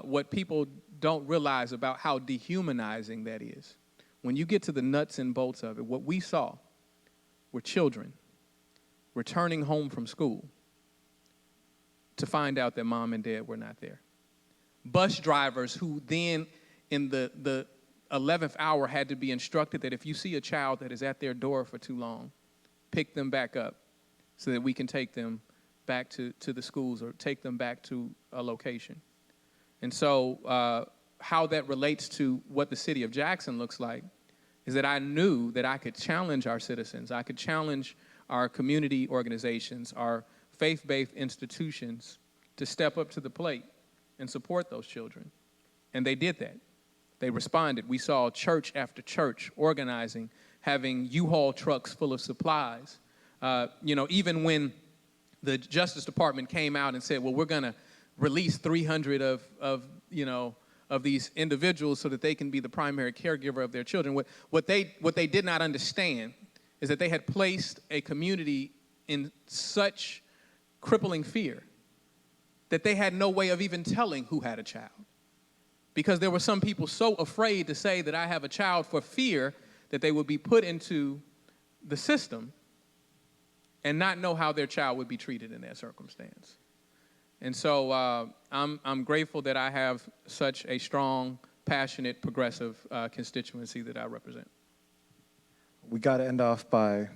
What people don't realize about how dehumanizing that is, when you get to the nuts and bolts of it, what we saw were children returning home from school to find out that mom and dad were not there. Bus drivers who then in the 11th hour had to be instructed that if you see a child that is at their door for too long, pick them back up so that we can take them back to the schools or take them back to a location. And so how that relates to what the city of Jackson looks like is that I knew that I could challenge our citizens, I could challenge our community organizations, our faith-based institutions to step up to the plate and support those children. And they did that. They responded. We saw church after church organizing, having U-Haul trucks full of supplies. Even when the Justice Department came out and said, well, we're going to release 300 of these individuals so that they can be the primary caregiver of their children. What they did not understand is that they had placed a community in such crippling fear that they had no way of even telling who had a child. Because there were some people so afraid to say that I have a child for fear that they would be put into the system and not know how their child would be treated in that circumstance. And so I'm grateful that I have such a strong, passionate, progressive constituency that I represent. We got to end off by,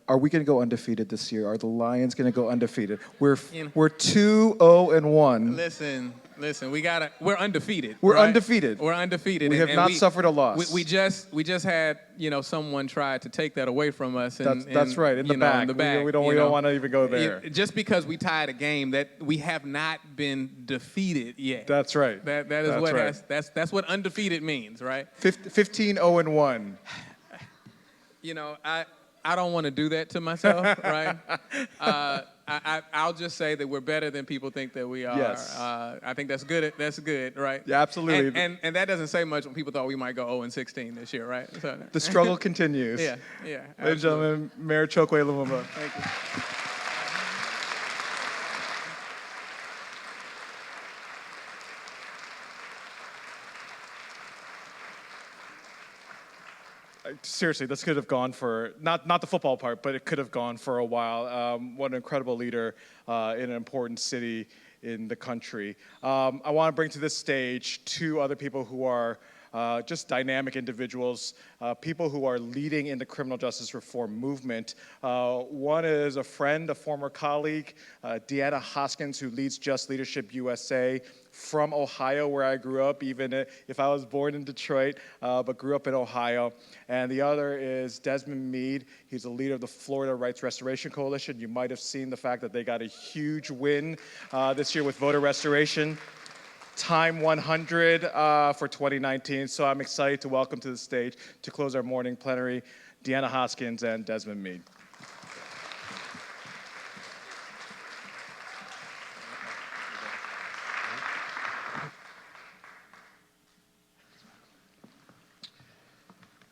are we going to go undefeated this year? Are the Lions going to go undefeated? We're 2-0-1. Listen, we're undefeated. We're right? undefeated. We're undefeated. We have not suffered a loss. We just had, someone try to take that away from us. That's right, in the back. We don't want to even go there. Just because we tied a game, that we have not been defeated yet. That's right. That's what undefeated means, right? 15-0-1. I don't want to do that to myself, right? I'll just say that we're better than people think that we are. Yes. I think that's good. That's good, right? Yeah, absolutely. And that doesn't say much when people thought we might go 0-16 this year, right? So, the struggle continues. Yeah. Ladies and gentlemen, Mayor Chokwe Lumumba. Thank you. Seriously, this could have gone for, not the football part, but it could have gone for a while. What an incredible leader in an important city in the country. I want to bring to this stage two other people who are just dynamic individuals, people who are leading in the criminal justice reform movement. One is a friend, a former colleague, Deanna Hoskins, who leads Just Leadership USA from Ohio, where I grew up, even if I was born in Detroit, but grew up in Ohio. And the other is Desmond Meade. He's the leader of the Florida Rights Restoration Coalition. You might have seen the fact that they got a huge win this year with voter restoration. Time 100 for 2019. So I'm excited to welcome to the stage to close our morning plenary, Deanna Hoskins and Desmond Meade.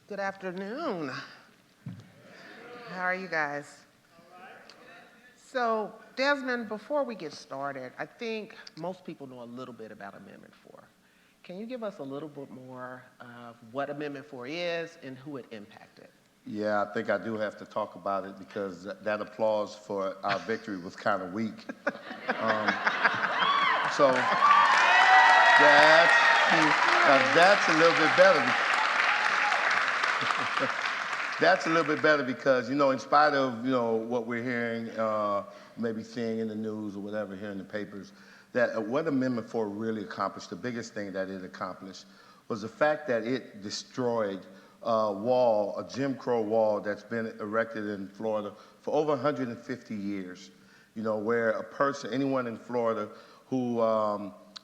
Good afternoon. How are you guys? So, Desmond, before we get started, I think most people know a little bit about Amendment 4. Can you give us a little bit more of what Amendment 4 is and who it impacted? Yeah, I think I do have to talk about it because that applause for our victory was kind of weak. So that's a little bit better. That's a little bit better because, in spite of, what we're hearing, maybe seeing in the news or whatever, here in the papers, that what Amendment 4 really accomplished, the biggest thing that it accomplished was the fact that it destroyed a wall, a Jim Crow wall that's been erected in Florida for over 150 years. You know, where a person, anyone in Florida who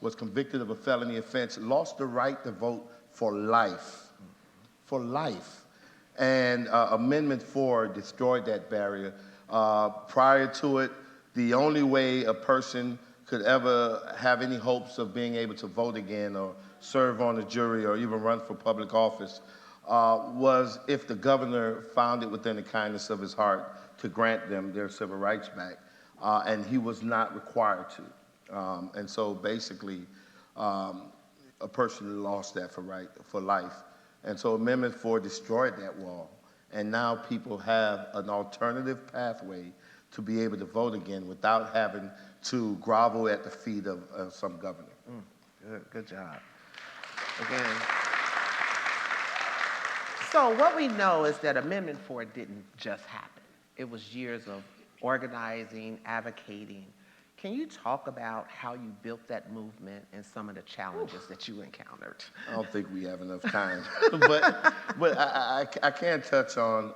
was convicted of a felony offense lost the right to vote for life. For life. And Amendment 4 destroyed that barrier. Prior to it, the only way a person could ever have any hopes of being able to vote again or serve on a jury or even run for public office was if the governor found it within the kindness of his heart to grant them their civil rights back. And he was not required to. And so basically, a person lost that for life. And so Amendment 4 destroyed that wall. And now people have an alternative pathway to be able to vote again without having to grovel at the feet of some governor. Good job. Again. So what we know is that Amendment 4 didn't just happen. It was years of organizing, advocating. Can you talk about how you built that movement and some of the challenges that you encountered? I don't think we have enough time. but I can touch on,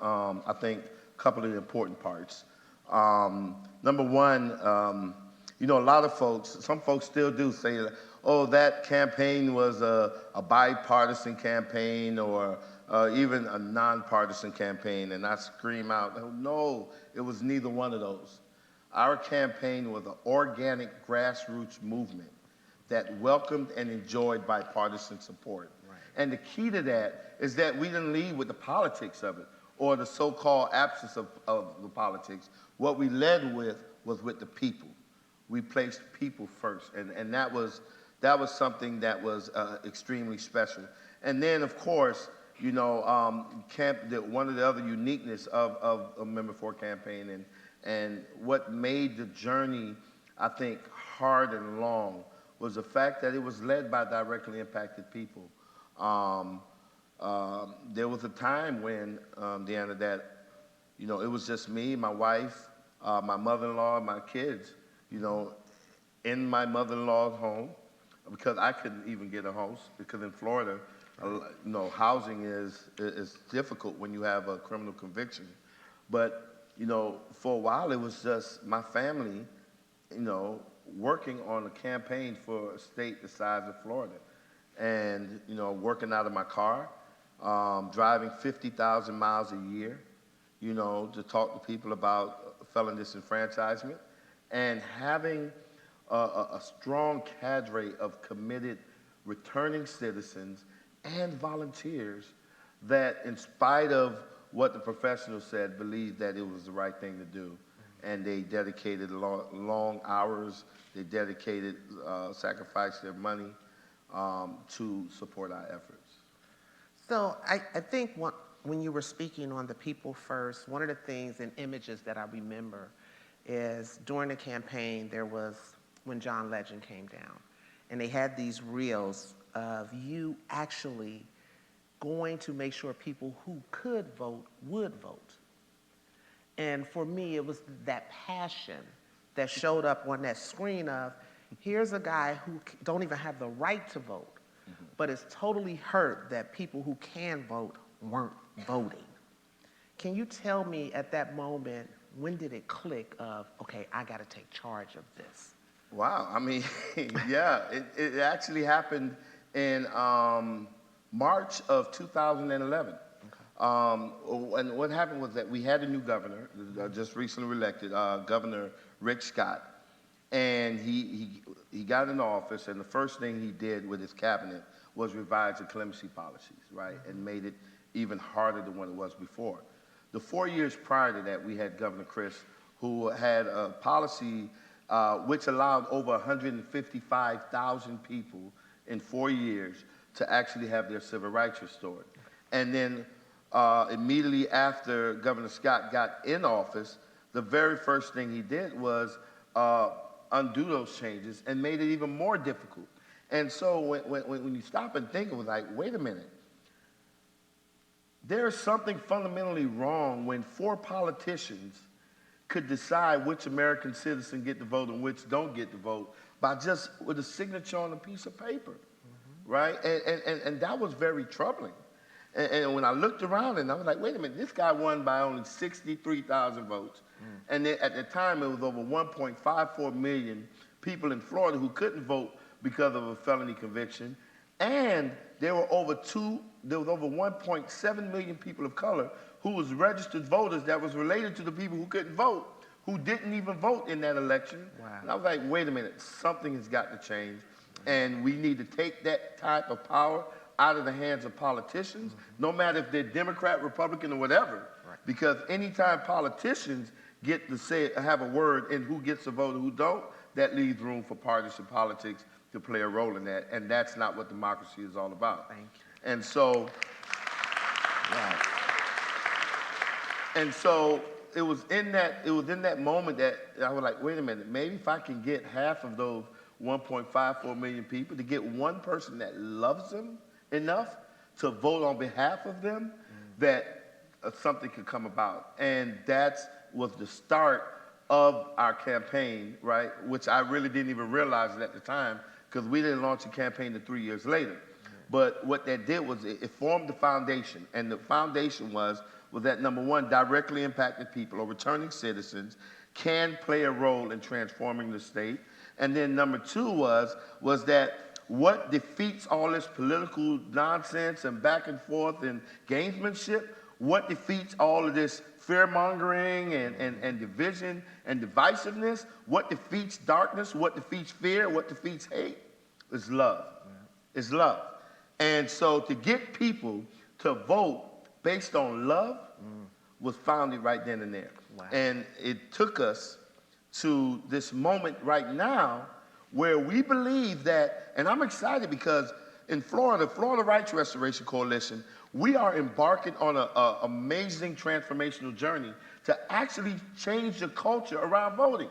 I think, a couple of the important parts. Number one, you know, a lot of folks, some folks still do say, oh, that campaign was a bipartisan campaign or even a nonpartisan campaign, and I scream out, oh, no, it was neither one of those. Our campaign was an organic grassroots movement that welcomed and enjoyed bipartisan support. Right. And the key to that is that we didn't lead with the politics of it or the so-called absence of the politics. What we led with was with the people. We placed people first, and that was something that was extremely special. And then, of course, you know, one of the other uniqueness of Amendment 4 campaign and what made the journey, I think, hard and long was the fact that it was led by directly impacted people. There was a time when, Deanna, that, you know, it was just me, my wife, my mother-in-law, and my kids, you know, in my mother-in-law's home, because I couldn't even get a house, because in Florida, you know, housing is difficult when you have a criminal conviction. But you know, for a while, it was just my family, you know, working on a campaign for a state the size of Florida. And, you know, working out of my car, driving 50,000 miles a year, you know, to talk to people about felon disenfranchisement, and having a strong cadre of committed returning citizens and volunteers that, in spite of what the professionals said, believed that it was the right thing to do. And they dedicated long hours, they dedicated, sacrificed their money to support our efforts. So I think when you were speaking on the people first, one of the things and images that I remember is during the campaign, there was when John Legend came down. And they had these reels of you actually going to make sure people who could vote would vote. And for me, it was that passion that showed up on that screen of, here's a guy who don't even have the right to vote, but is totally hurt that people who can vote weren't voting. Can you tell me at that moment, when did it click of, okay, I gotta take charge of this? Wow, I mean, yeah, it actually happened in March of 2011. And what happened was that we had a new governor, just recently elected, Governor Rick Scott. And he got in office, and the first thing he did with his cabinet was revise the clemency policies, right? And made it even harder than what it was before. The 4 years prior to that, we had Governor Chris, who had a policy which allowed over 155,000 people in 4 years to actually have their civil rights restored. And then immediately after Governor Scott got in office, the very first thing he did was undo those changes and made it even more difficult. And so when you stop and think, it was like, wait a minute. There's something fundamentally wrong when 4 politicians could decide which American citizen get to vote and which don't get to vote by just with a signature on a piece of paper. right? And that was very troubling. And when I looked around and I was like, wait a minute, this guy won by only 63,000 votes. And then at the time, it was over 1.54 million people in Florida who couldn't vote because of a felony conviction. And there were over 1.7 million people of color who was registered voters that was related to the people who couldn't vote, who didn't even vote in that election. Wow. And I was like, wait a minute, something has got to change. And we need to take that type of power out of the hands of politicians, no matter if they're Democrat, Republican, or whatever. Because anytime politicians get to say, have a word in who gets a vote and who don't, that leaves room for partisan politics to play a role in that. And that's not what democracy is all about. Thank you. And so, and so it was in that moment that I was like, wait a minute, maybe if I can get half of those 1.54 million people to get one person that loves them enough to vote on behalf of them, that something could come about. And that was the start of our campaign, right? Which I really didn't even realize it at the time, because we didn't launch a campaign until 3 years later. But what that did was it formed the foundation, and the foundation was that number one, directly impacted people or returning citizens can play a role in transforming the state. And then number two was that what defeats all this political nonsense and back and forth and gamesmanship, what defeats all of this fear-mongering and division and divisiveness, what defeats darkness, what defeats fear, what defeats hate, is love. It's love. And so to get people to vote based on love was founded right then and there. Wow. And it took us to this moment right now where we believe that, and I'm excited because in Florida, Florida Rights Restoration Coalition, we are embarking on an amazing transformational journey to actually change the culture around voting.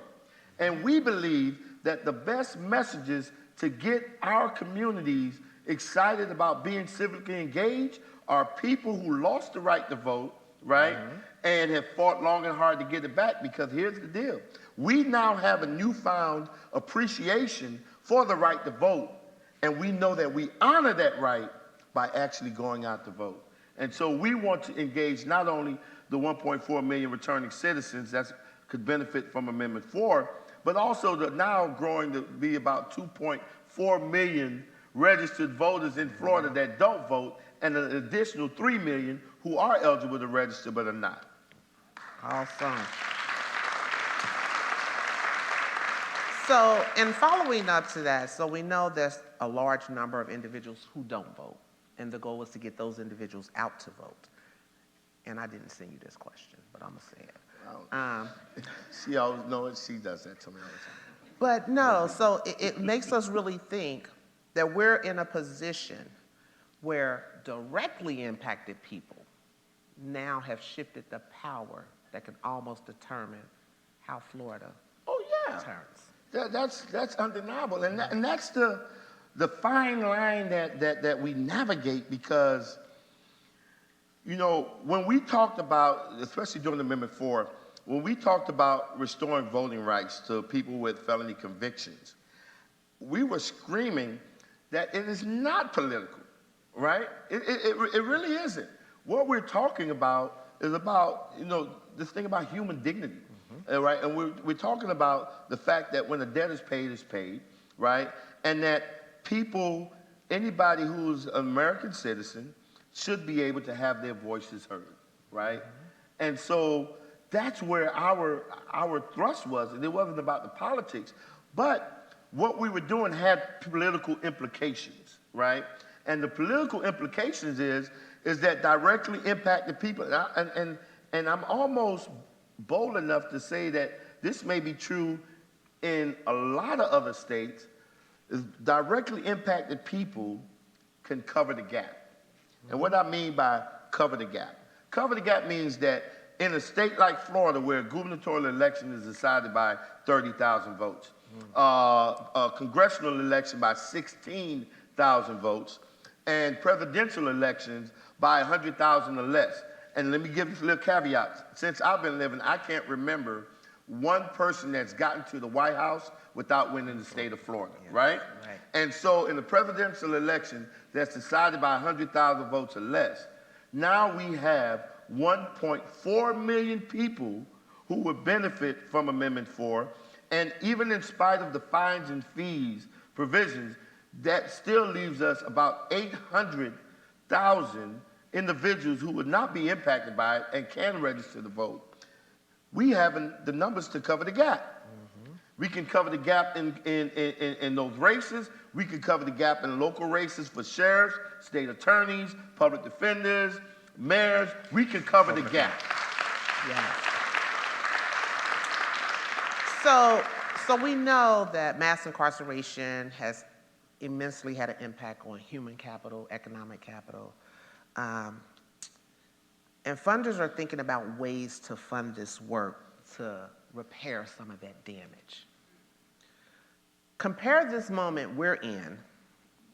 And we believe that the best messages to get our communities excited about being civically engaged are people who lost the right to vote, right? And have fought long and hard to get it back, because here's the deal. We now have a newfound appreciation for the right to vote, and we know that we honor that right by actually going out to vote. And so we want to engage not only the 1.4 million returning citizens that could benefit from Amendment 4, but also the now growing to be about 2.4 million registered voters in Florida that don't vote, and an additional 3 million who are eligible to register but are not. Awesome. So, in following up to that, so we know there's a large number of individuals who don't vote, and the goal was to get those individuals out to vote. And I didn't send you this question, but I'm gonna say it. She always knows, she does that to me all the time. But no, so it makes us really think that we're in a position where directly impacted people now have shifted the power that can almost determine how Florida turns. That's undeniable, and that's the fine line that we navigate, because, you know, when we talked about, especially during Amendment 4, when we talked about restoring voting rights to people with felony convictions, we were screaming that it is not political, right? It really isn't. What we're talking about is about, you know, this thing about human dignity, right? And we're talking about the fact that when a debt is paid, right? And that people, anybody who's an American citizen, should be able to have their voices heard, right? And so that's where our thrust was, and it wasn't about the politics, but what we were doing had political implications, right? And the political implications is that directly impacted people, and I'm almost bold enough to say that this may be true in a lot of other states, is directly impacted people can cover the gap. And what I mean by cover the gap means that in a state like Florida, where a gubernatorial election is decided by 30,000 votes, a congressional election by 16,000 votes, and presidential elections by 100,000 or less. And let me give you a little caveat. Since I've been living, I can't remember one person that's gotten to the White House without winning the state of Florida, right? And so in the presidential election that's decided by 100,000 votes or less, now we have 1.4 million people who would benefit from Amendment 4, and even in spite of the fines and fees provisions, that still leaves us about 800,000 individuals who would not be impacted by it and can register to vote. We haven't the numbers to cover the gap. We can cover the gap in those races. We can cover the gap in local races for sheriffs, state attorneys, public defenders, mayors. We can cover the gap. So we know that mass incarceration has immensely had an impact on human capital, economic capital. And funders are thinking about ways to fund this work to repair some of that damage. Compare this moment we're in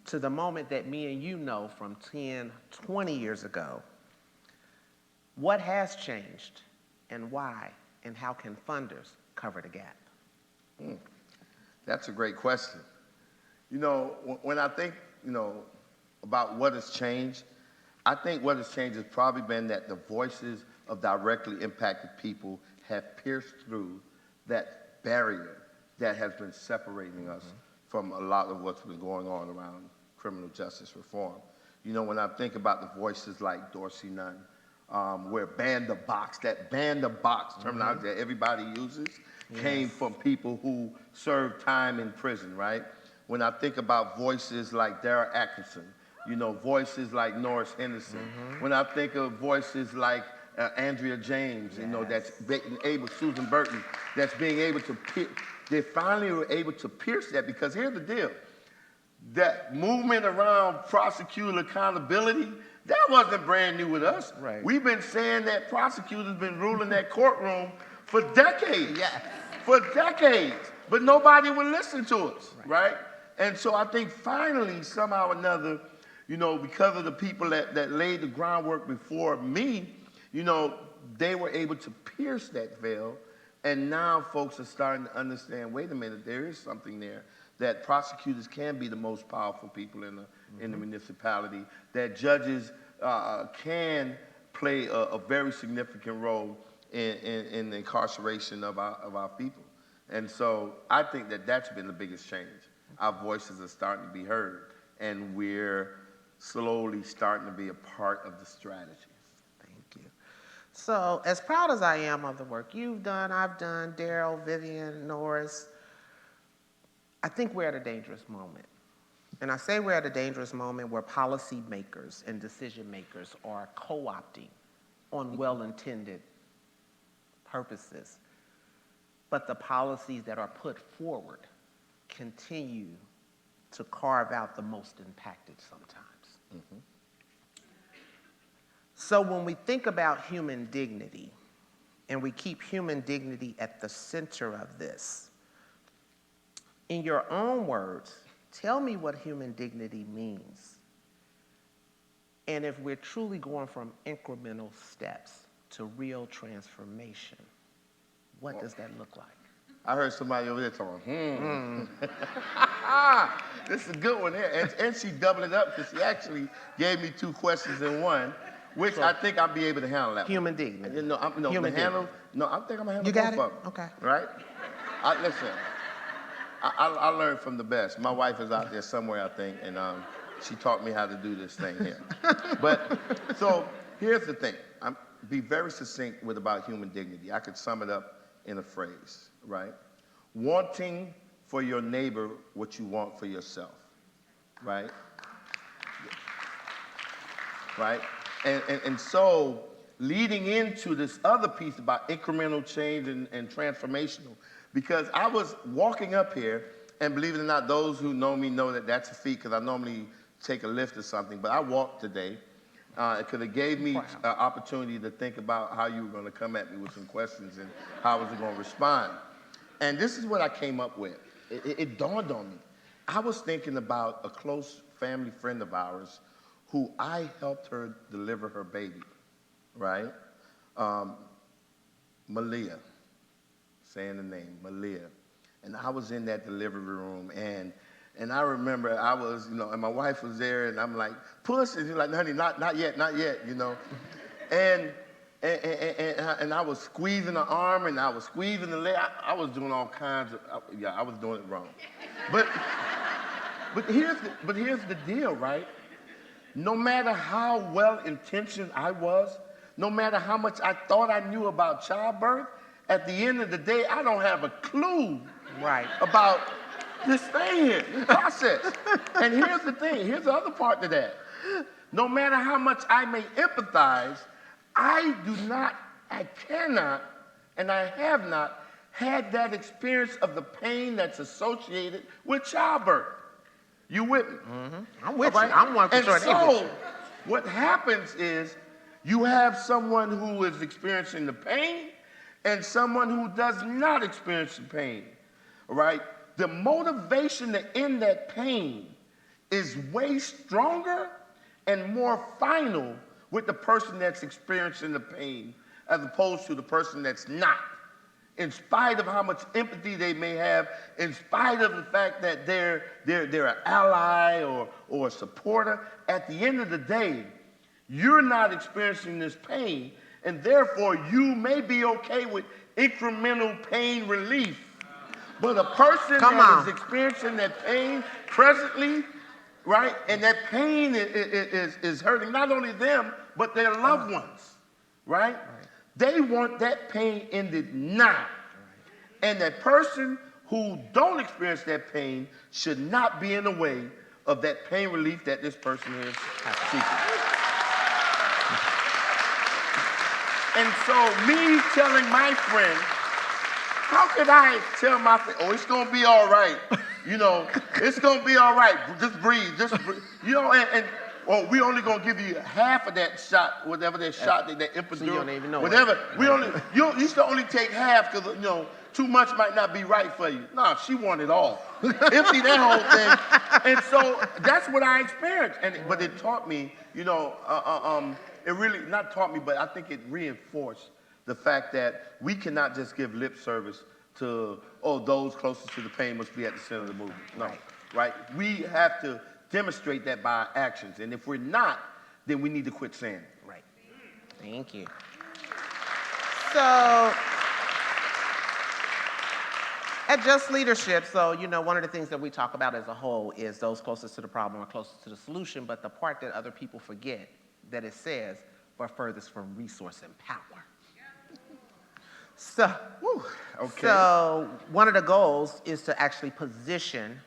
to the moment that me and you know from 10, 20 years ago. What has changed and why, and how can funders cover the gap? That's a great question. You know, when I think, about what has changed, I think what has changed has probably been that the voices of directly impacted people have pierced through that barrier that has been separating us from a lot of what's been going on around criminal justice reform. When I think about the voices like Dorsey Nunn, where ban the box, that ban the box terminology that everybody uses, came from people who served time in prison, right? When I think about voices like Dara Atkinson, voices like Norris Henderson. When I think of voices like Andrea James, that's being able, Susan Burton, that's being able to, they finally were able to pierce that, because here's the deal. That movement around prosecutor accountability, that wasn't brand new with us. We've been saying that prosecutors been ruling that courtroom for decades. For decades. But nobody would listen to us, right? And so I think finally, somehow or another, because of the people that laid the groundwork before me, they were able to pierce that veil. And now folks are starting to understand, wait a minute, there is something there, that prosecutors can be the most powerful people in the municipality, that judges can play a very significant role in the incarceration of our people. And so I think that that's been the biggest change. Our voices are starting to be heard, and we're slowly starting to be a part of the strategy. Thank you. So as proud as I am of the work you've done, I've done, Daryl, Vivian, Norris, I think we're at a dangerous moment. And I say we're at a dangerous moment where policy makers and decision makers are co-opting on well-intended purposes. But the policies that are put forward continue to carve out the most impacted sometimes. So when we think about human dignity, and we keep human dignity at the center of this, in your own words, tell me what human dignity means. And if we're truly going from incremental steps to real transformation, what does that look like? I heard somebody over there talking, This is a good one here. And she doubled it up, because she actually gave me 2 questions in one, which I think I'll be able to handle that. Human dignity. I think I'm going to handle both of them. Okay. Right? Listen, I learned from the best. My wife is out there somewhere, I think, and she taught me how to do this thing here. But, so here's the thing. Be very succinct about human dignity. I could sum it up in a phrase, right? Wanting for your neighbor what you want for yourself, right? Right? And so leading into this other piece about incremental change and transformational, because I was walking up here, and believe it or not, those who know me know that that's a feat, because I normally take a lift or something, but I walked today, because it gave me an opportunity to think about how you were going to come at me with some questions and how I was going to respond. And this is what I came up with. It dawned on me. I was thinking about a close family friend of ours who I helped her deliver her baby, right? Malia, saying the name, Malia. And I was in that delivery room, and I remember I was, and my wife was there, and I'm like, push, and she's like, honey, not yet, and I was squeezing the arm, and I was squeezing the leg. I was doing all kinds of, I was doing it wrong. But here's the deal, right? No matter how well-intentioned I was, no matter how much I thought I knew about childbirth, at the end of the day, I don't have a clue about this thing here, this process. And here's the thing, here's the other part to that. No matter how much I may empathize, I cannot, and I have not had that experience of the pain that's associated with childbirth. You with me? I'm with you. I'm one for sure. And so, what happens is you have someone who is experiencing the pain and someone who does not experience the pain, right? The motivation to end that pain is way stronger and more final with the person that's experiencing the pain as opposed to the person that's not. In spite of how much empathy they may have, in spite of the fact that they're an ally or a supporter, at the end of the day, you're not experiencing this pain, and therefore you may be okay with incremental pain relief. But a person that is experiencing that pain presently, right, and that pain is hurting not only them, but their loved ones, right? They want that pain ended now. And that person who don't experience that pain should not be in the way of that pain relief that this person is seeking. And so me telling my friend, how could I tell my friend, oh, it's going to be all right. It's going to be all right. Just breathe. Or we only gonna give you half of that shot, whatever that shot, that epidural, so you don't even know whatever. You used to only take half because too much might not be right for you. No, she wanted all. Empty that whole thing. And so that's what I experienced. But it taught me, it really not taught me, but I think it reinforced the fact that we cannot just give lip service to those closest to the pain must be at the center of the movement. No, right? We have to demonstrate that by our actions. And if we're not, then we need to quit saying it. Right. Thank you. So, at Just Leadership, one of the things that we talk about as a whole is those closest to the problem are closest to the solution, but the part that other people forget that it says, but furthest from resource and power. So one of the goals is to actually position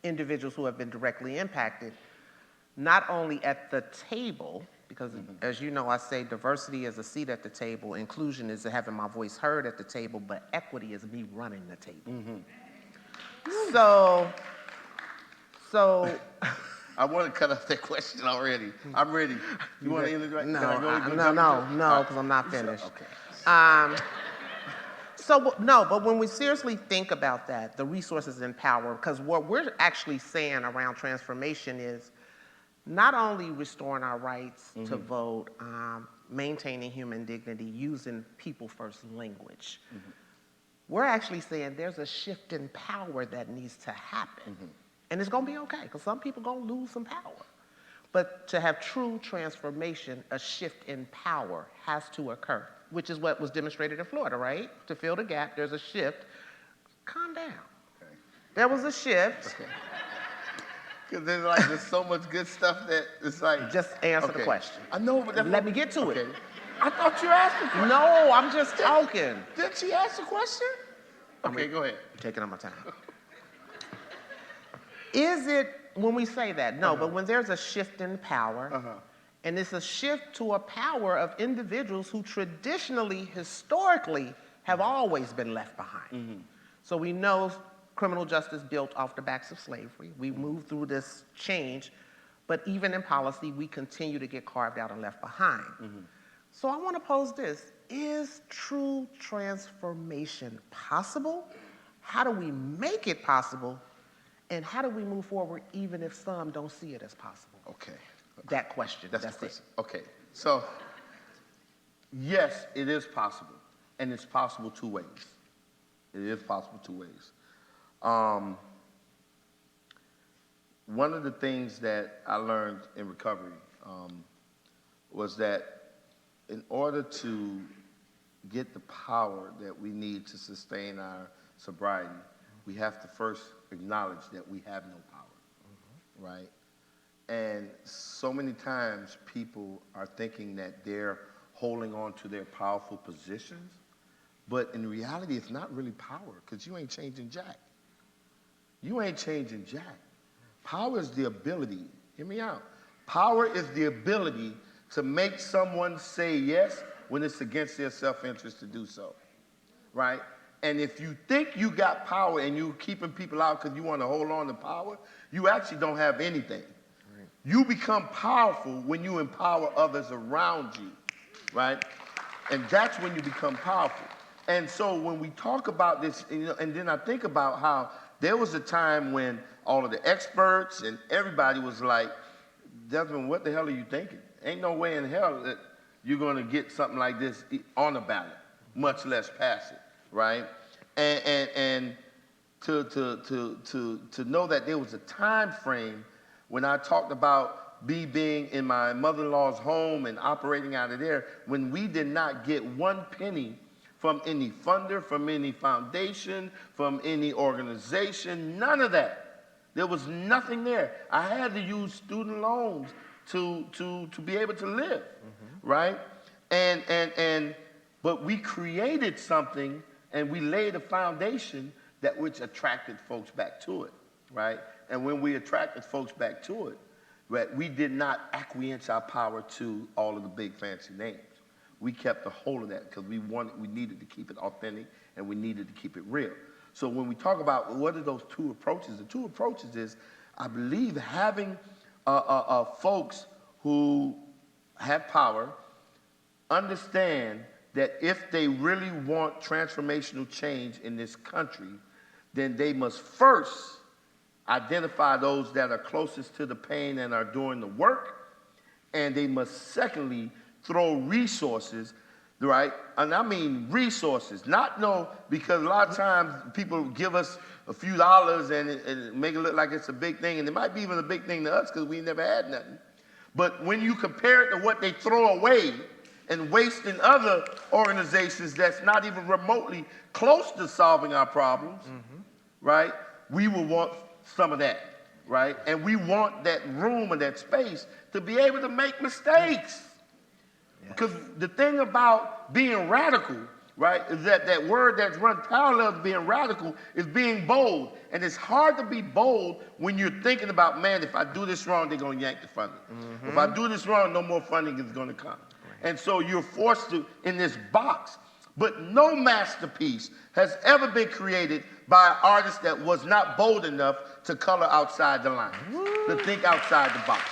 individuals who have been directly impacted, not only at the table, because as you know, I say diversity is a seat at the table, inclusion is having my voice heard at the table, but equity is me running the table. So I want to cut off that question already. I'm ready. You want to end it right now? No, because I'm not finished. Okay. But when we seriously think about that, the resources and power, because what we're actually saying around transformation is not only restoring our rights to vote, maintaining human dignity, using people-first language. We're actually saying there's a shift in power that needs to happen. And it's going to be okay, because some people are going to lose some power. But to have true transformation, a shift in power has to occur, which is what was demonstrated in Florida, right? To fill the gap, there's a shift. Calm down. Okay. There was a shift. Because there's so much good stuff that it's like... Just answer the question. I know, but... Let me get to it. I thought you asked the question. No, I'm just talking. Did she ask the question? Okay, go ahead. I'm taking up my time. Is it, when we say that, no, but when there's a shift in power, and it's a shift to a power of individuals who traditionally, historically, have always been left behind. So we know criminal justice built off the backs of slavery. We moved through this change, but even in policy, we continue to get carved out and left behind. So I want to pose this. Is true transformation possible? How do we make it possible? And how do we move forward even if some don't see it as possible? Okay. That question. That's it. Okay. So, yes, it is possible. And it's possible two ways. It is possible two ways. One of the things that I learned in recovery was that in order to get the power that we need to sustain our sobriety, we have to first acknowledge that we have no power, right? And so many times people are thinking that they're holding on to their powerful positions, but in reality, it's not really power, because you ain't changing jack. You ain't changing jack. Power is the ability, hear me out, power is the ability to make someone say yes when it's against their self-interest to do so, right? And if you think you got power and you're keeping people out because you want to hold on to power, you actually don't have anything. Right. You become powerful when you empower others around you, right? And that's when you become powerful. And so when we talk about this, you know, and then I think about how there was a time when all of the experts and everybody was like, Desmond, what the hell are you thinking? Ain't no way in hell that you're going to get something like this on the ballot, much less pass it, right? And to know that there was a time frame when I talked about me being in my mother-in-law's home and operating out of there, when we did not get one penny from any funder, from any foundation, from any organization, none of that. There was nothing there. I had to use student loans to be able to live, right? But we created something and we laid a foundation that which attracted folks back to it, right? And when we attracted folks back to it, right, we did not acquiesce our power to all of the big fancy names. We kept a hold of that because we needed to keep it authentic and we needed to keep it real. So when we talk about what are those two approaches, the two approaches is, I believe having folks who have power understand that if they really want transformational change in this country, then they must first identify those that are closest to the pain and are doing the work, and they must secondly throw resources, right? And I mean resources, because a lot of times people give us a few dollars and make it look like it's a big thing, and it might be even a big thing to us because we never had nothing. But when you compare it to what they throw away and waste in other organizations that's not even remotely close to solving our problems, right? We will want some of that, right? And we want that room and that space to be able to make mistakes. Because the thing about being radical, right, is that word that's run parallel to being radical is being bold. And it's hard to be bold when you're thinking about, man, if I do this wrong, they're going to yank the funding. If I do this wrong, no more funding is going to come. And so you're forced to, in this box. But no masterpiece has ever been created by an artist that was not bold enough to color outside the lines, to think outside the box,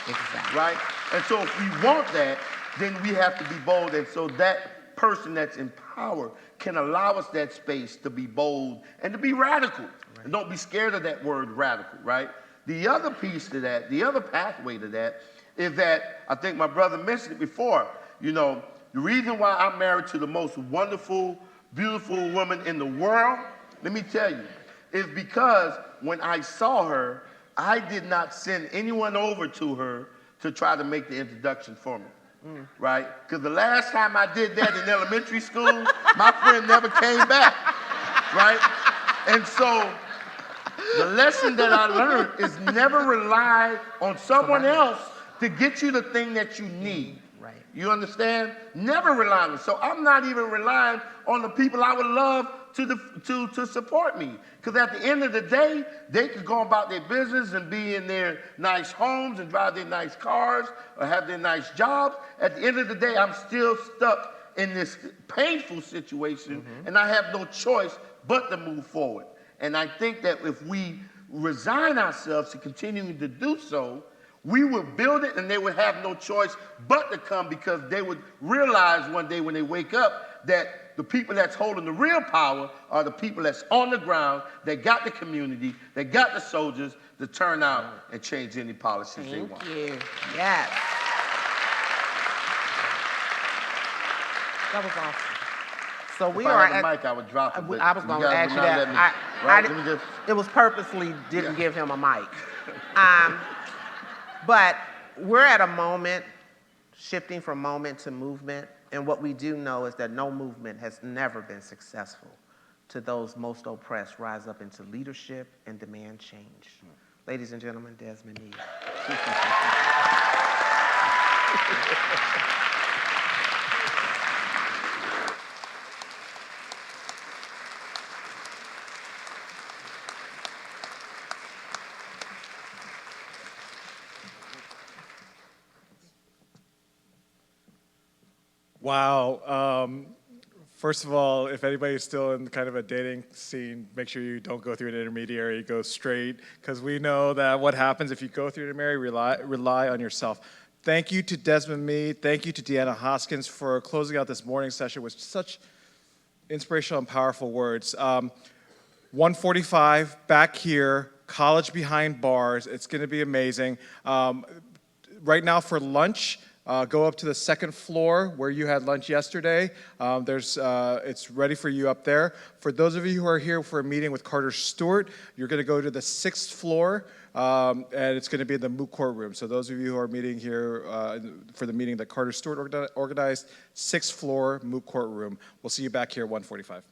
right? And so if we want that, then we have to be bold. And so that person that's in power can allow us that space to be bold and to be radical. Right. And don't be scared of that word radical, right? The other piece to that, the other pathway to that is that, I think my brother mentioned it before, you know, the reason why I'm married to the most wonderful, beautiful woman in the world, let me tell you, is because when I saw her, I did not send anyone over to her to try to make the introduction for me. Right? Because the last time I did that in elementary school, my friend never came back. Right? And so the lesson that I learned is never rely on someone else to get you the thing that you need. Right. You understand? Never rely on it. So I'm not even relying on the people I would love to support me. Because at the end of the day, they could go about their business and be in their nice homes and drive their nice cars or have their nice jobs. At the end of the day, I'm still stuck in this painful situation, and I have no choice but to move forward. And I think that if we resign ourselves to continuing to do so, we will build it, and they would have no choice but to come, because they would realize one day when they wake up that the people that's holding the real power are the people that's on the ground, that got the community, that got the soldiers to turn out and change any policies they want. Thank you. Yes. That was awesome. So we if are I had the at, mic, I would drop it. but I was you going to guys ask would you not let that. me- right? Let me just- It was purposely didn't give him a mic. But we're at a moment, shifting from moment to movement, and what we do know is that no movement has never been successful to those most oppressed rise up into leadership and demand change. Ladies and gentlemen, Desmond Nee. Wow. First of all, if anybody's still in kind of a dating scene, make sure you don't go through an intermediary, go straight, because we know that what happens if you go through an intermediary, rely on yourself. Thank you to Desmond Nee. Thank you to Deanna Hoskins for closing out this morning session with such inspirational and powerful words. 1:45, back here, College Behind Bars. It's going to be amazing. Right now for lunch, go up to the second floor where you had lunch yesterday. It's ready for you up there. For those of you who are here for a meeting with Carter Stewart, you're going to go to the 6th floor, and it's going to be in the moot court room. So those of you who are meeting here for the meeting that Carter Stewart organized, 6th floor moot court room. We'll see you back here at 1:45.